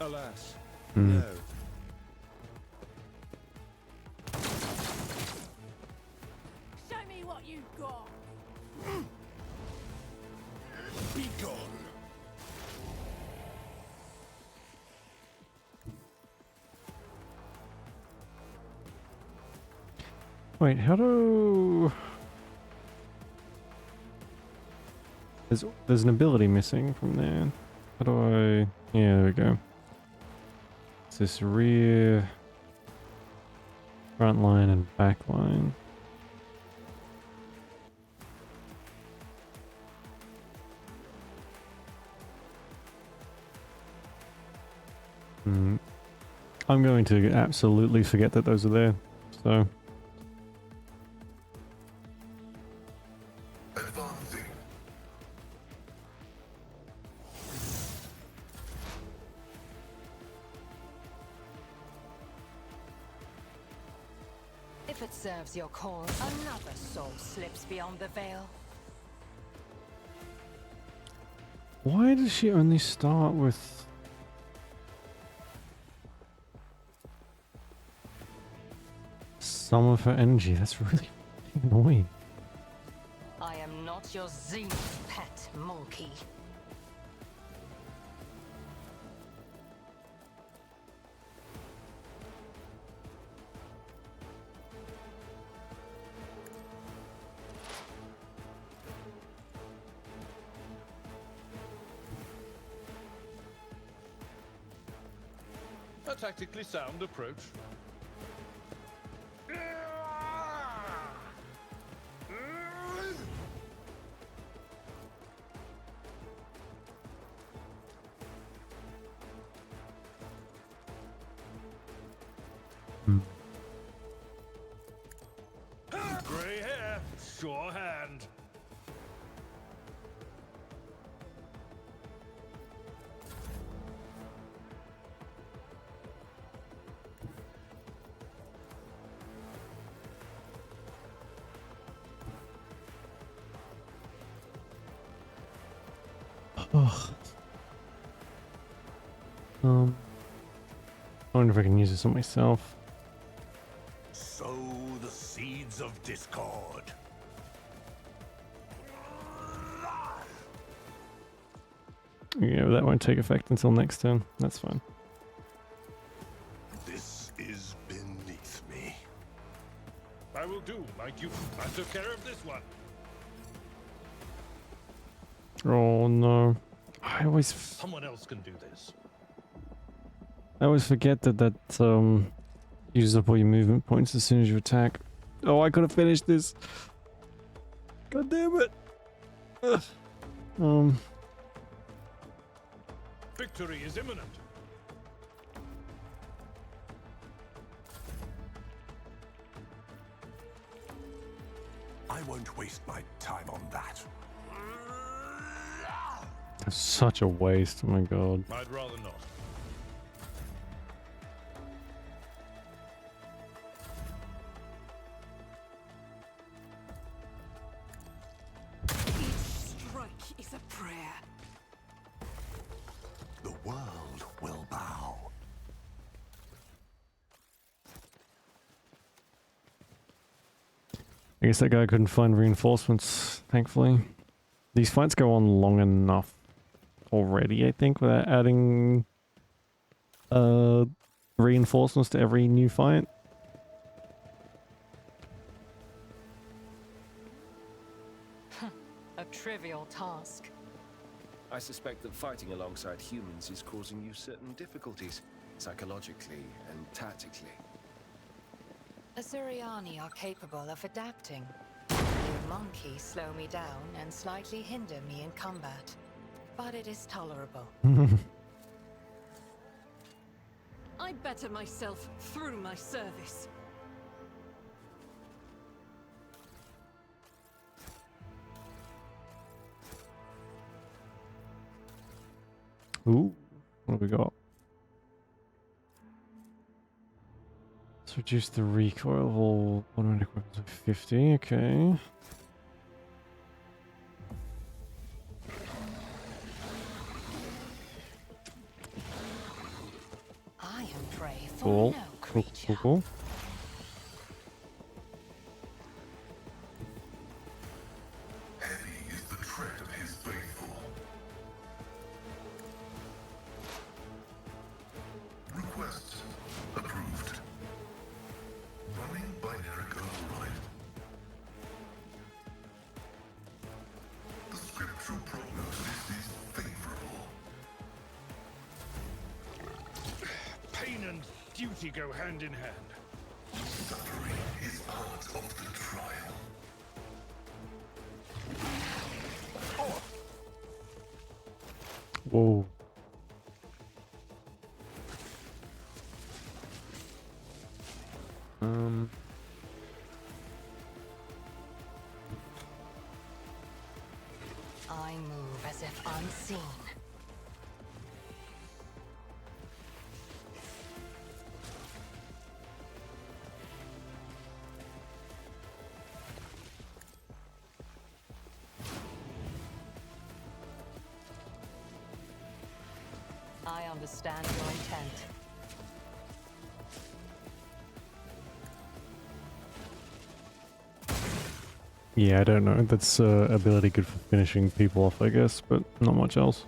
Alas, no. Show me what you've got. Be gone. Wait, how do... There's an ability missing from there. How do I... Yeah, there we go. It's this rear... front line and back line. I'm going to absolutely forget that those are there, so... Advancing. If it serves your cause, another soul slips beyond the veil. Why does she only start with Summon for energy. That's really annoying. I am not your Xenos pet, monkey. A tactically sound approach. Grey hair, sure hand. Ugh. I wonder if I can use this on myself. Sow the seeds of discord. Yeah, that won't take effect until next turn. That's fine. This is beneath me. I will do, my duty. I took care of this one. Oh no. I always Someone else can do this. forget that uses up all your movement points as soon as you attack. Oh, I could have finished this. God damn it. Ugh. Victory is imminent. I won't waste my time on that. That's such a waste. Oh my god. I'd rather not. Each strike is a prayer. The world will bow. I guess that guy couldn't find reinforcements, thankfully. These fights go on long enough already, I think, without adding reinforcements to every new fight. A trivial task. I suspect that fighting alongside humans is causing you certain difficulties, psychologically and tactically. Azuriani are capable of adapting. You monkeys slow me down and slightly hinder me in combat. But it is tolerable. I better myself through my service. Ooh, what have we got? Let's reduce the recoil of all automatic weapons by 50, okay. I am prey for Cool, no cool, creature. cool, cool. Heavy is the tread of his faithful. Request approved. Running binary override. The scriptural prognosis is favorable. Pain and duty go hand in hand. Suffering is part of the trial. Whoa. I move as if unseen. I understand your intent. Yeah, I don't know. That's ability good for finishing people off, I guess, but not much else.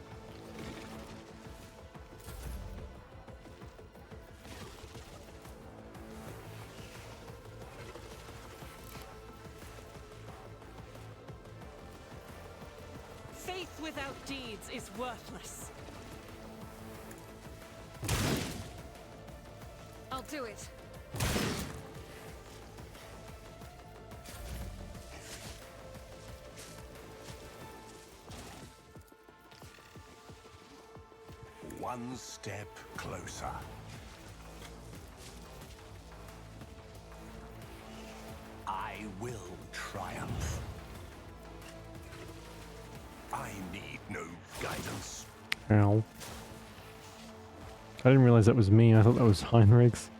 Faith without deeds is worthless. I'll do it. One step closer. I will triumph. I need no guidance. Ow. I didn't realize that was me. I thought that was Heinrich's.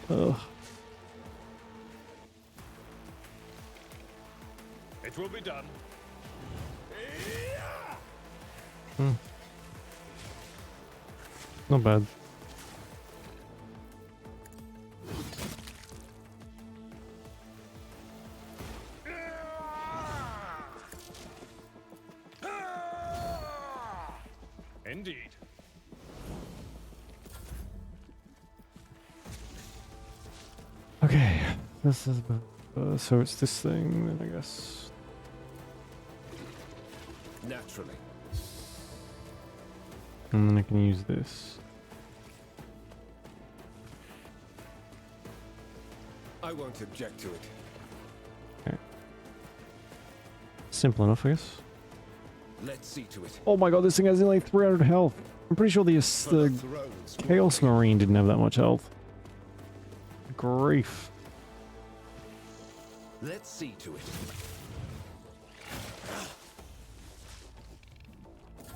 Ugh. It will be done. Not bad. Indeed. Okay, this is so it's this thing then, I guess. Naturally. And then I can use this. I won't object to it. Okay. Simple enough, I guess. Let's see to it. Oh my god, this thing has only 300 health. I'm pretty sure the Thrones. Chaos Marine didn't have that much health. Grief. Let's see to it.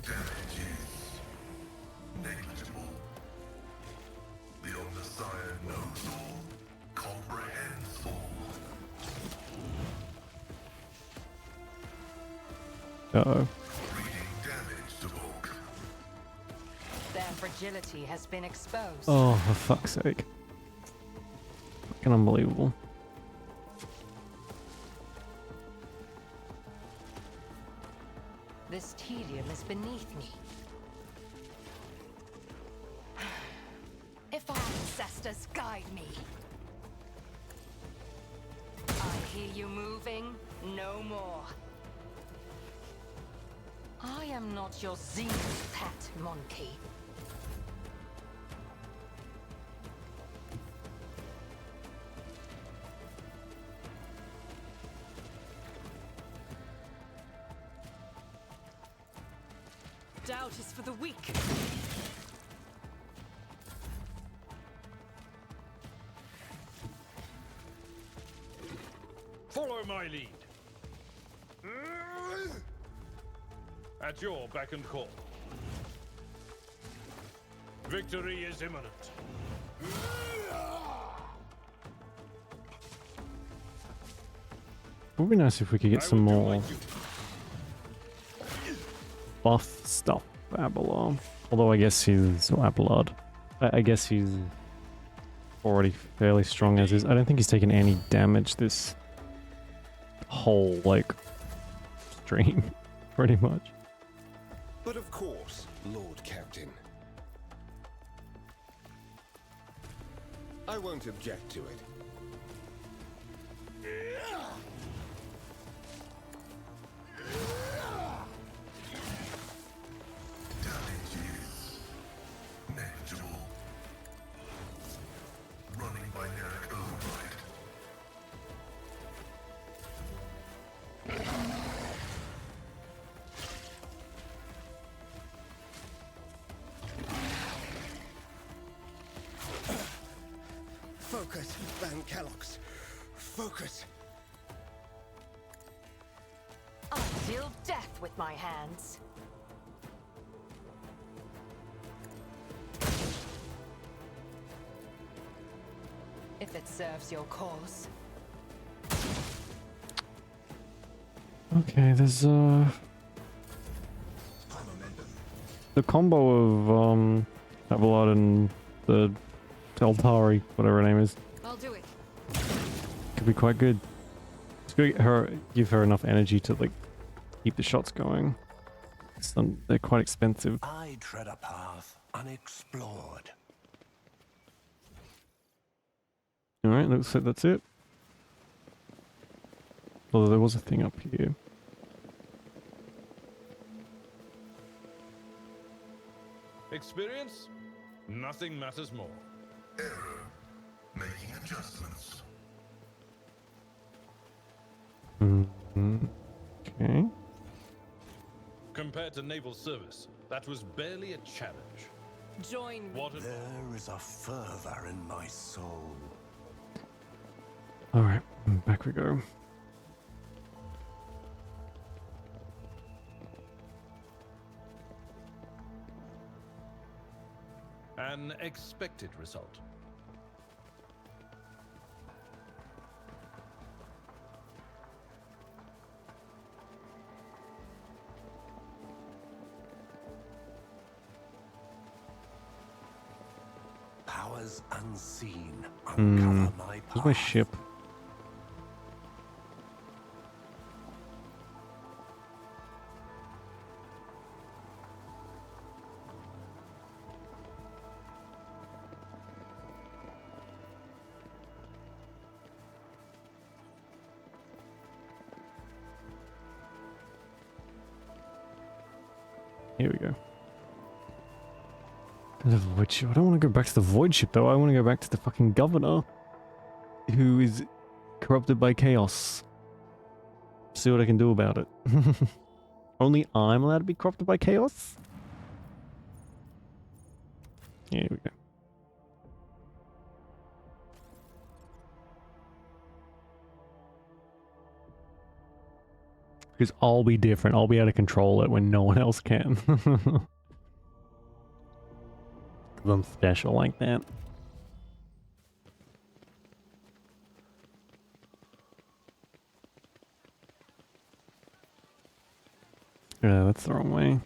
Damage is negligible. The Omnissiah knows all, comprehends all. Uh-oh. Reading damage to bulk. Their fragility has been exposed. Oh, for fuck's sake. Fucking unbelievable. This tedium is beneath me. If our ancestors guide me. I hear you moving, no more. I am not your Zenith pet, monkey. Doubt is for the weak. Follow my lead. At your beck and call. Victory is imminent. It would be nice if we could get some I will do more my duty. buff stuff for Abelard. Although I guess he's Abelard. I guess he's already fairly strong as is. I don't think he's taken any damage this whole, like, stream, pretty much. But of course, Lord Captain. I won't object to it. Damage is negligible. Running binaric override. Focus, Van Kellogg's. Focus. I'll deal death with my hands. If it serves your cause. Okay, there's the combo of Abelard and the Teltari, whatever her name is, I'll do it. could be quite good. Just give her enough energy to like keep the shots going. They're quite expensive. I tread a path unexplored. Alright, looks like that's it. Although there was a thing up here. Experience? Nothing matters more. Error. Making adjustments. Okay. Compared to naval service, that was barely a challenge. Join me. What an There is a fervor in my soul. Alright, back we go. an expected result. Powers unseen uncover my Where's my path. ship? Here we go. The void ship. I don't want to go back to the void ship though. I want to go back to the fucking governor, who is corrupted by chaos. See what I can do about it. Only I'm allowed to be corrupted by chaos? Here we go. Because I'll be different. I'll be able to control it when no one else can. Because I'm special like that. Yeah, that's the wrong way.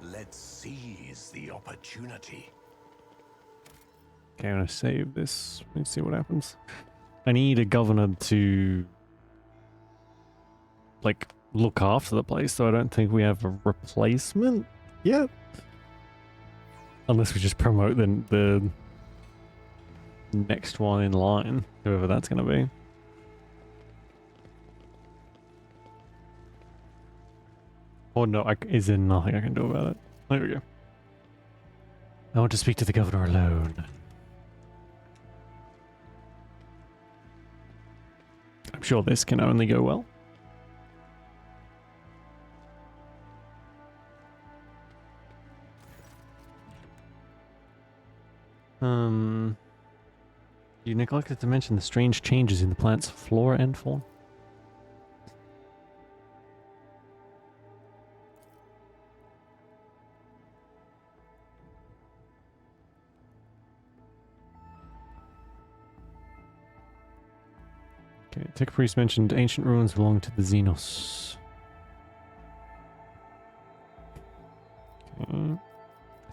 Let's seize the opportunity. Okay, I'm gonna save this. Let's see what happens. I need a governor to, like, look after the place, so I don't think we have a replacement yet. Unless we just promote the next one in line, whoever that's gonna be. Oh no, is there nothing I can do about it? There we go. I want to speak to the governor alone. I'm sure this can only go well. You neglected to mention the strange changes in the plant's flora and fauna. Okay, Tech Priest mentioned ancient ruins belong to the Xenos. Okay.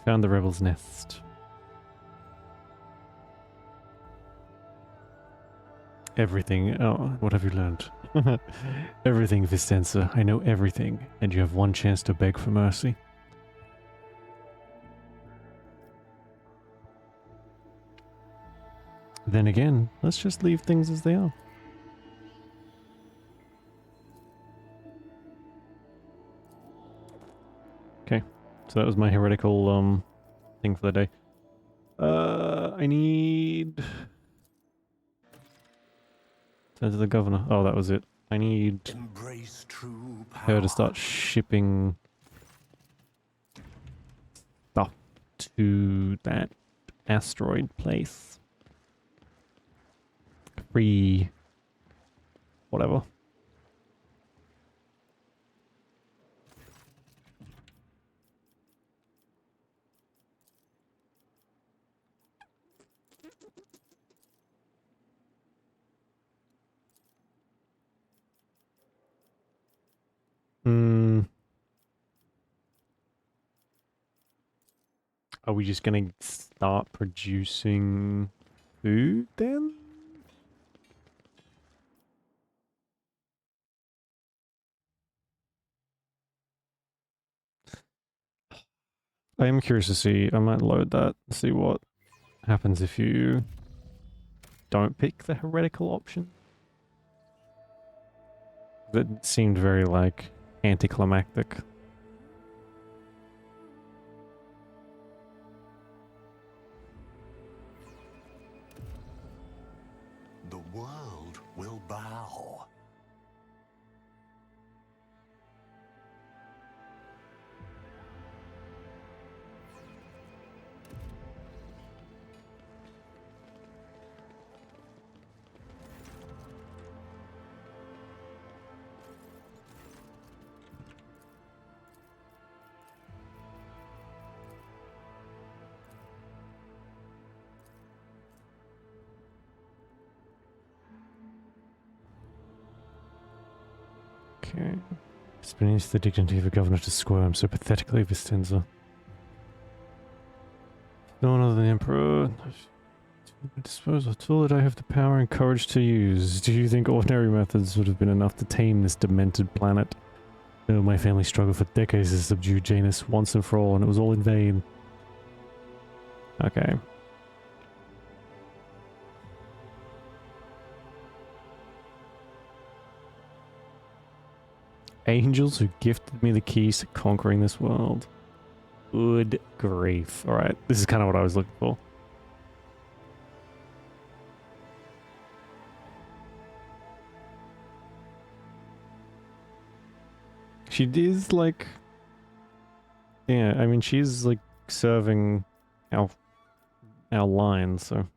Found the rebel's nest. Everything. Oh, what have you learned? Everything, Vistenza. I know everything, and you have one chance to beg for mercy. Then again, let's just leave things as they are. Okay, so that was my heretical thing for the day. I need... Send to the governor. Oh, that was it. I need Embrace true her power. to start shipping stuff to that asteroid place. Free... whatever. Are we just gonna start producing food then? I am curious to see. I might load that, see what happens if you don't pick the heretical option. That seemed very, like, anticlimactic. The world will bow. Okay. It's beneath the dignity of a governor to squirm so pathetically, Vistenza. No one other than the Emperor. I suppose a tool that I have the power and courage to use. Do you think ordinary methods would have been enough to tame this demented planet? No, my family struggled for decades to subdue Janus once and for all, and it was all in vain. Okay. Angels who gifted me the keys to conquering this world. Good grief. Alright, this is kind of what I was looking for. She is like... Yeah, I mean, she's like serving our line, so...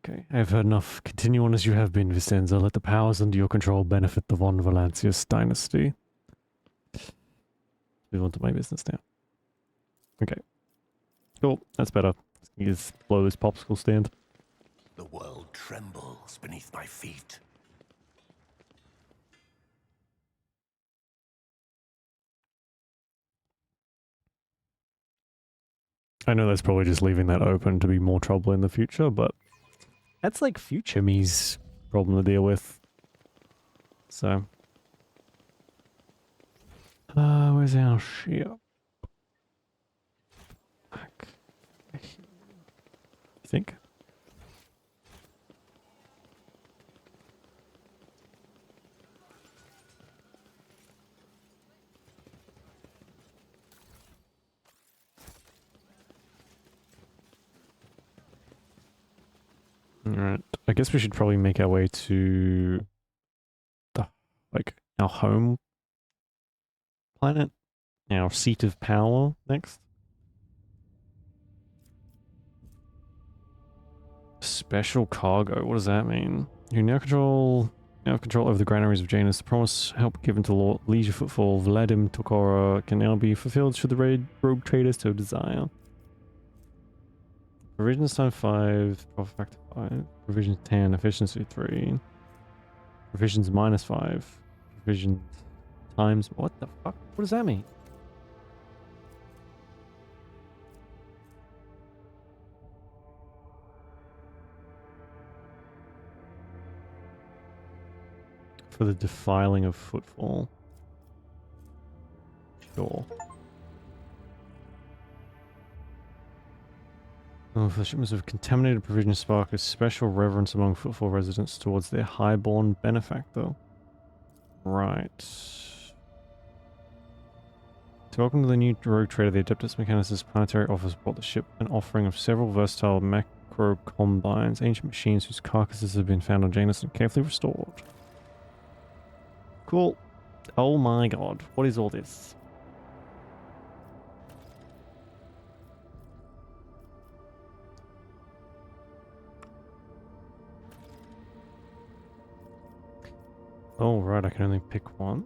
Okay, I've heard enough. Continue on as you have been, Vicenza. Let the powers under your control benefit the von Valancius dynasty. Move on to my business now. Okay. Cool, that's better. You just blow this popsicle stand. The world trembles beneath my feet. I know that's probably just leaving that open to be more trouble in the future, but that's like future me's problem to deal with. So. Where's our ship? Back. I think. Alright, I guess we should probably make our way to the, like, our home planet, our seat of power next. Special cargo, what does that mean? You now have control over the granaries of Janus. The promise help given to Lord Leisure Footfall Vladim Tokora can now be fulfilled should the rogue traders so desire. Provisions time 5, profit factor 5, provisions 10, efficiency 3, provisions minus 5, provisions times, what the fuck? What does that mean? For the defiling of footfall. Sure. Oh, for the shipments of contaminated provisions spark a special reverence among footfall residents towards their highborn benefactor. Right. To welcome to the new rogue trader, the Adeptus Mechanicus planetary office brought the ship an offering of several versatile macro combines, ancient machines whose carcasses have been found on Janus and carefully restored. Cool. Oh my god, what is all this? Oh, right, I can only pick one.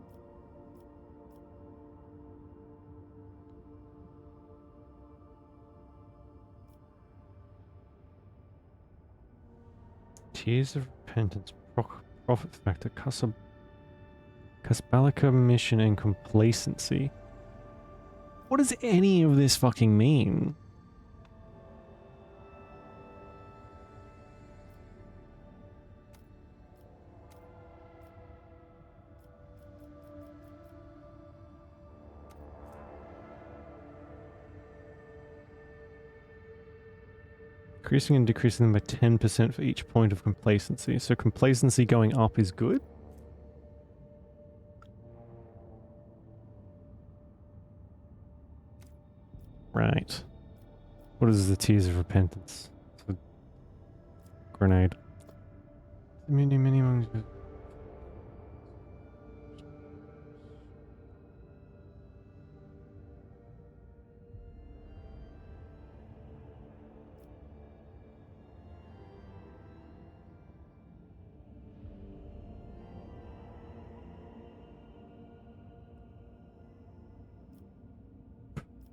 Tears of Repentance, Profit Factor, Casbalica Mission and Complacency. What does any of this fucking mean? Increasing and decreasing them by 10% for each point of complacency. So complacency going up is good? Right. What is the Tears of Repentance? It's a grenade. Minimum.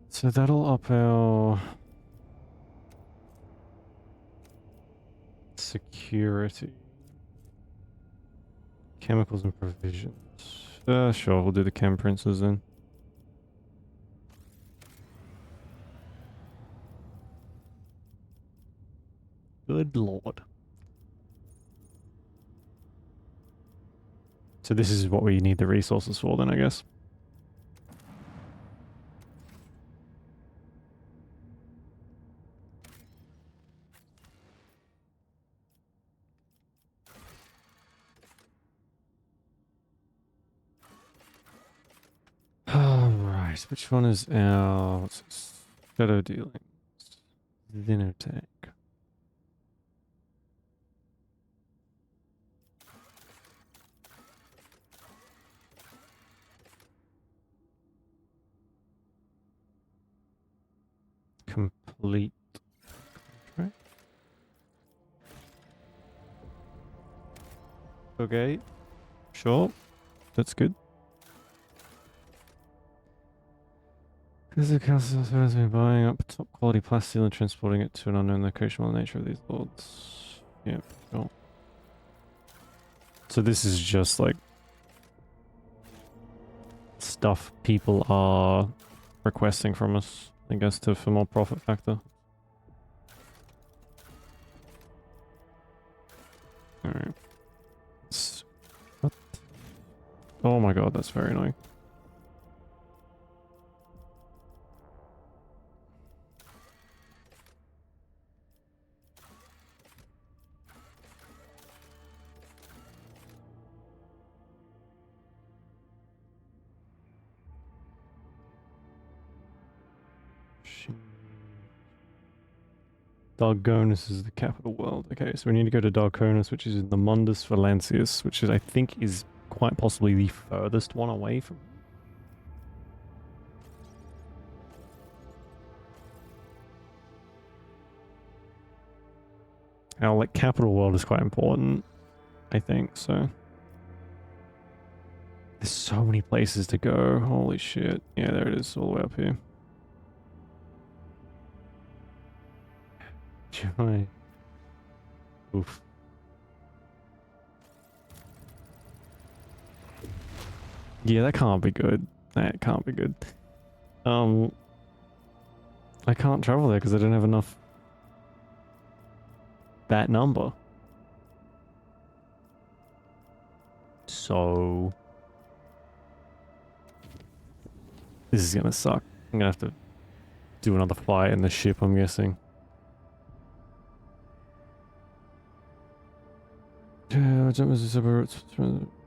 So that'll up our security. Chemicals and provisions. Sure, we'll do the chem princes then. Good lord. So this is what we need the resources for then, I guess. Alright, which one is our... what's this? Shadow dealings. Xenotech. Complete contract. Okay. Sure. That's good. Because the council has been buying up top quality plasteel and transporting it to an unknown location while the nature of these lords. Yeah, sure. So this is just like stuff people are requesting from us, I guess, for more profit factor. Alright. What? Oh my god, that's very annoying. Dargonus is the capital world. Okay, so we need to go to Darkonus, which is in the Mundus Valancius, which is, I think, is quite possibly the furthest one away from... Our, like, capital world is quite important, I think, so... There's so many places to go. Holy shit. Yeah, there it is, all the way up here. Joy. Oof. Yeah, that can't be good. That can't be good. I can't travel there because I don't have enough... that number. So... This is gonna suck. I'm gonna have to do another flight in the ship, I'm guessing.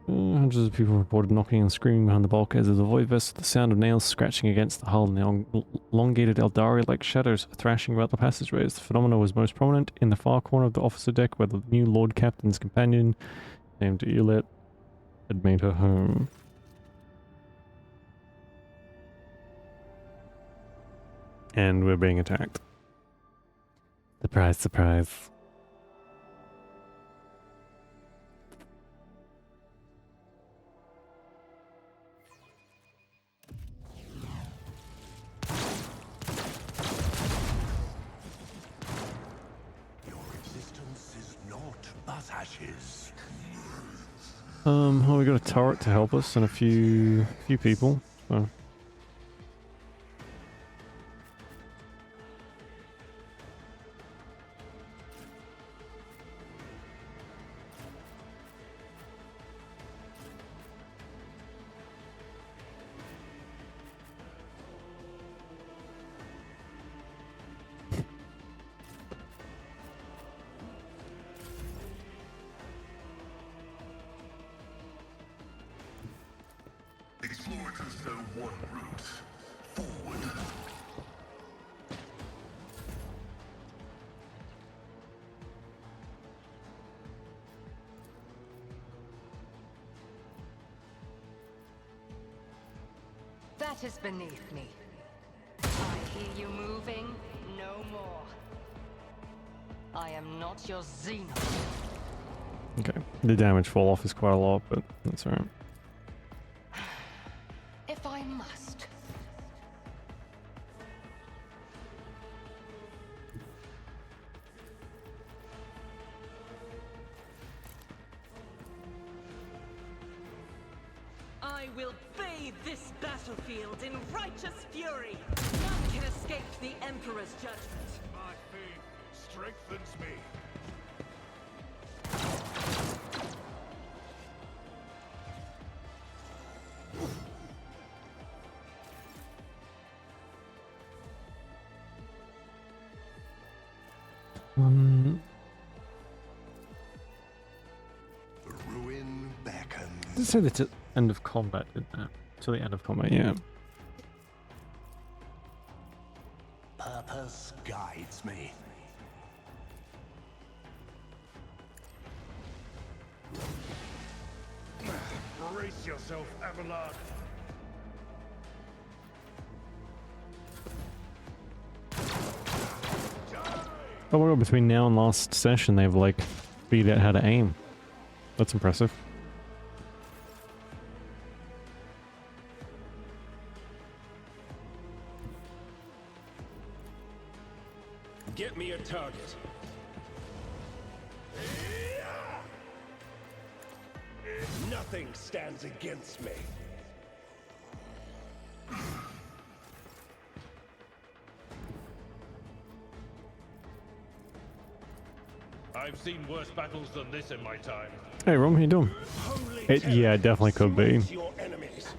Hundreds of people reported knocking and screaming behind the bulkheads of the void vessel, the sound of nails scratching against the hull, and the elongated Eldari-like shadows thrashing about the passageways. The phenomena was most prominent in the far corner of the officer deck, where the new Lord Captain's companion, named Eulet, had made her home. And we're being attacked. Surprise, surprise. Ashes. Well, we got a turret to help us and a few people. So Let us know one route forward. That is beneath me. I hear you moving. No more. I am not your Xenos. Okay. The damage fall off is quite a lot, but that's alright. If I must. I will bathe this battlefield in righteous fury. None can escape the Emperor's judgment. My faith strengthens me. The ruin beckons. Did it say that's at end of combat, didn't it? To the end of combat, yeah. Purpose guides me. Brace yourself, Avalon. Oh my god, between now and last session, they've like figured out how to aim. That's impressive. Get me a target. Nothing stands against me. I've seen worse battles than this in my time. Hey Rom, how you doing? Yeah, it definitely could be.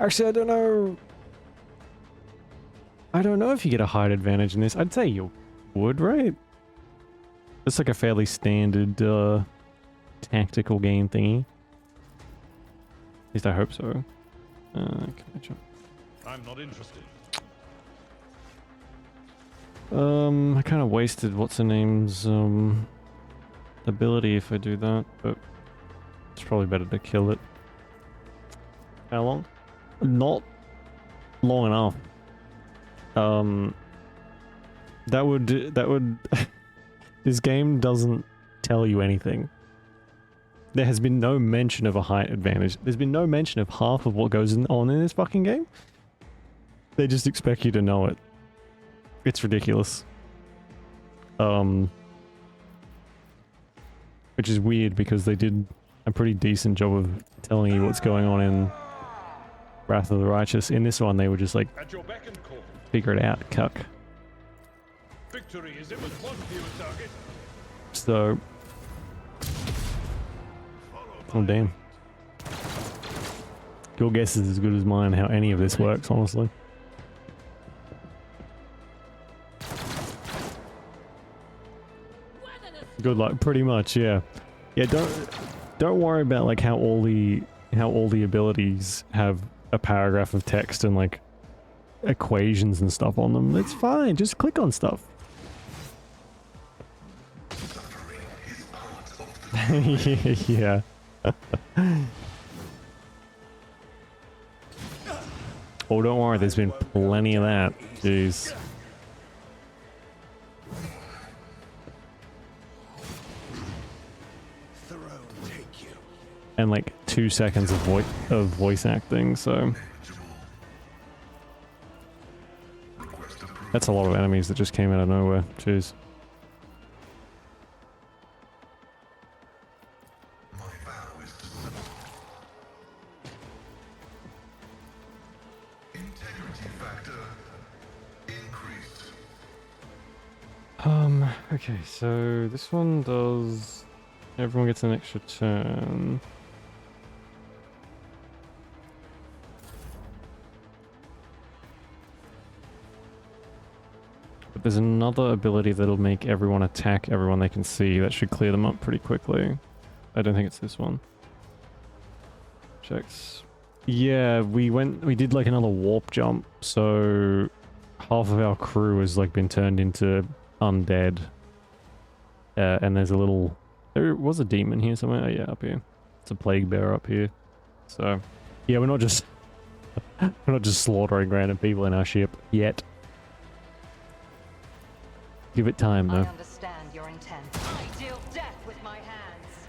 Actually, I don't know. I don't know if you get a height advantage in this. I'd say you would, right? It's like a fairly standard tactical game thingy. At least I hope so. I'm not interested. I kind of wasted what's her name's ability if I do that, but it's probably better to kill it. How long? Not long enough. That would this game doesn't tell you anything. There has been no mention of a height advantage. There's been no mention of half of what goes on in this fucking game. They just expect you to know it. It's ridiculous. Which is weird because they did a pretty decent job of telling you what's going on in Wrath of the Righteous. In this one, they were just like, At your beck and call. figure it out, cuck. Victory is it with one fewer target. So... Oh damn. Your guess is as good as mine how any of this works, honestly. Good luck, pretty much, yeah. Yeah, don't worry about like how all the abilities have a paragraph of text and like equations and stuff on them. It's fine, just click on stuff. Yeah. Oh, don't worry, there's been plenty of that. Jeez. And like 2 seconds of voice acting, so that's a lot of enemies that just came out of nowhere. Jeez. Okay, so this one does... Everyone gets an extra turn. But there's another ability that'll make everyone attack everyone they can see. That should clear them up pretty quickly. I don't think it's this one. Checks. Yeah, we did like another warp jump, so half of our crew has like been turned into undead. And there was a demon here somewhere. Oh yeah, up here. It's a plague bearer up here. So yeah, we're not just slaughtering random people in our ship yet. Give it time though. I understand your intent. I deal death with my hands.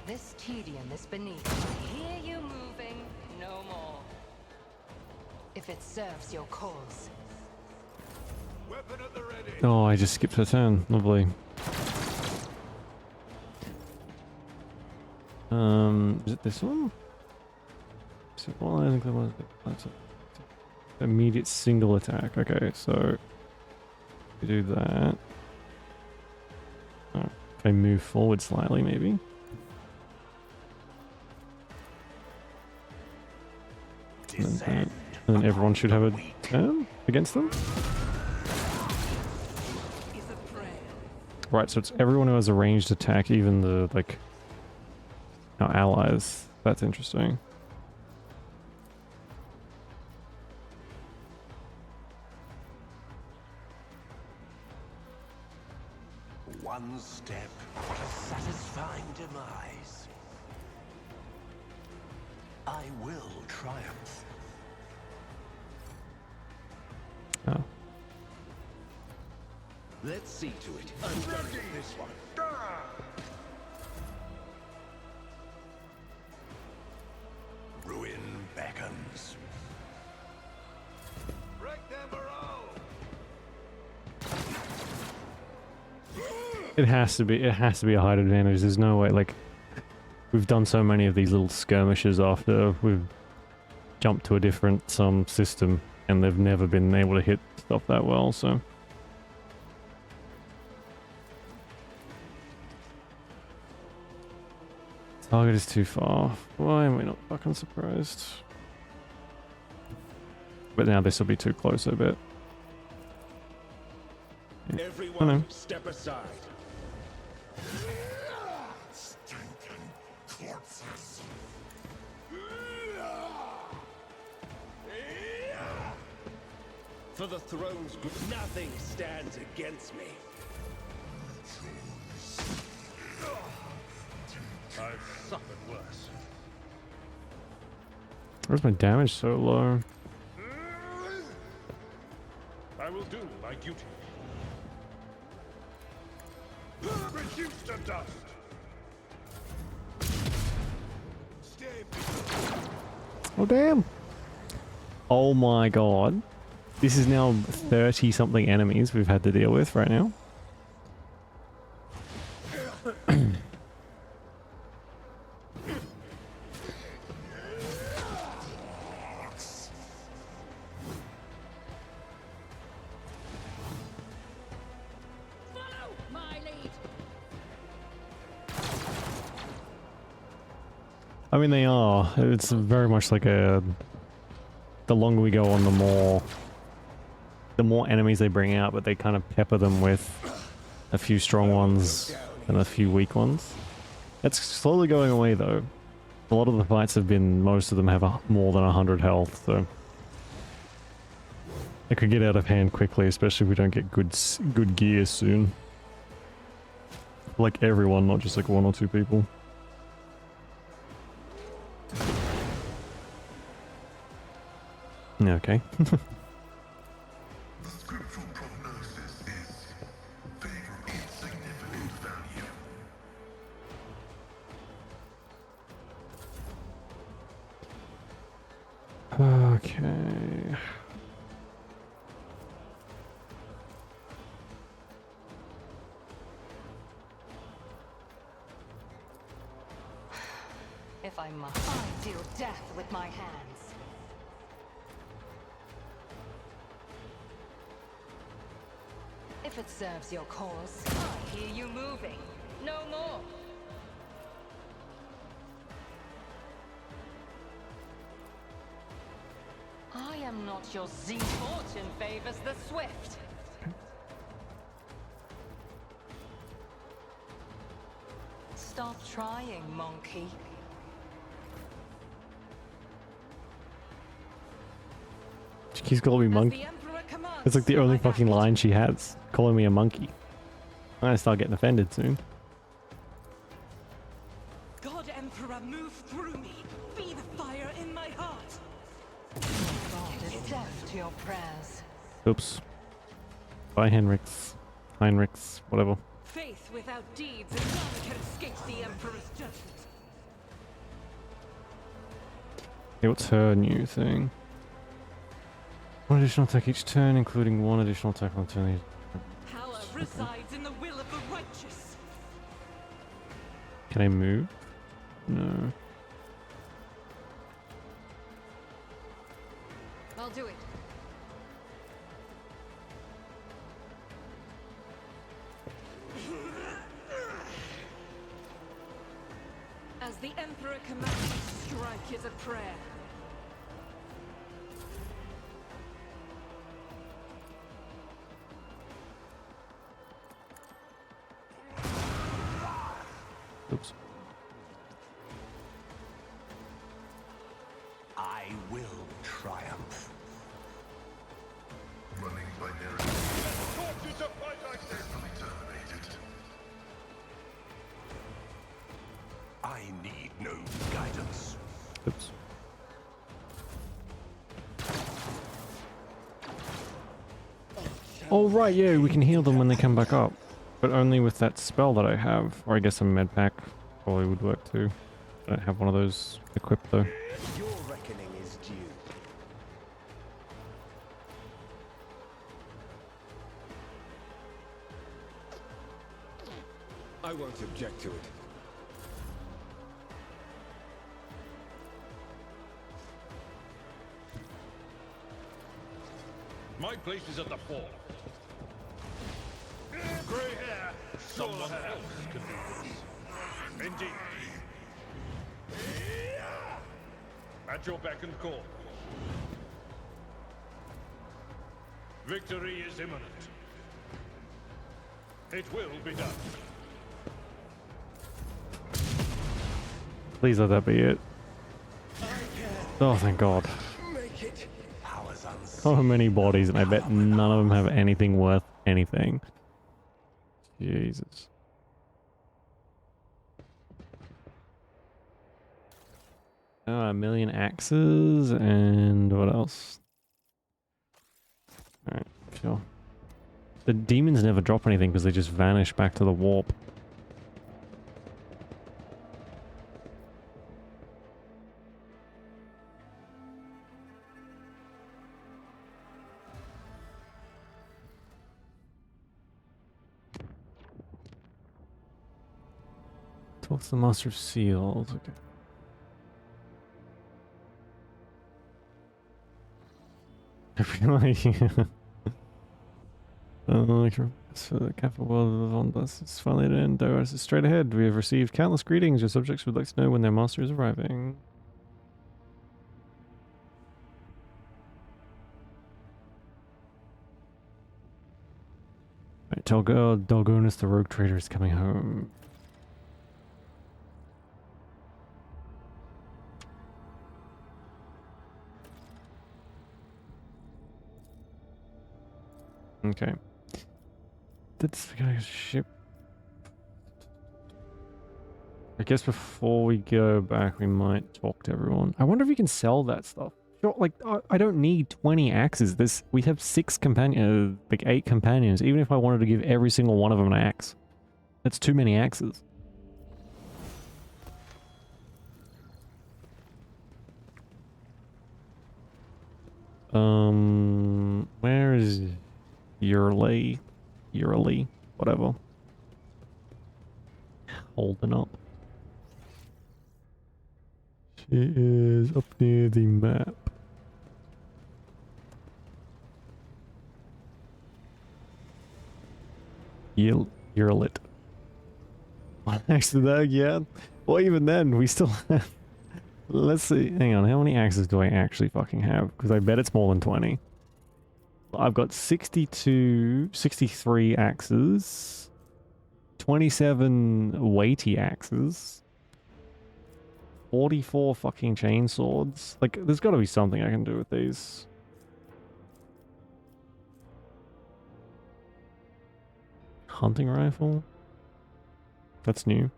This tedium is beneath. I hear you moving, no more. If it serves your cause. Weapon at the ready. Oh, I just skipped her turn. Lovely. Is it this one? So, well, I think that was that's immediate single attack. Okay, so we do that. Oh, if I move forward slightly, maybe. And then everyone should have a turn against them. Right, so it's everyone who has a ranged attack, even the, like, our allies. That's interesting. One step to satisfying demise. I will triumph. Oh. Let's see to it. I'm done with this one. Ruin beckons. Break them morale. It has to be a height advantage. There's no way, like, we've done so many of these little skirmishes after we've jumped to a different system, and they've never been able to hit stuff that well, so. Target is too far. Why am I not fucking surprised? But now this will be too close, I bet. Yeah. Everyone, step aside. Stinking corpses. For the throne's good, nothing stands against me. I've suffered worse. Where's my damage so low? I will do my duty. Reduce to dust. Oh damn! Oh my god. This is now 30 something enemies we've had to deal with right now. Follow my lead. I mean, they are. It's very much like a... The longer we go on, the more enemies they bring out, but they kind of pepper them with a few strong ones and a few weak ones. It's slowly going away, though. A lot of the fights have been... Most of them have more than 100 health, so... It could get out of hand quickly, especially if we don't get good gear soon. Like everyone, not just like one or two people. Okay. Scriptural prognosis is favorable significant value. Okay. If I must, I deal death with my hands. If it serves your cause, I hear you moving. No more. I am not your Z. Fortune favors the swift. Stop trying, monkey. She keeps calling me As monkey. the Emperor commands, It's like the only I fucking act. line she has, calling me a monkey. I'm gonna start getting offended soon. God Emperor, move through me. Be the fire in my heart. God is deaf to your prayers. Oops. Bye, Heinrichs, whatever. Faith without deeds, and none can escape the Emperor's judgment. Okay, what's her new thing? One additional attack each turn, including one additional attack on turn. Power resides in the will of the righteous. Can I move? No. I'll do it. As the Emperor commands, strike is a prayer. Oops. I will triumph. Running by narrative. Taught you to fight like this! Terminated. I need no guidance. Oops. Oh right, yeah, we can heal them when they come back up. But only with that spell that I have. Or I guess a med pack probably would work too. I don't have one of those equipped though. Your reckoning is due. I won't object to it. My place is at the fore. Grey hair, someone else can do this. Indeed. At your beck and call. Victory is imminent. It will be done. Please let that be it. Oh, thank God. Make it. Powers unseen. So many bodies, and I bet none of them have anything worth anything. Jesus. A million axes, and what else? Alright, sure. The demons never drop anything because they just vanish back to the warp. Talk to the Master of Seals. Okay. I feel like for the capital world of Ondas, it's finally at an end. Doris is straight ahead. We have received countless greetings. Your subjects would like to know when their master is arriving. Right, tell Dolgonus the rogue trader is coming home. Okay. That's the ship. I guess before we go back, we might talk to everyone. I wonder if you can sell that stuff. Sure, like, I don't need 20 axes. We have 6 companions, like 8 companions. Even if I wanted to give every single one of them an axe, that's too many axes. Where is Yurley, whatever. Holding up. She is up near the map. Yurlit. Next to that, yeah. Well, even then, we still have... Let's see. Hang on, how many axes do I actually fucking have? Because I bet it's more than 20. I've got 63 axes, 27 weighty axes, 44 fucking chainswords. Like, there's got to be something I can do with these. hunting rifle. That's new.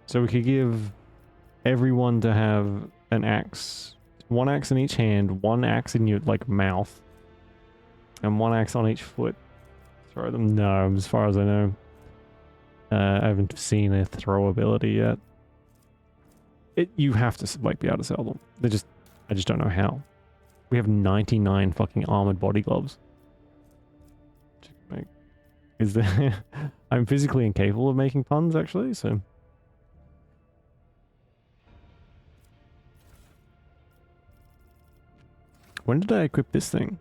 So we could give everyone to have an axe. One axe in each hand, one axe in your, like, mouth. And one axe on each foot. Throw them? No, as far as I know. I haven't seen a throw ability yet. You have to, like, be able to sell them. I just don't know how. We have 99 fucking armored body gloves. Like, is there... I'm physically incapable of making puns, actually, so... When did I equip this thing?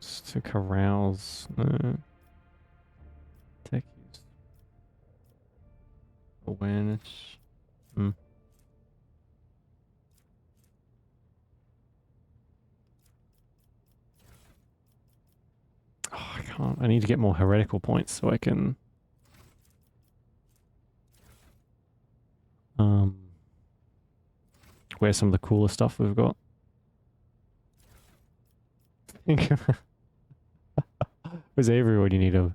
Just to carouse. No. Tech use. Awareness. Hmm. Oh, I can't. I need to get more heretical points so I can... Where's some of the cooler stuff we've got? Where's everyone you need a...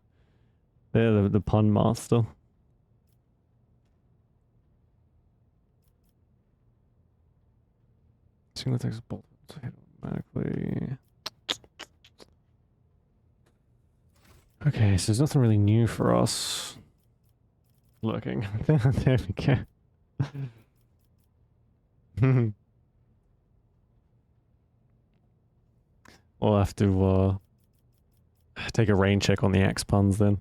They're the pun master. Single takes a bolt to hit automatically. Okay, so there's nothing really new for us. Looking. There we go. We'll have to take a rain check on the axe puns then.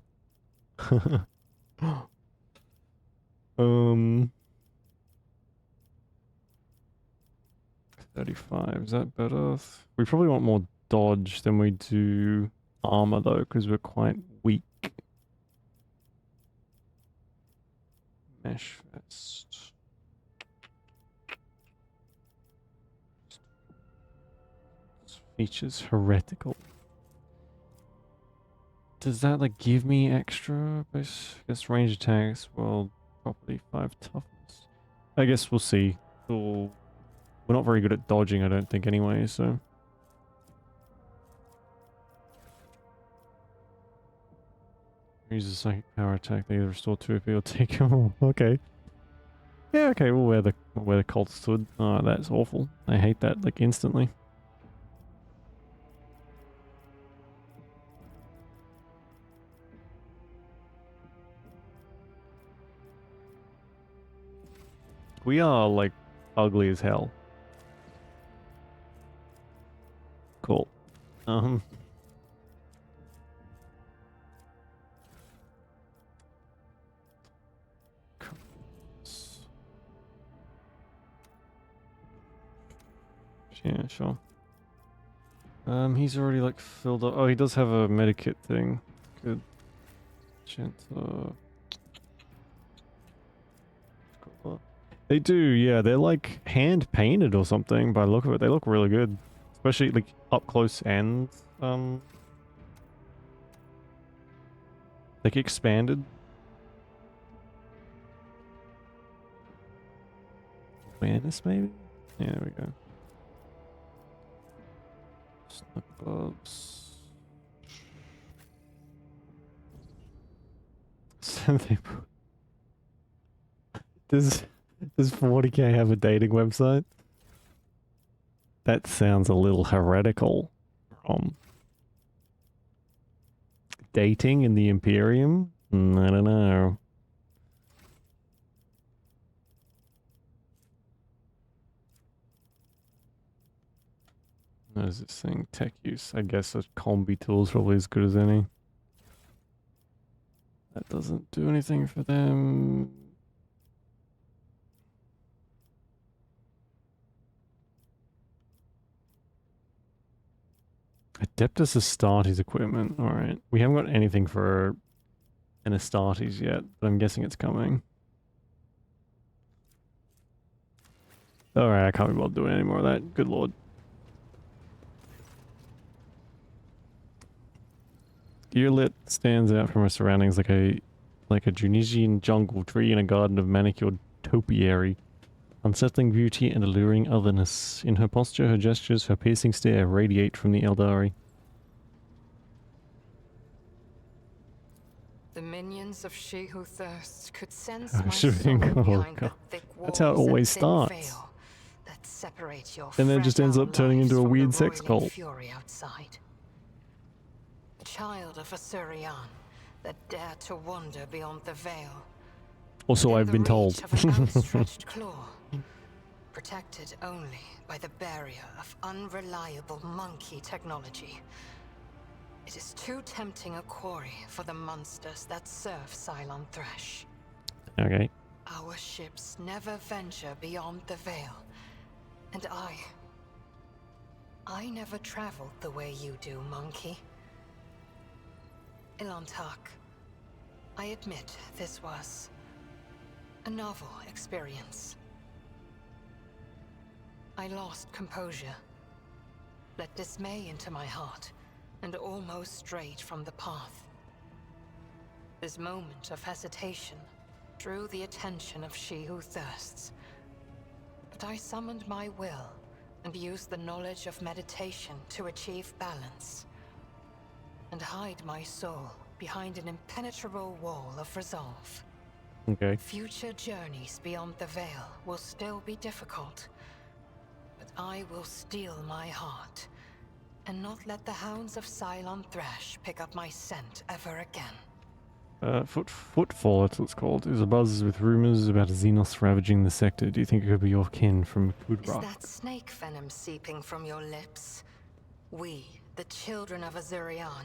35, is that better? We probably want more dodge than we do armor though, because we're quite weak. Mesh vest. Features heretical. Does that like give me extra base? I guess range attacks, well, property 5 toughness. I guess we'll see. We're not very good at dodging, I don't think, anyway, so. Use a psychic power attack, they either restore 2 AP or take oh, okay. Yeah, okay, we'll wear the Colt's hood. Oh, that's awful. I hate that, like, instantly. We are, like, ugly as hell. Cool. Yeah, sure. He's already, like, filled up. Oh, he does have a medikit thing. Good. Gentle. They do, yeah. They're like hand painted or something by the look of it. They look really good. Especially like up close and like expanded. Awareness maybe? Yeah, there we go. Snug gloves. Does 40k have a dating website? That sounds a little heretical. Dating in the Imperium? I don't know. What is this thing? Tech use. I guess a combi tool is probably as good as any. That doesn't do anything for them. Adeptus Astartes equipment. Alright. We haven't got anything for an Astartes yet, but I'm guessing it's coming. Alright, I can't be bothered doing any more of that. Good lord. Gear lit stands out from our surroundings like like a Tunisian jungle tree in a garden of manicured topiary. Unsettling beauty and alluring otherness. In her posture, her gestures, her piercing stare radiate from the Eldari. The minions of She Who Thirsts could sense Oh, my shooting. soul Oh, behind God. the thick walls That's how it always and thin starts. veil that separate your And then it just ends fragile up turning into lives a from weird the sex roiling cult. fury outside. A child of Asurian that dared to wander beyond the veil. Also, within I've the been told. reach of an outstretched claw, protected only by the barrier of unreliable monkey technology. It is too tempting a quarry for the monsters that serve Cylon Thresh. Okay. Our ships never venture beyond the veil, and I never traveled the way you do, monkey. Ilantak, I admit this was a novel experience. I lost composure, let dismay into my heart, and almost strayed from the path. This moment of hesitation drew the attention of She Who Thirsts. But I summoned my will and used the knowledge of meditation to achieve balance, and hide my soul behind an impenetrable wall of resolve. Okay. Future journeys beyond the veil will still be difficult, but I will steel my heart and not let the hounds of Cylon Thresh pick up my scent ever again. Footfall, that's what it's called, is abuzz with rumors about a Xenos ravaging the sector. Do you think it could be your kin from Is Kudra? that snake venom seeping from your lips? We, the children of Azurian,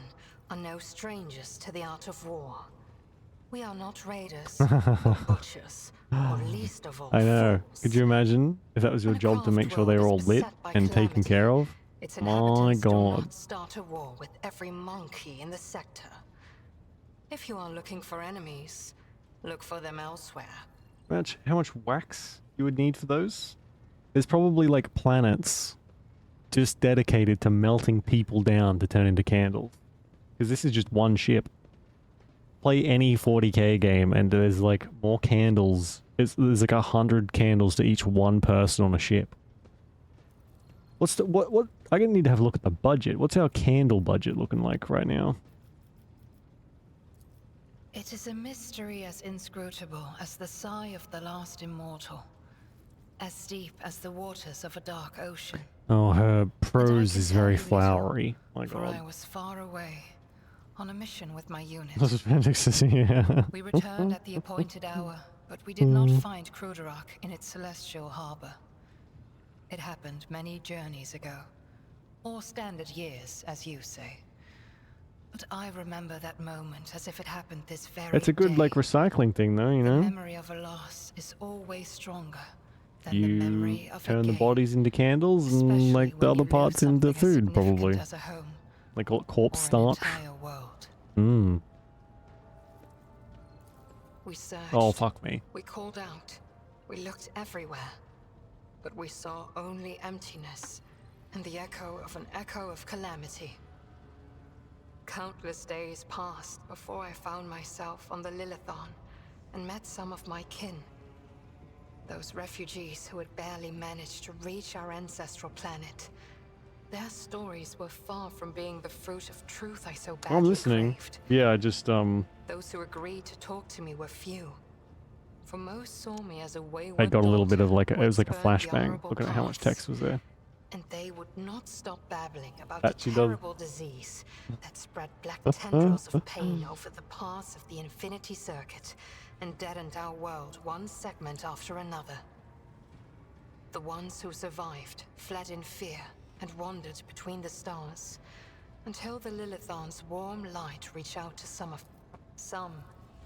are no strangers to the art of war. We are not raiders, or butchers, or least of all I know. fools. Could you imagine if that was your When a job to craft make sure they world were all is lit beset by and taken calamity, care of? its My inhabitants do God. not start a war with every monkey in the sector. If you are looking for enemies, look for them elsewhere. How much wax you would need for those? There's probably like planets just dedicated to melting people down to turn into candles. Because this is just one ship. Play any 40k game and there's like more candles. There's like 100 candles to each one person on a ship. What's the what? I gonna need to have a look at the budget. What's our candle budget looking like right now? It is a mystery as inscrutable as the sigh of the last immortal, as deep as the waters of a dark ocean. Oh, her prose can is tell very you little, flowery. My For I God. was far away, on a mission with my unit. This is fantasy, yeah. We returned at the appointed hour, but we did not find Kruderak in its celestial harbor. It happened many journeys ago, or standard years, as you say. But I remember that moment as if it happened this very It's a good, day. like, recycling thing, though, you The know? memory of a loss is always stronger than the memory You of a turn the gain, bodies into candles especially and, like, the when other you lose parts into something as food, significant probably. as a home, Like, corpse or an starch. entire world. Mmm. We searched. Oh, fuck me. We called out. We looked everywhere. But we saw only emptiness and the echo of calamity. Countless days passed before I found myself on the Lilithon and met some of my kin. Those refugees who had barely managed to reach our ancestral planet. Their stories were far from being the fruit of truth I so badly I'm listening. craved. Yeah, I just, Those who agreed to talk to me were few. For most saw me as a wayward I got a little bit of, like, it was like a once burned the flashbang, honorable looking at how much paths. text was there. And they would not stop babbling about That the she does. terrible disease that spread black tendrils of pain over the paths of the Infinity Circuit and deadened our world one segment after another. The ones who survived fled in fear and wandered between the stars until the Lilithon's warm light reached out to some,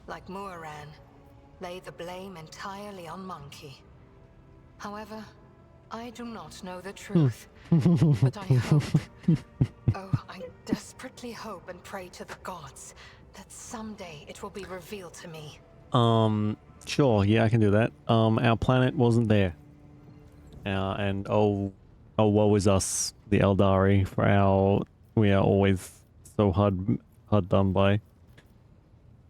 like Muaran, lay the blame entirely on Monkey. However, I do not know the truth, but I hope, I desperately hope and pray to the gods that someday it will be revealed to me. Sure, yeah, I can do that. Our planet wasn't there. And oh, woe is us, the Eldari, for we are always so hard done by.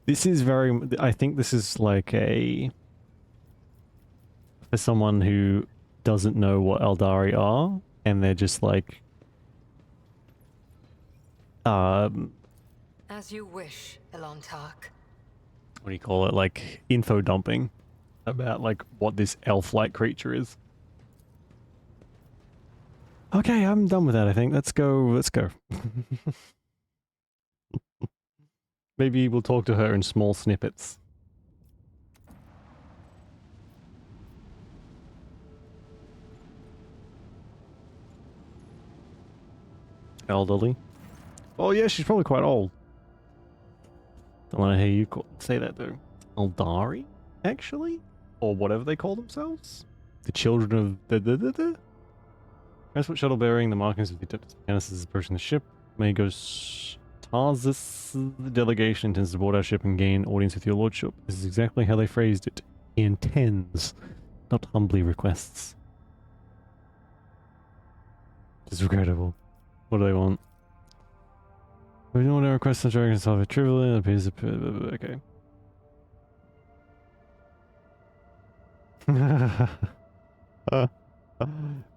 This is very... I think this is like a... For someone who doesn't know what Eldari are, and they're just like... As you wish, Elontark. What do you call it? Like, info dumping about, like, what this elf-like creature is. Okay, I'm done with that, I think. Let's go. Maybe we'll talk to her in small snippets. Elderly. Oh yeah, she's probably quite old. Don't want to hear you say that though. Eldari, actually? Or whatever they call themselves? The children of the... Transport shuttle bearing the markings of the Adeptus Mechanicus is approaching the ship. Magos Tarsus, the delegation intends to board our ship and gain audience with your lordship. This is exactly how they phrased it. He intends, not humbly requests. It's regrettable. What do they want? We don't want to request the dragon to solve it trivially. It appears okay.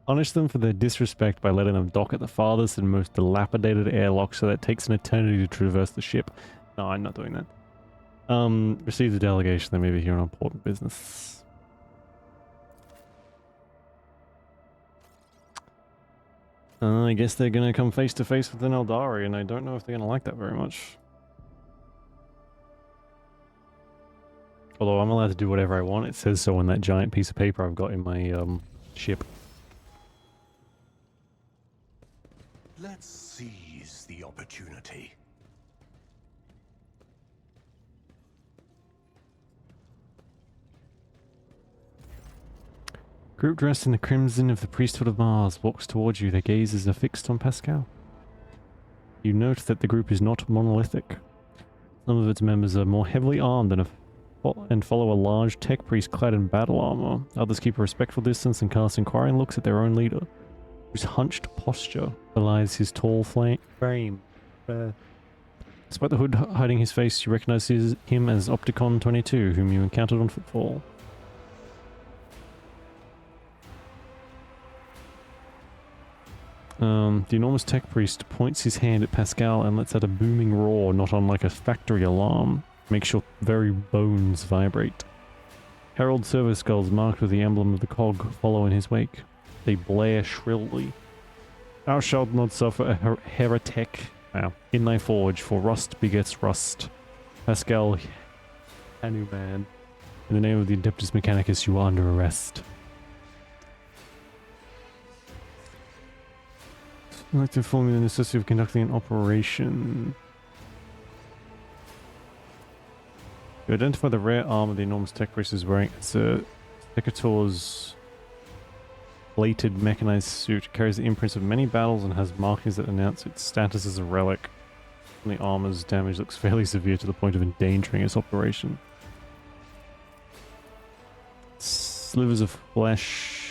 Punish them for their disrespect by letting them dock at the farthest and most dilapidated airlock so that it takes an eternity to traverse the ship. No, I'm not doing that. Receive the delegation. They may be here on important business. I guess they're gonna come face to face with an Eldari, and I don't know if they're gonna like that very much. Although I'm allowed to do whatever I want. It says so on that giant piece of paper I've got in my ship. Let's seize the opportunity. Group dressed in the crimson of the priesthood of Mars walks towards you. Their gazes are fixed on Pascal. You note that the group is not monolithic. Some of its members are more heavily armed and follow a large tech priest clad in battle armor. Others keep a respectful distance and cast inquiring looks at their own leader, whose hunched posture belies his tall frame. Despite the hood hiding his face, you recognize him as Opticon 22, whom you encountered on footfall. The enormous tech priest points his hand at Pascal and lets out a booming roar, not unlike a factory alarm. Makes your very bones vibrate. Herald servo skulls marked with the emblem of the cog follow in his wake. They blare shrilly. Thou shalt not suffer a heretic in thy forge, for rust begets rust. Pascal Hanuman, in the name of the Adeptus Mechanicus, you are under arrest. I'd like to inform you of the necessity of conducting an operation. You identify the rare armor the enormous tech priest is wearing. It's a Secator's plated mechanized suit. It carries the imprints of many battles and has markings that announce its status as a relic. The armor's damage looks fairly severe to the point of endangering its operation. Slivers of flesh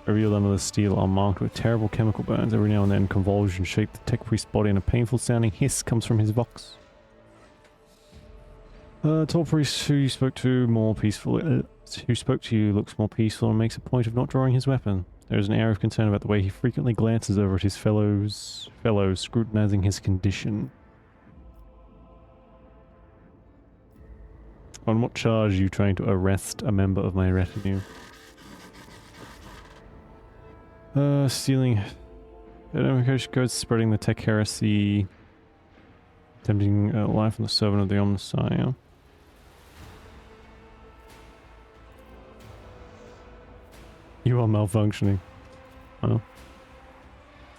revealed under the steel are marked with terrible chemical burns. Every now and then convulsions shake the tech priest's body and a painful sounding hiss comes from his vox. Tall priest who you spoke to looks more peaceful and makes a point of not drawing his weapon. There is an air of concern about the way he frequently glances over at his fellows, scrutinizing his condition. On what charge are you trying to arrest a member of my retinue? Stealing identification codes, spreading the tech heresy, attempting life on the servant of the Omnissiah. You are malfunctioning. Oh.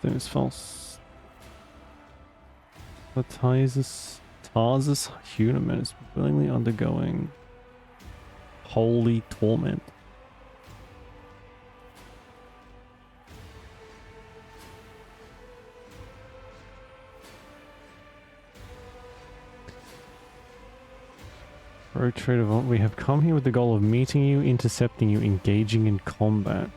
Then it's false. The Tarsus Hunaman is willingly undergoing holy torment. Rogue Trader, we have come here with the goal of meeting you, intercepting you, engaging in combat.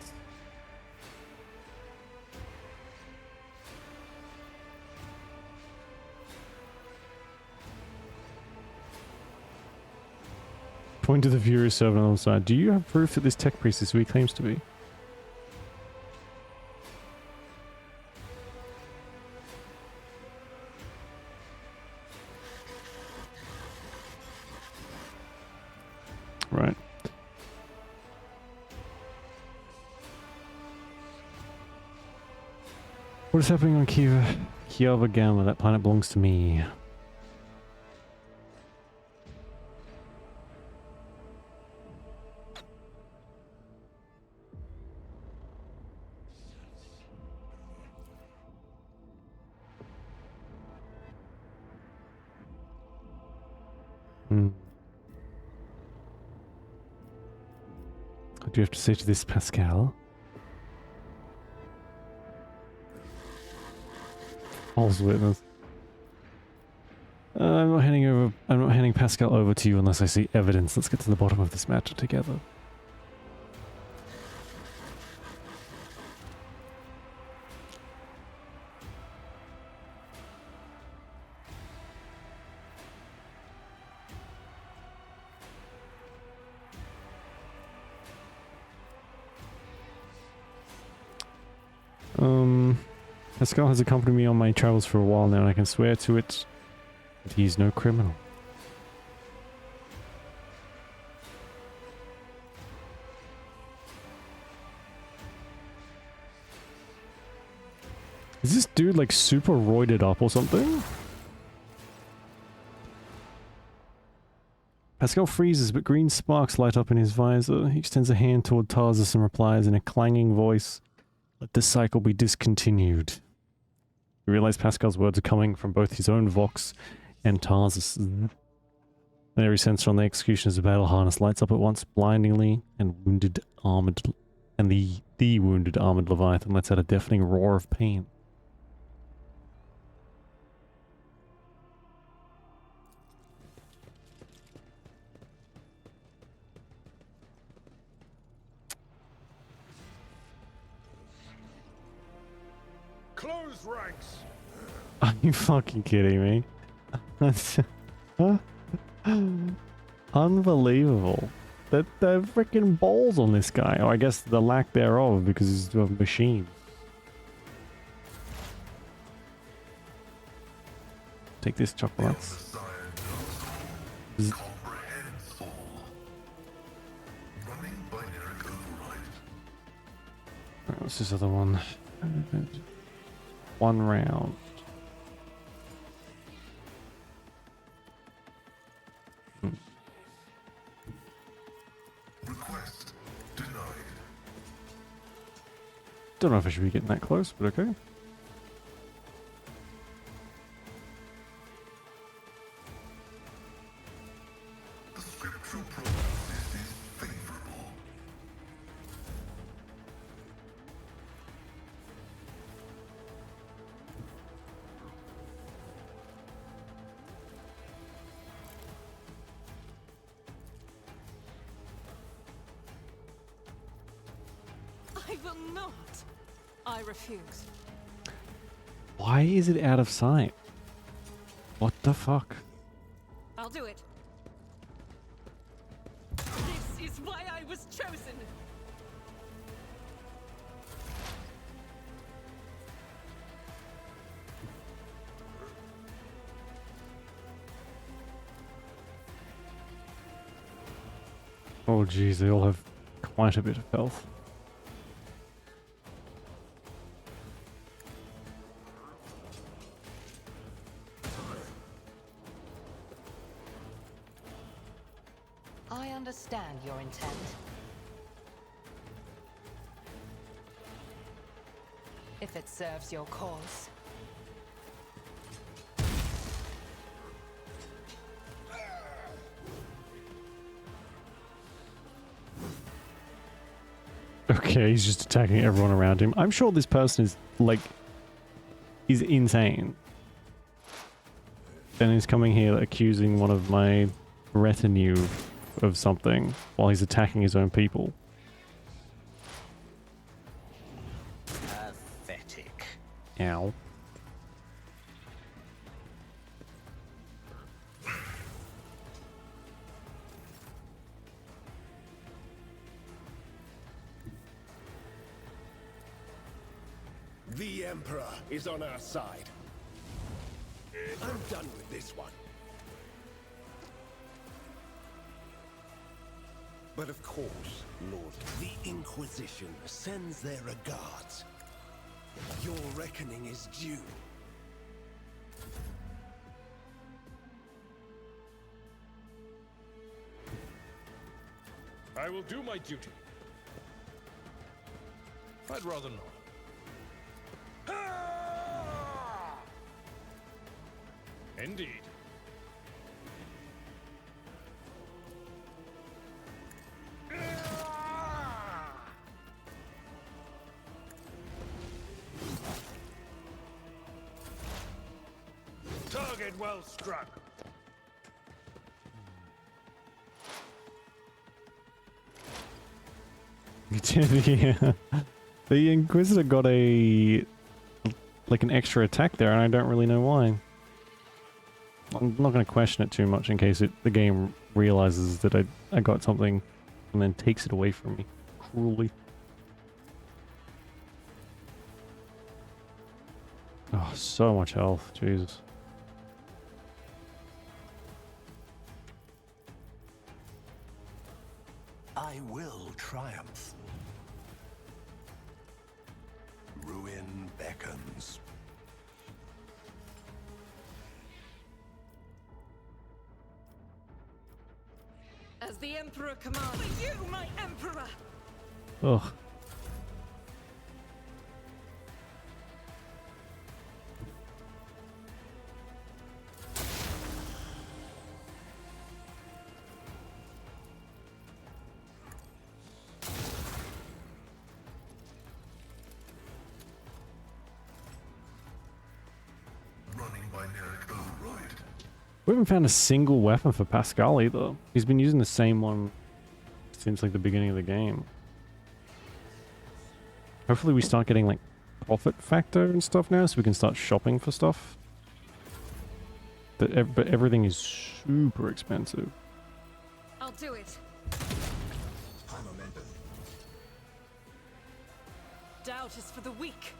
Point to the Furious server on the side. Do you have proof that this tech priest is who he claims to be? Right. What is happening on Kiova Gamma? That planet belongs to me. What do you have to say to this, Pascal? False witness. I'm not handing Pascal over to you unless I see evidence. Let's get to the bottom of this matter together. Pascal has accompanied me on my travels for a while now, and I can swear to it that he's no criminal. Is this dude like super roided up or something? Pascal freezes, but green sparks light up in his visor. He extends a hand toward Tarsus and replies in a clanging voice, "Let this cycle be discontinued." You realize Pascal's words are coming from both his own Vox and Tarsus. And every sensor on the executioner's battle harness lights up at once blindingly, and the wounded armored Leviathan lets out a deafening roar of pain. Close ranks. Are you fucking kidding me? That's unbelievable. The freaking balls on this guy, or I guess the lack thereof, because he's a machine. Take this, chocolates. What's this other one? One round. Request denied. Don't know if I should be getting that close, but okay. The scriptural prognosis is favorable. I will not. I refuse. Why is it out of sight? What the fuck? I'll do it. This is why I was chosen. Oh geez, they all have quite a bit of health. I understand your intent. If it serves your cause. Okay, he's just attacking everyone around him. I'm sure this person is, like, is insane. Then he's coming here accusing one of my retinue of something while he's attacking his own people. Pathetic. Ow. The Emperor is on our side. I'm done with this one. But of course, Lord, the Inquisition sends their regards. Your reckoning is due. I will do my duty. I'd rather not. Indeed. Target well struck. Yeah. The Inquisitor got an extra attack there, and I don't really know why. I'm not going to question it too much in case the game realizes that I got something and then takes it away from me cruelly. Oh, so much health, Jesus. I will triumph. Ruin beckons. As the Emperor commands. For you, my Emperor! Ugh. Running by Nerek override. We haven't found a single weapon for Pascal either. He's been using the same one since like the beginning of the game. Hopefully we start getting like profit factor and stuff now so we can start shopping for stuff. But everything is super expensive. I'll do it. High momentum. Doubt is for the weak.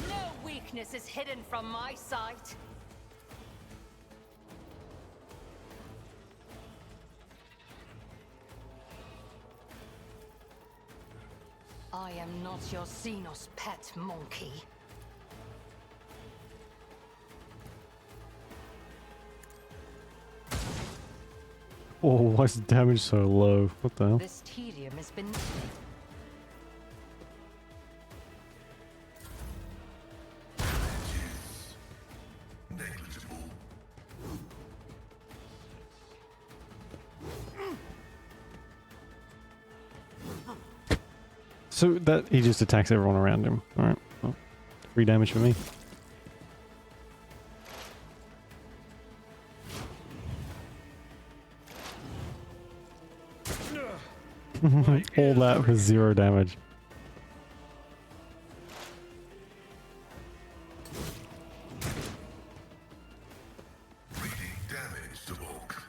No weakness is hidden from my sight. I am not your Xenos pet monkey. Oh, why is the damage so low? What the hell? This tedium has been... Negligible. So that he just attacks everyone around him. Alright. Well, free damage for me. All that for 0 damage. Reading damage to bulk.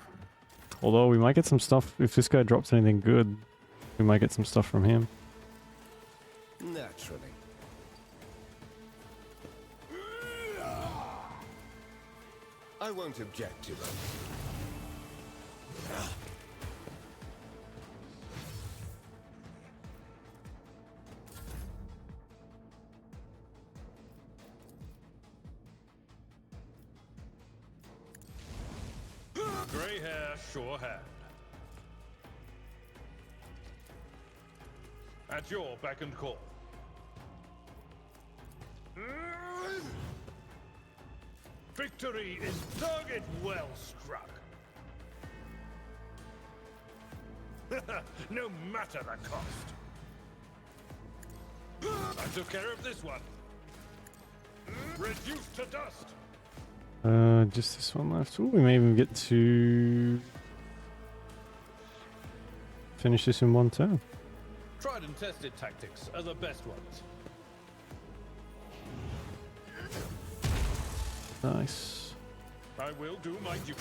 Although we might get some stuff, if this guy drops anything good, we might get some stuff from him. Naturally. I won't object to them. Grey hair, sure hand. At your beck and call. Victory is target well struck. No matter the cost. I took care of this one. Reduced to dust. Just this one left. Ooh, we may even get to finish this in one turn. Tried and tested tactics are the best ones. Nice. I will do my duty.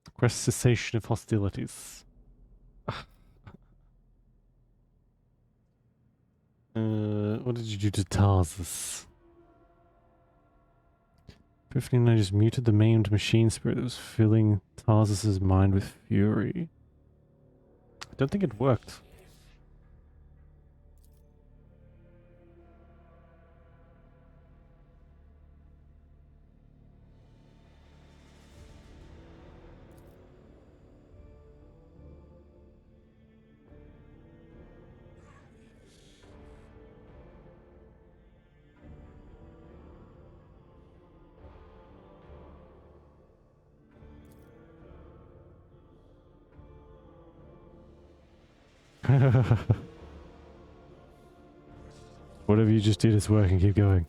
Request cessation of hostilities. What did you do to Tarsus? 15, I just muted the maimed machine spirit that was filling Tarsus's mind with fury. I don't think it worked. Whatever you just did is working, keep going.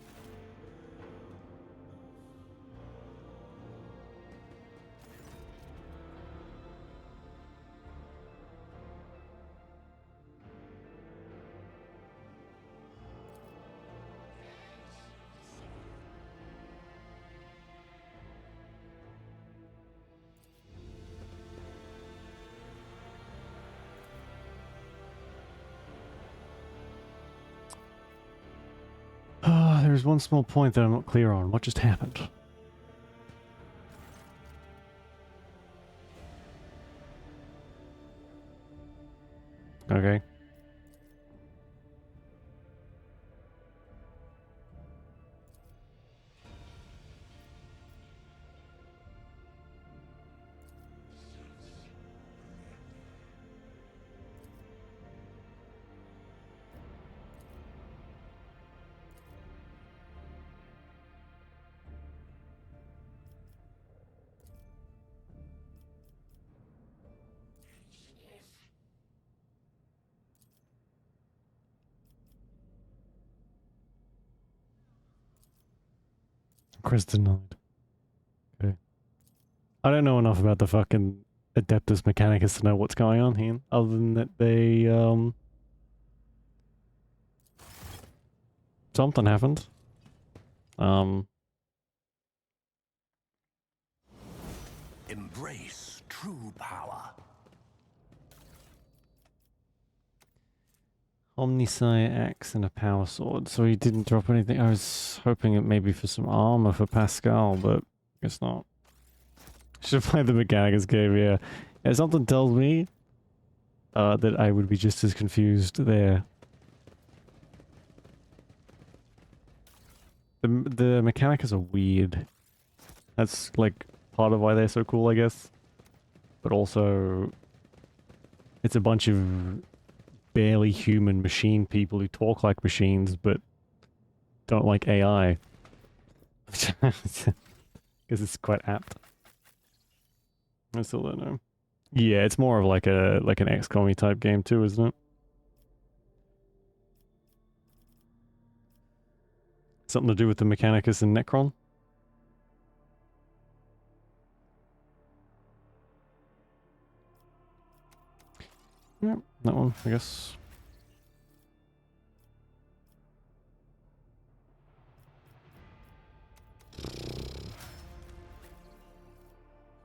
There's one small point that I'm not clear on. What just happened? Okay. Chris denied. Okay. I don't know enough about the fucking Adeptus Mechanicus to know what's going on here, other than that they, something happened. Embrace true power. Omnisire axe and a power sword. So he didn't drop anything. I was hoping it maybe for some armor for Pascal, but I guess not. Should have played the Mechanicus game, yeah. Yeah, something tells me that I would be just as confused there. The Mechanicus are weird. That's like part of why they're so cool, I guess. But also, it's a bunch of barely human machine people who talk like machines but don't like AI. Because it's quite apt. I still don't know. Yeah, it's more of like an XCOM-y type game too, isn't it? Something to do with the Mechanicus and Necron? Yeah, that one, I guess.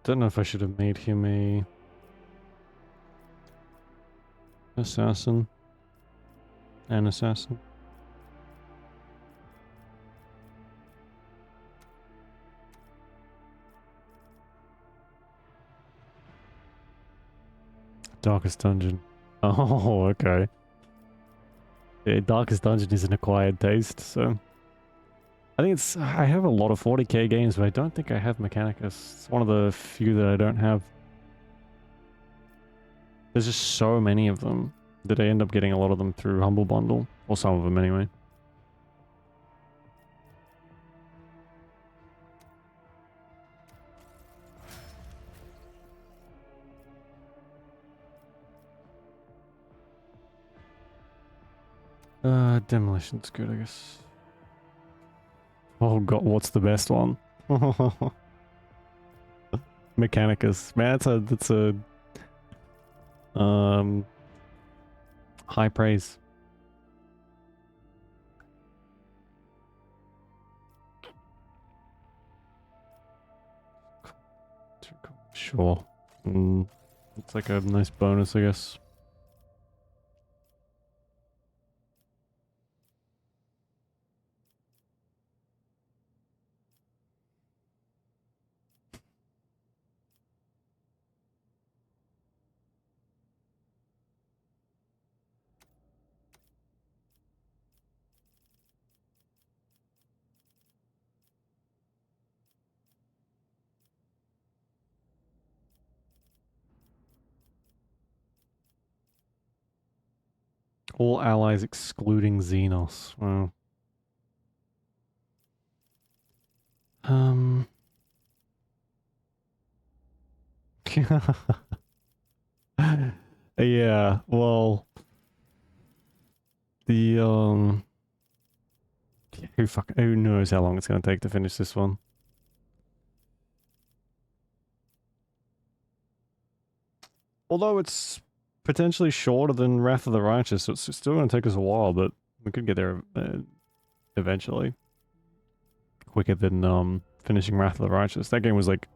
Don't know if I should have made him a assassin. An assassin. Darkest Dungeon. Oh, okay. Yeah, Darkest Dungeon is an acquired taste, so... I think it's... I have a lot of 40k games, but I don't think I have Mechanicus. It's one of the few that I don't have. There's just so many of them that I end up getting a lot of them through Humble Bundle. Or some of them, anyway. Demolition's good, I guess. Oh god, what's the best one? Mechanicus. Man, that's a High praise. Sure. It's like a nice bonus, I guess. All allies excluding Xenos. Wow. Yeah, well, the who knows how long it's going to take to finish this one. Although it's potentially shorter than Wrath of the Righteous, so it's still going to take us a while, but we could get there eventually. Quicker than finishing Wrath of the Righteous. That game was like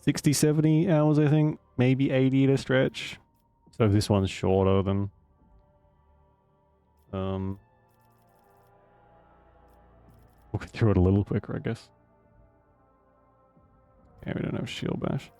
60, 70 hours, I think. Maybe 80 at a stretch. So this one's shorter than... we'll get through it a little quicker, I guess. Yeah, we don't have Shield Bash.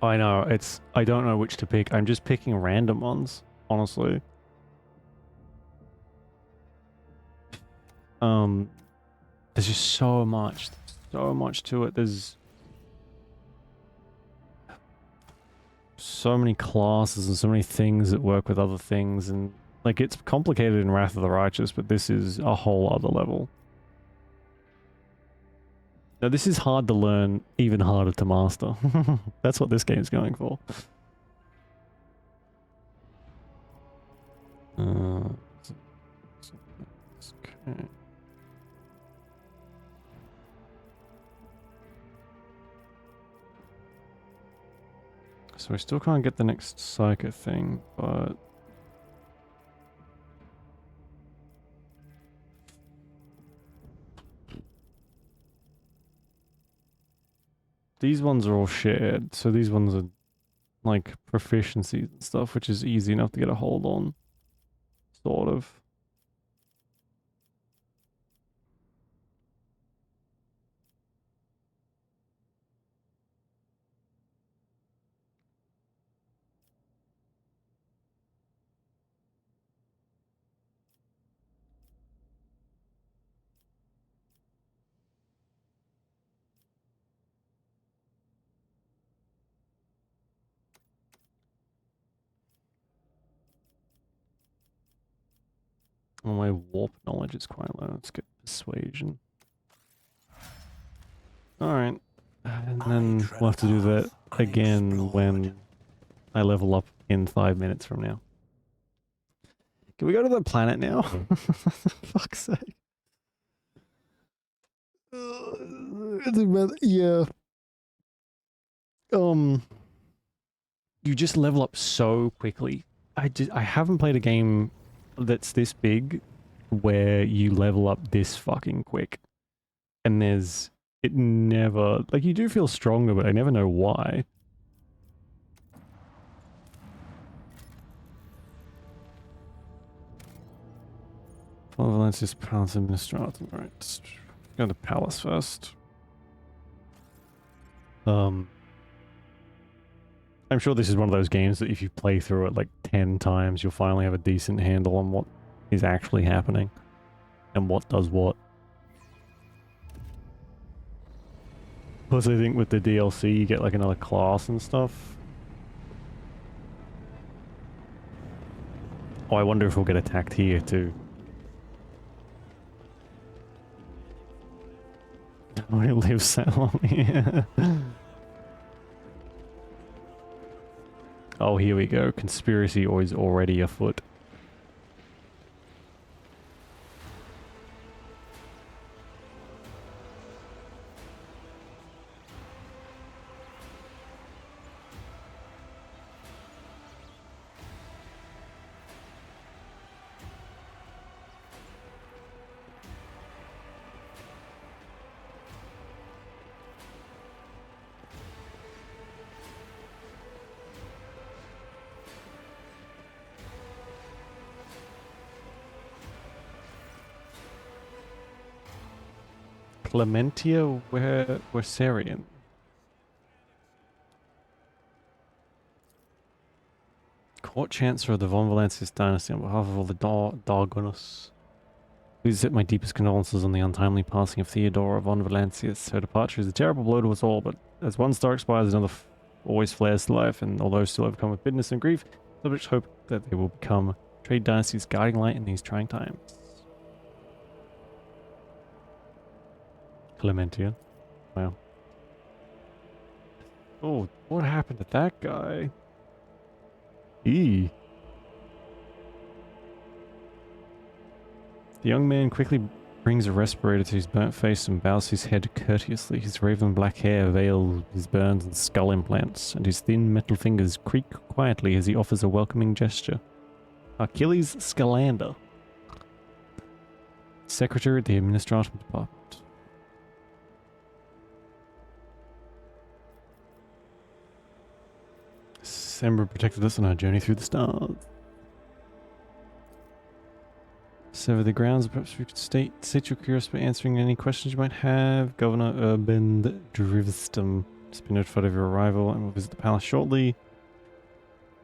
I know, I don't know which to pick. I'm just picking random ones, honestly. There's just so much to it. There's so many classes and so many things that work with other things, and like it's complicated in Wrath of the Righteous, but this is a whole other level. Now this is hard to learn, even harder to master. That's what this game's going for. Okay. So we still can't get the next Psyker thing, but... these ones are all shared, so these ones are like proficiencies and stuff, which is easy enough to get a hold on. Sort of. Well, my warp knowledge is quite low. Let's get persuasion. Alright. And then we'll have to do that again when I level up in 5 minutes from now. Can we go to the planet now? Fuck's sake. Yeah. You just level up so quickly. I haven't played a game that's this big where you level up this fucking quick. And it never, like, you do feel stronger, but I never know why. Valencia's Palace Administratum. Alright, let's go to Palace first. I'm sure this is one of those games that if you play through it like 10 times, you'll finally have a decent handle on what is actually happening and what does what. Plus, I think with the DLC, you get like another class and stuff. Oh, I wonder if we'll get attacked here too. Nobody lives that long. Yeah. Oh, here we go. Conspiracy is already afoot. Clementia Wersarian. Court Chancellor of the Von Valancius dynasty, on behalf of all the Dargonus. Please accept my deepest condolences on the untimely passing of Theodora von Valancius. Her departure is a terrible blow to us all, but as one star expires, another always flares to life, and although still overcome with bitterness and grief, subjects hope that they will become Trade Dynasty's guiding light in these trying times. Clementia. Wow. Oh, what happened to that guy? The young man quickly brings a respirator to his burnt face and bows his head courteously. His raven black hair veils his burns and skull implants, and his thin metal fingers creak quietly as he offers a welcoming gesture. Achilles Scalander, Secretary at the Administrative Department. December protected us on our journey through the stars. Sever the grounds, perhaps we could state your curiosity by answering any questions you might have. Governor Urban Drivstum has been notified of your arrival and will visit the palace shortly.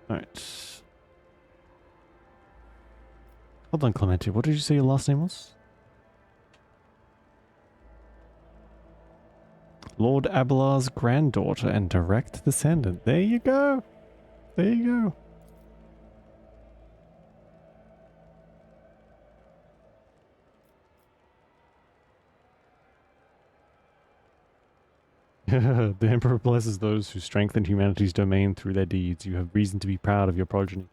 Alright. Hold on, Clementia. What did you say your last name was? Lord Abelard's granddaughter and direct descendant. There you go. There you go. The Emperor blesses those who strengthen humanity's domain through their deeds. You have reason to be proud of your progeny.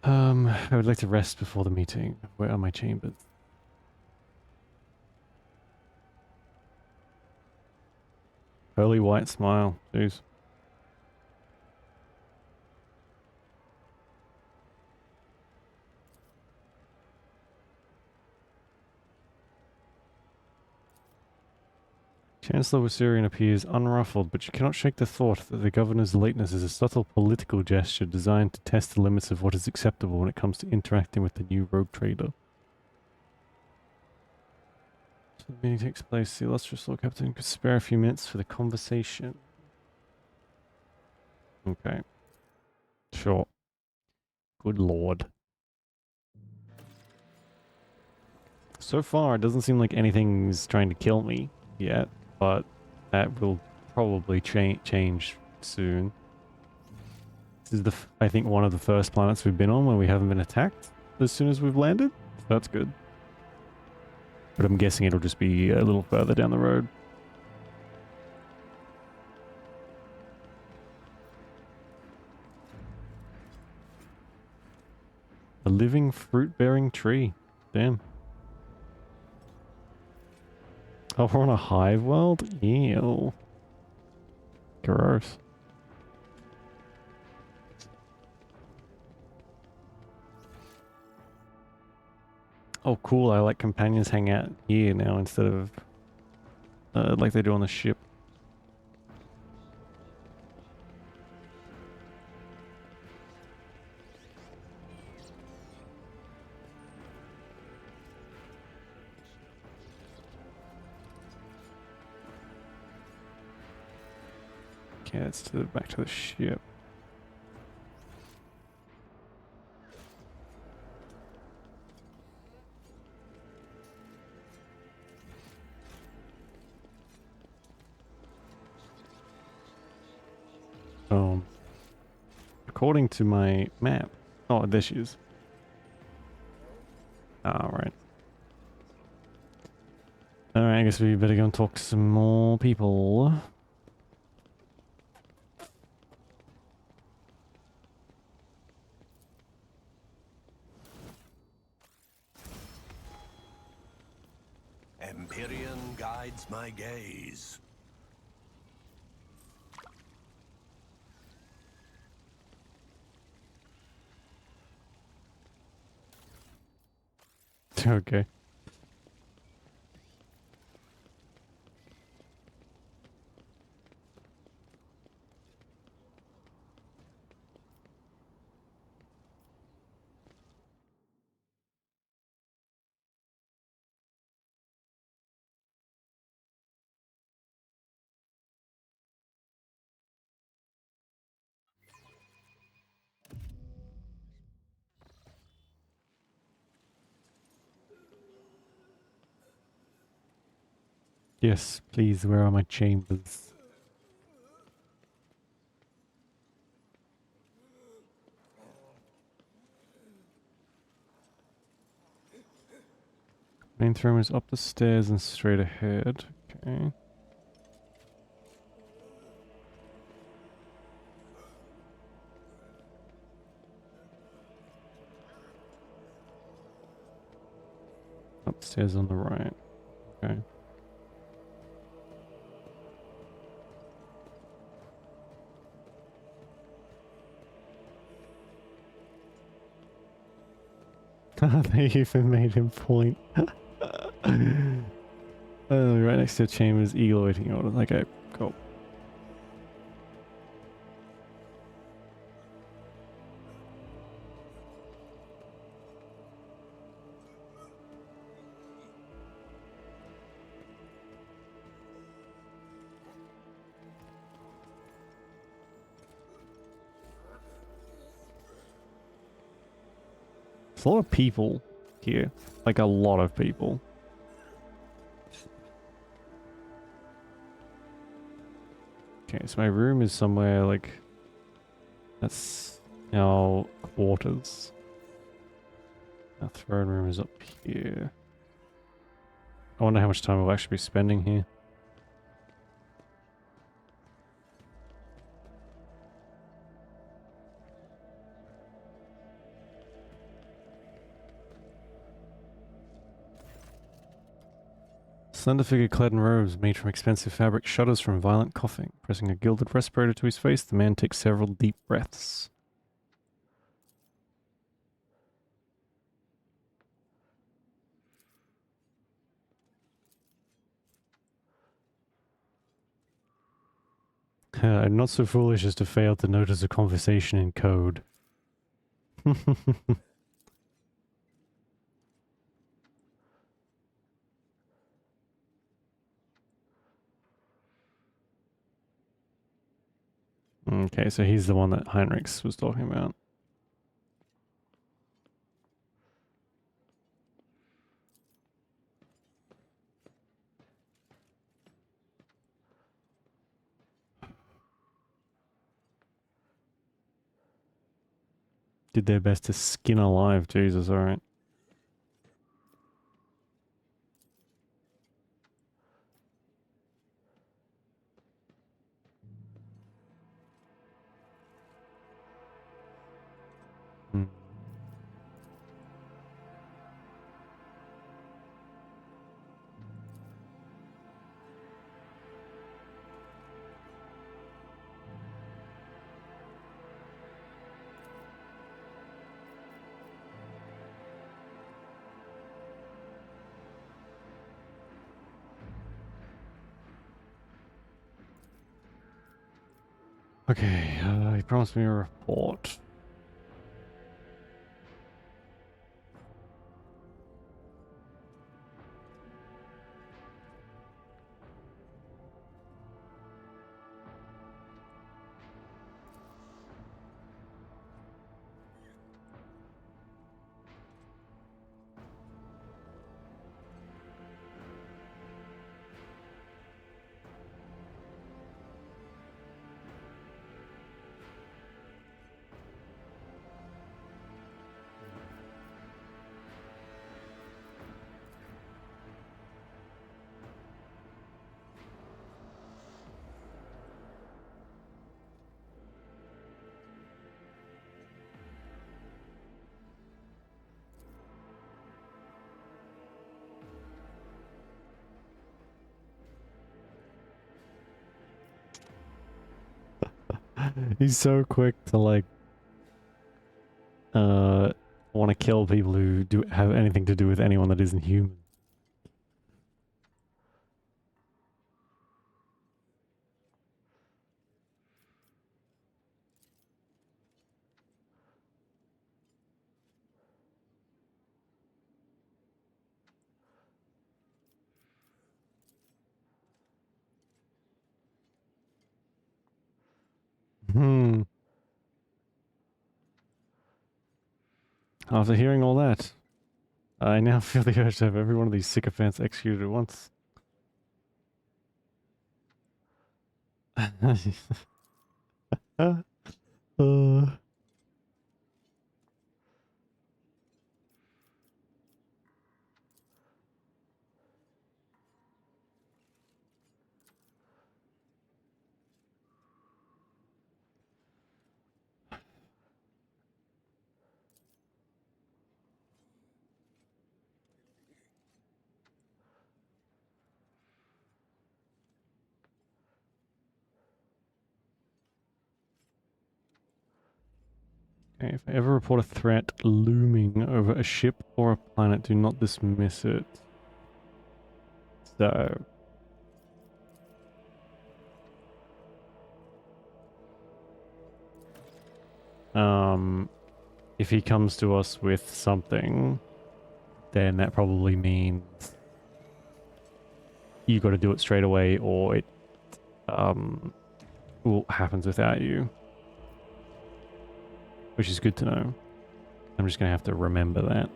I would like to rest before the meeting. Where are my chambers? Pearly white smile. Jeez. Chancellor Wasirian appears unruffled, but you cannot shake the thought that the governor's lateness is a subtle political gesture designed to test the limits of what is acceptable when it comes to interacting with the new rogue trader. So the meeting takes place. The illustrious Lord Captain could spare a few minutes for the conversation. Okay. Sure. Good lord. So far, it doesn't seem like anything's trying to kill me yet, but that will probably change soon. This is I think one of the first planets we've been on where we haven't been attacked as soon as we've landed. So that's good. But I'm guessing it'll just be a little further down the road. A living fruit-bearing tree. Damn. Oh, we're on a hive world? Ew. Gross. Oh, cool. I like companions hang out here now instead of like they do on the ship. Okay, let's back to the ship. According to my map. Oh, there she is. Ah, right. Alright, I guess we better go and talk to some more people. Empyrean guides my gaze. Okay. Yes, please, where are my chambers? Main throne is up the stairs and straight ahead. Okay. Upstairs on the right. Okay. They even made him point. Right next to the chambers, eagle waiting order. Okay, cool. There's a lot of people here. Like a lot of people. Okay, so my room is somewhere like... That's our quarters. Our throne room is up here. I wonder how much time we'll actually be spending here. Slender figure clad in robes made from expensive fabric shudders from violent coughing. Pressing a gilded respirator to his face, the man takes several deep breaths. I'm not so foolish as to fail to notice a conversation in code. Okay, so he's the one that Heinrichs was talking about. Did their best to skin alive, Jesus, alright. Hmm. Okay, he promised me a report. He's so quick to like want to kill people who do have anything to do with anyone that isn't human. Hmm. After hearing all that, I now feel the urge to have every one of these sycophants executed at once. uh, Okay, if I ever report a threat looming over a ship or a planet, do not dismiss it. So... if he comes to us with something, then that probably means you got to do it straight away, or it happens without you. Which is good to know. I'm just going to have to remember that.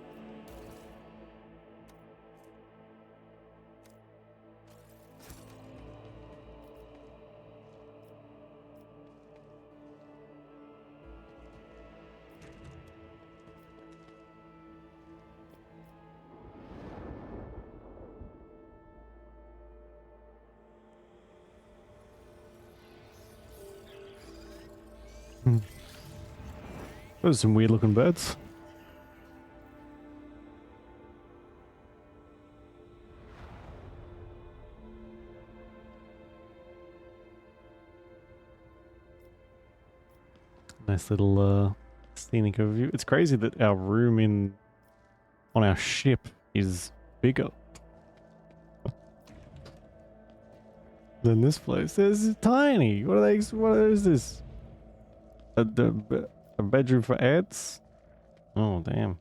Those are some weird looking birds. Nice little scenic overview. It's crazy that our room on our ship is bigger than this place. It's tiny. What is this? A bedroom for ants? Oh, damn.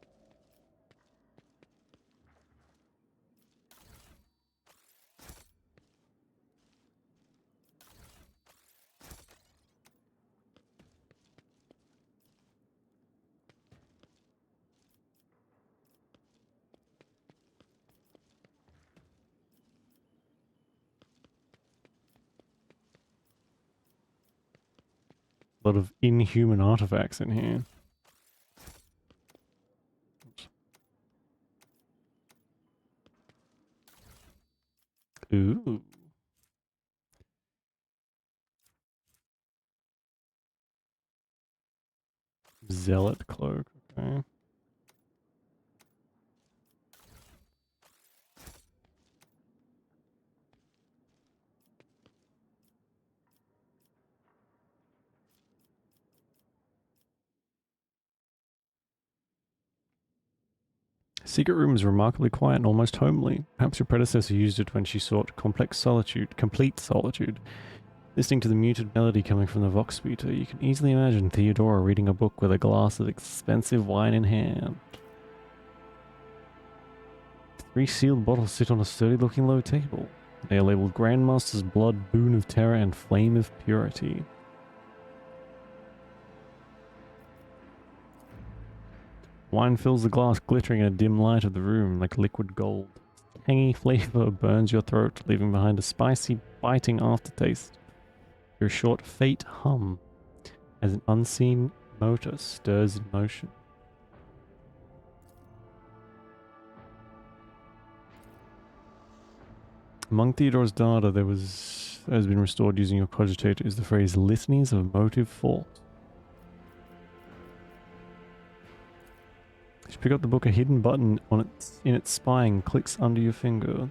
A lot of inhuman artifacts in here. Ooh. Zealot cloak, okay. Secret room is remarkably quiet and almost homely. Perhaps your predecessor used it when she sought complete solitude. Listening to the muted melody coming from the vox speaker, you can easily imagine Theodora reading a book with a glass of expensive wine in hand. 3 sealed bottles sit on a sturdy-looking low table. They are labeled Grandmaster's Blood, Boon of Terror, and Flame of Purity. Wine fills the glass, glittering in a dim light of the room like liquid gold. Tangy flavor burns your throat, leaving behind a spicy, biting aftertaste. Your short faint hum as an unseen motor stirs in motion. Among Theodore's data has been restored using your cogitator is the phrase litanies of motive force. As you pick up the book, a hidden button in its spine clicks under your finger.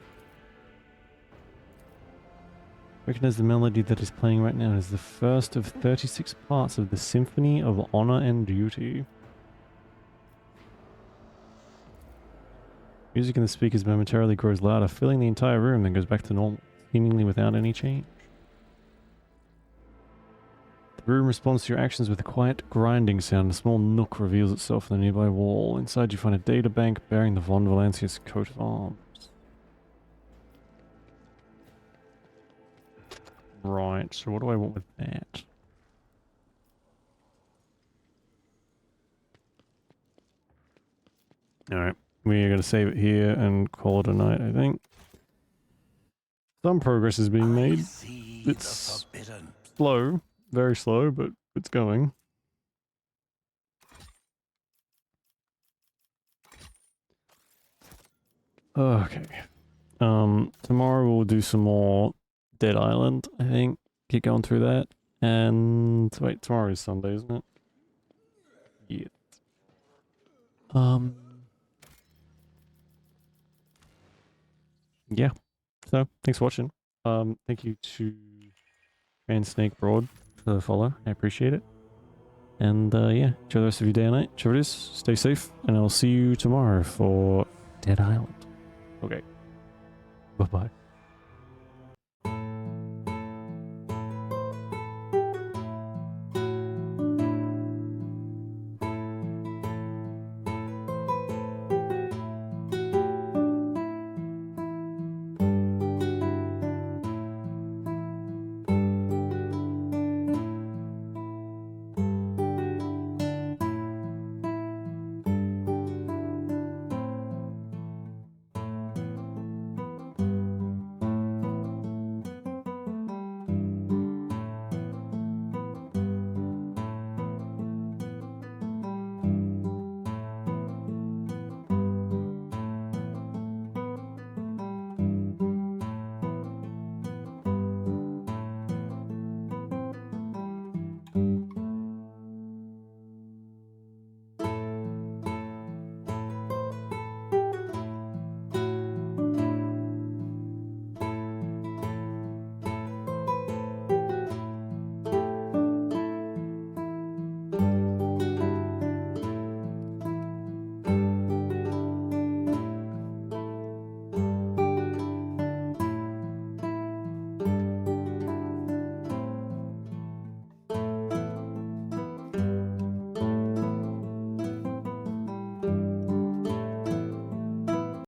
Recognize the melody that is playing right now as the first of 36 parts of the Symphony of Honor and Duty. Music in the speakers momentarily grows louder, filling the entire room, then goes back to normal, seemingly without any change. The room responds to your actions with a quiet grinding sound. A small nook reveals itself in the nearby wall. Inside you find a data bank bearing the Von Valancius coat of arms. Right, so what do I want with that? Alright, we're going to save it here and call it a night, I think. Some progress is being made. It's slow, very slow, but it's going. Okay. Tomorrow we'll do some more Dead Island, I think. Get going through that. And wait, tomorrow is Sunday, isn't it? Yeah. Yeah. So thanks for watching. Thank you to Snake Broad for the follow. I appreciate it. And yeah, enjoy the rest of your day and night. Whichever it is, stay safe, and I'll see you tomorrow for Dead Island. Okay. Bye-bye.